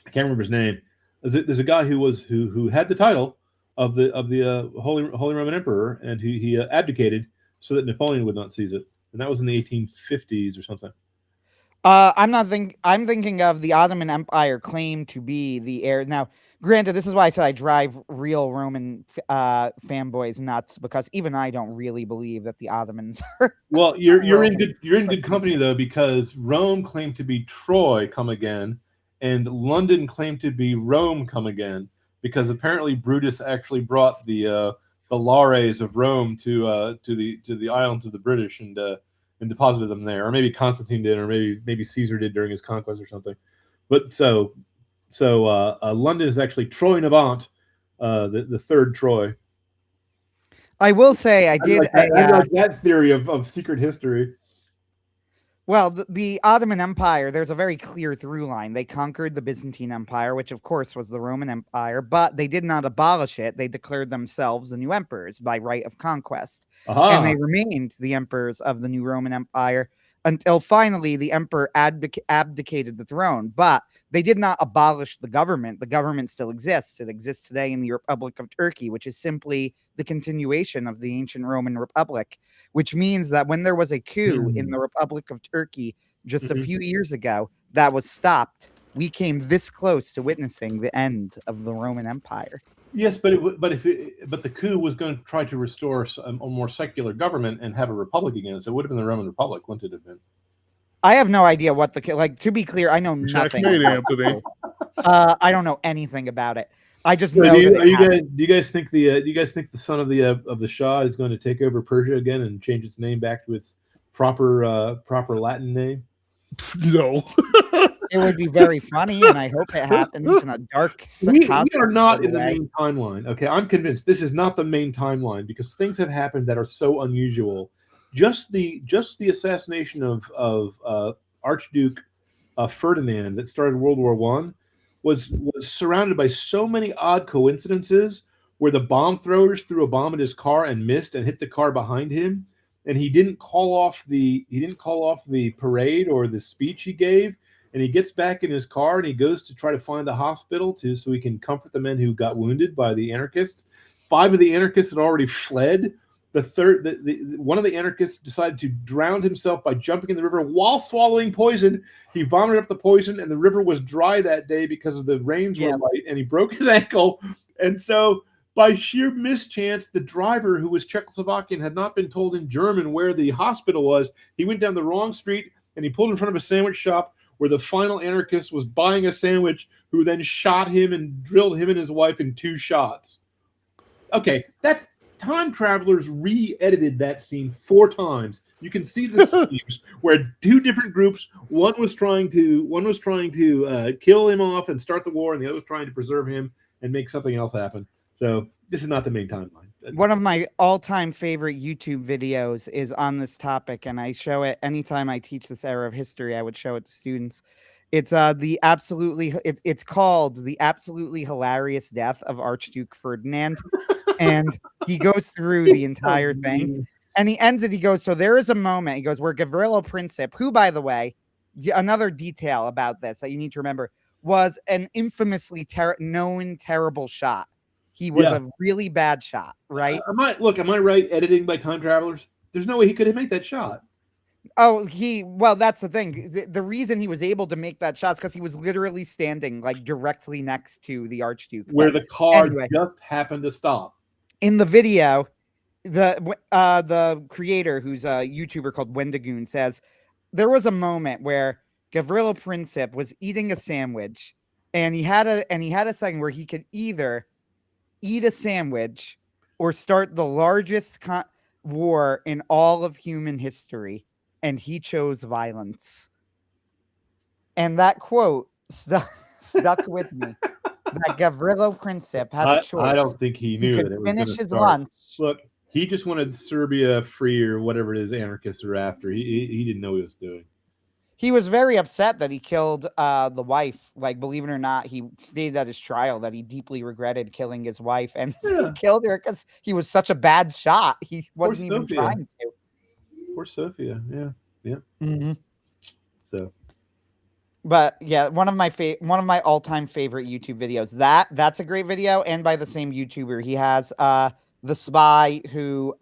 I can't remember his name. There's a guy who had the title of the Holy Roman Emperor, and he abdicated so that Napoleon would not seize it, and that was in the 1850s or something. I'm thinking of the Ottoman Empire claimed to be the heir. Now, granted, this is why I said I drive real Roman fanboys nuts, because even I don't really believe that the Ottomans are. Well, you're in good company though, because Rome claimed to be Troy come again, and London claimed to be Rome come again, because apparently Brutus actually brought the lares of Rome to the islands of the British and deposited them there, or maybe Constantine did, or maybe Caesar did during his conquest or something. But so London is actually Troy Navant, the third Troy. I will say I like that theory of secret history. Well, the Ottoman Empire, there's a very clear through line. They conquered the Byzantine Empire, which of course was the Roman Empire, but they did not abolish it. They declared themselves the new emperors by right of conquest. And they remained the emperors of the new Roman Empire until finally the emperor abdicated the throne. But they did not abolish the government. The government still exists. It exists today in the Republic of Turkey, which is simply the continuation of the ancient Roman Republic, which means that when there was a coup in the Republic of Turkey just a few years ago that was stopped, we came this close to witnessing the end of the Roman Empire. Yes, but the coup was going to try to restore a more secular government and have a republic again. So it would have been the Roman Republic, wouldn't it have been? I have no idea what to be clear, I know nothing. Checkmate, Anthony. I don't know anything about it. I just know. Do you guys think the son of the Shah is going to take over Persia again and change its name back to its proper Latin name? No. It would be very funny, and I hope it happens in a dark. We are not in the main timeline. Okay, I'm convinced this is not the main timeline because things have happened that are so unusual. Just the assassination of Archduke Ferdinand that started World War I was surrounded by so many odd coincidences where the bomb throwers threw a bomb at his car and missed and hit the car behind him, and he didn't call off the parade or the speech he gave, and he gets back in his car and he goes to try to find the hospital so he can comfort the men who got wounded by the anarchists. 5 of the anarchists had already fled. One of the anarchists decided to drown himself by jumping in the river while swallowing poison. He vomited up the poison, and the river was dry that day because of the rains were light, and he broke his ankle. And so, by sheer mischance, the driver, who was Czechoslovakian, had not been told in German where the hospital was. He went down the wrong street, and he pulled in front of a sandwich shop where the final anarchist was buying a sandwich, who then shot him and drilled him and his wife in 2 shots. Okay, that's time travelers re-edited that scene 4 times. You can see the scenes where 2 different groups, one was trying to kill him off and start the war, and the other was trying to preserve him and make something else happen. So this is not the main timeline. One of my all-time favorite YouTube videos is on this topic, and I show it anytime I teach this era of history. I would show it to students. It's it's called The Absolutely Hilarious Death of Archduke Ferdinand. And he goes through the entire thing, and he ends it. He goes, so there is a moment, he goes, where Gavrilo Princip, who, by the way, another detail about this that you need to remember, was an infamously known terrible shot. He was a really bad shot, right? Am I right editing by time travelers? There's no way he could have made that shot. Oh, well, that's the thing. The reason he was able to make that shot is because he was literally standing like directly next to the Archduke. Where the car just happened to stop. In the video, the creator, who's a YouTuber called Wendigoon, says there was a moment where Gavrilo Princip was eating a sandwich, and he had a second where he could either eat a sandwich or start the largest war in all of human history, and he chose violence. And that quote stuck with me. That Gavrilo Princip had a choice. I don't think he knew that it was finish his start. lunch. Look, he just wanted Serbia free or whatever it is anarchists are after. He didn't know what he was doing. He was very upset that he killed the wife. Like, believe it or not, he stated at his trial that he deeply regretted killing his wife, and he killed her because he was such a bad shot. He wasn't even trying to. Poor Sophia. Yeah. Mm-hmm. So. But yeah, one of my all-time favorite YouTube videos. That's a great video, and by the same YouTuber. He has the spy who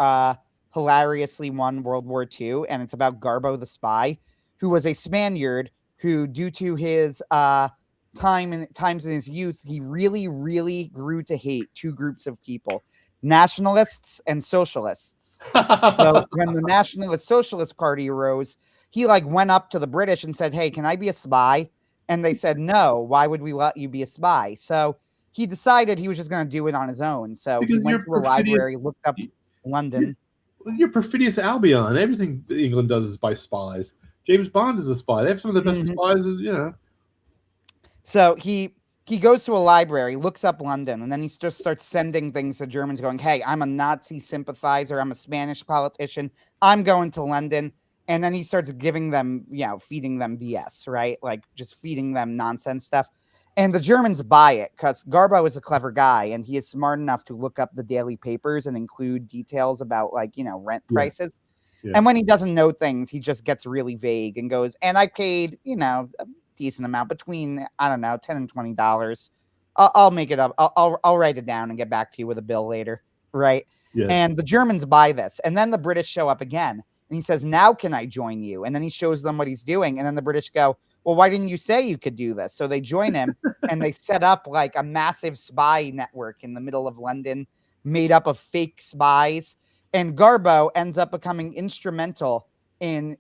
hilariously won World War II, and it's about Garbo the spy, who was a Spaniard who, due to his times in his youth, he really, really grew to hate 2 groups of people: nationalists and socialists. So when the Nationalist Socialist Party arose, he went up to the British and said, "Hey, can I be a spy?" And they said, "No, why would we let you be a spy?" So he decided he was just going to do it on his own. So he went to a library, looked up London. You're perfidious Albion. Everything England does is by spies. James Bond is a spy. They have some of the best spies, So he goes to a library, looks up London, and then he just starts sending things to Germans going, "Hey, I'm a Nazi sympathizer. I'm a Spanish politician. I'm going to London." And then he starts giving them, feeding them BS, right? Like just feeding them nonsense stuff. And the Germans buy it because Garbo is a clever guy and he is smart enough to look up the daily papers and include details about rent prices. Yeah. And when he doesn't know things, he just gets really vague and goes, and I paid, a decent amount between, I don't know, $10 and $20. I'll make it up. I'll write it down and get back to you with a bill later. Right. Yeah. And the Germans buy this. And then the British show up again. And he says, now can I join you? And then he shows them what he's doing. And then the British go, well, why didn't you say you could do this? So they join him and they set up like a massive spy network in the middle of London made up of fake spies. And Garbo ends up becoming instrumental in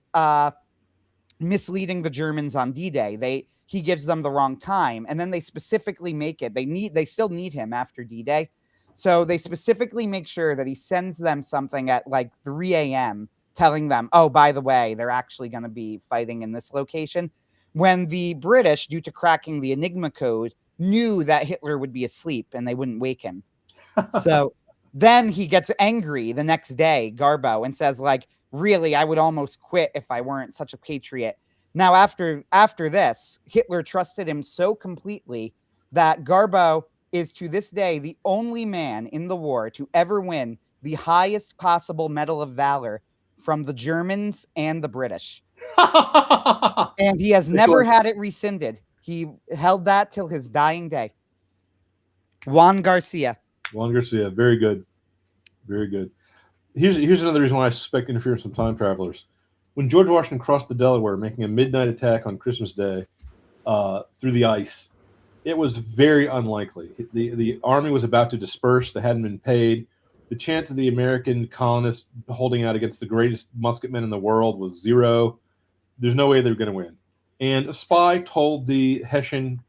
misleading the Germans on D-Day. He gives them the wrong time. And then they specifically make it. They still need him after D-Day. So they specifically make sure that he sends them something at like 3 a.m. telling them, oh, by the way, they're actually going to be fighting in this location. When the British, due to cracking the Enigma code, knew that Hitler would be asleep and they wouldn't wake him. So then he gets angry the next day, Garbo, and says, like, really, I would almost quit if I weren't such a patriot. Now, after this, Hitler trusted him so completely that Garbo is to this day the only man in the war to ever win the highest possible Medal of Valor from the Germans and the British. And he has never had it rescinded. He held that till his dying day. Juan Garcia. Very good. Very good. Here's another reason why I suspect interference from time travelers. When George Washington crossed the Delaware, making a midnight attack on Christmas Day through the ice, it was very unlikely. The army was about to disperse. They hadn't been paid. The chance of the American colonists holding out against the greatest musketmen in the world was zero. There's no way they were going to win. And a spy told the Hessian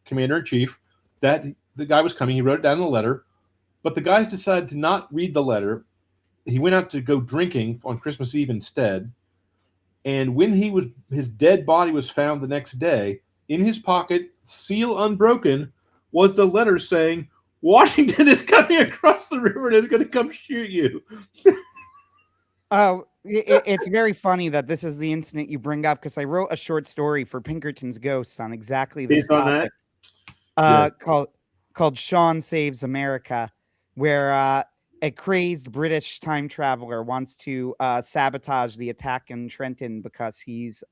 commander-in-chief that the guy was coming. He wrote it down in a letter. But the guys decided to not read the letter. He went out to go drinking on Christmas Eve instead. And when his dead body was found the next day, in his pocket, seal unbroken, was the letter saying, Washington is coming across the river and is going to come shoot you. Oh, it's very funny that this is the incident you bring up because I wrote a short story for Pinkerton's Ghosts on exactly this topic called Sean Saves America, where a crazed British time traveler wants to sabotage the attack in Trenton because he's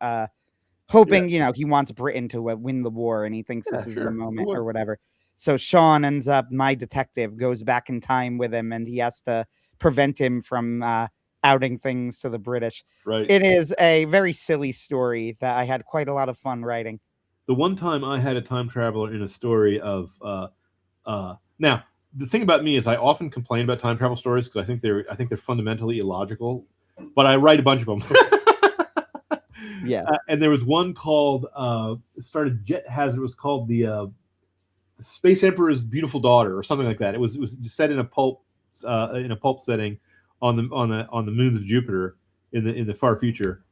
hoping, he wants Britain to win the war and he thinks this is the moment or whatever. So Sean ends up, my detective, goes back in time with him and he has to prevent him from outing things to the British. Right. It is a very silly story that I had quite a lot of fun writing. The one time I had a time traveler in a story of now the thing about me is I often complain about time travel stories because I think they're fundamentally illogical, but I write a bunch of them. Yeah. And there was one called it started Jet Hazard. It was called the Space Emperor's Beautiful Daughter or something like that. It was set in a pulp setting on the moons of Jupiter in the far future,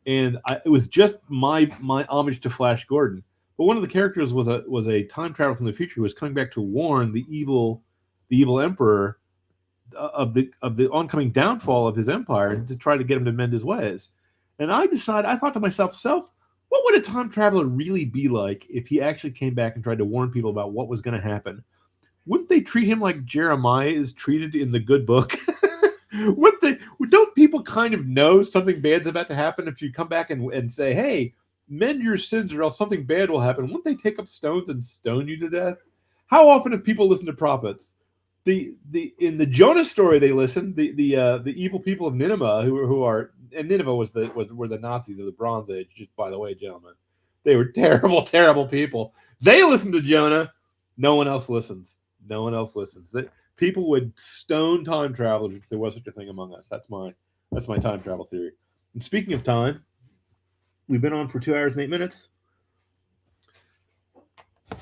and it was just my homage to Flash Gordon. But one of the characters was a time traveler from the future who was coming back to warn the evil emperor of the oncoming downfall of his empire and to try to get him to mend his ways. And I thought to myself, what would a time traveler really be like if he actually came back and tried to warn people about what was going to happen? Wouldn't they treat him like Jeremiah is treated in the good book? Don't people kind of know something bad's about to happen if you come back and say, hey, mend your sins or else something bad will happen? Wouldn't they take up stones and stone you to death? How often have people listened to prophets? In the Jonah story they listened. The evil people of Nineveh who are, and Nineveh were the Nazis of the Bronze Age, just by the way, gentlemen. They were terrible, terrible people. They listened to Jonah. No one else listens. People would stone time travelers if there was such a thing among us. That's my time travel theory. And speaking of time, we've been on for 2 hours and 8 minutes.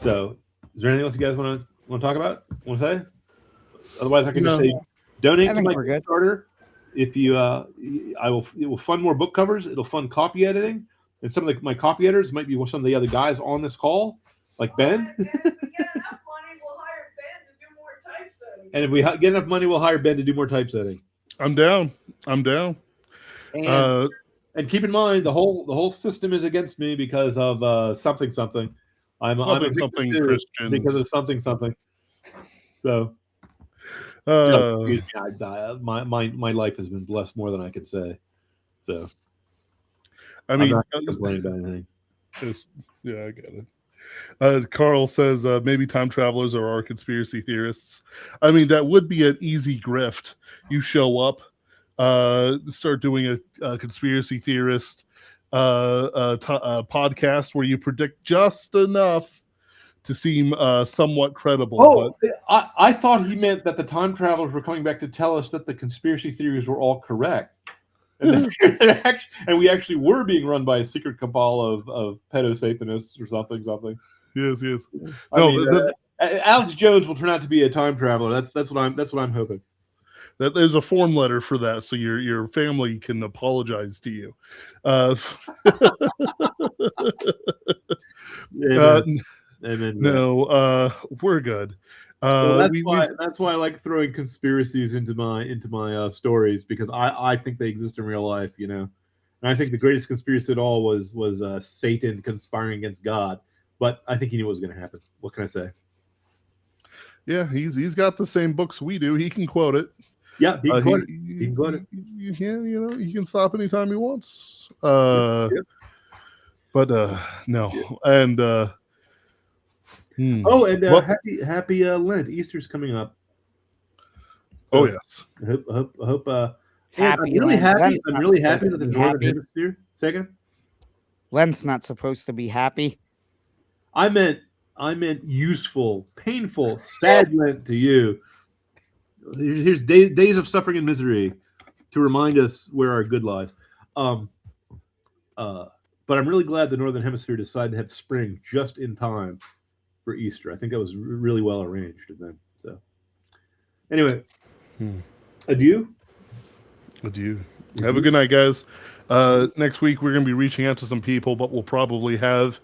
So, is there anything else you guys want to talk about? Want to say? Otherwise, I can just say donate to my Kickstarter. If you, it will fund more book covers. It'll fund copy editing, and some of my copy editors might be some of the other guys on this call, like Ben. And if we get enough money, we'll hire Ben to do more typesetting. I'm down. And And keep in mind, the whole system is against me because of something. I'm Something Christian. because of something. So, excuse me, my life has been blessed more than I could say. So, I mean, I'm not complaining about anything. Yeah, I get it. Carl says maybe time travelers are our conspiracy theorists. I mean, that would be an easy grift. You show up, start doing a conspiracy theorist podcast where you predict just enough to seem somewhat credible. But I thought he meant that the time travelers were coming back to tell us that the conspiracy theories were all correct. And we actually were being run by a secret cabal of pedo-Satanists or something. Yes. Alex Jones will turn out to be a time traveler. That's what I'm hoping. That there's a form letter for that, so your family can apologize to you. Amen. No, we're good. That's why I like throwing conspiracies into my stories, because I think they exist in real life, and I think the greatest conspiracy at all was Satan conspiring against God, but I think he knew what was going to happen. What can I say? Yeah, he's got the same books we do. He can quote it. Yeah, he can quote it. He can quote it. Yeah, he can stop anytime he wants. Yep. But no, and happy Lent. Easter's coming up. So, yes. I hope. Happy I'm really Lent. happy. I'm really happy supposed that to the be Northern happy. Hemisphere. Second, Lent's not supposed to be happy. I meant useful, painful, sad Lent to you. Here's days of suffering and misery to remind us where our good lies. But I'm really glad the Northern Hemisphere decided to have spring just in time for Easter. I think that was really well arranged of them. So, anyway, adieu. Have a good night, guys. Next week we're going to be reaching out to some people, but we'll probably have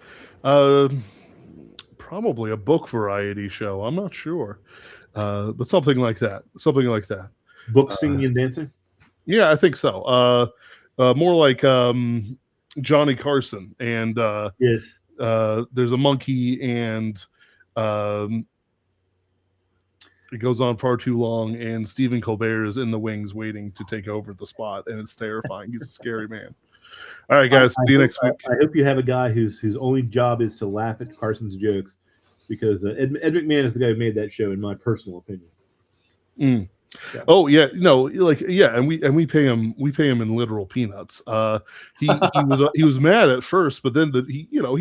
probably a book variety show. I'm not sure, but something like that. Book singing and dancing. Yeah, I think so. More like Johnny Carson, and Yes. there's a monkey, and it goes on far too long, and Stephen Colbert is in the wings waiting to take over the spot, and it's terrifying. He's a scary man. All right, guys. See you next week. I hope you have a guy whose only job is to laugh at Carson's jokes, because Ed McMahon is the guy who made that show, in my personal opinion. Yeah. Oh yeah, no, and we pay him in literal peanuts. He was mad at first, but then he thought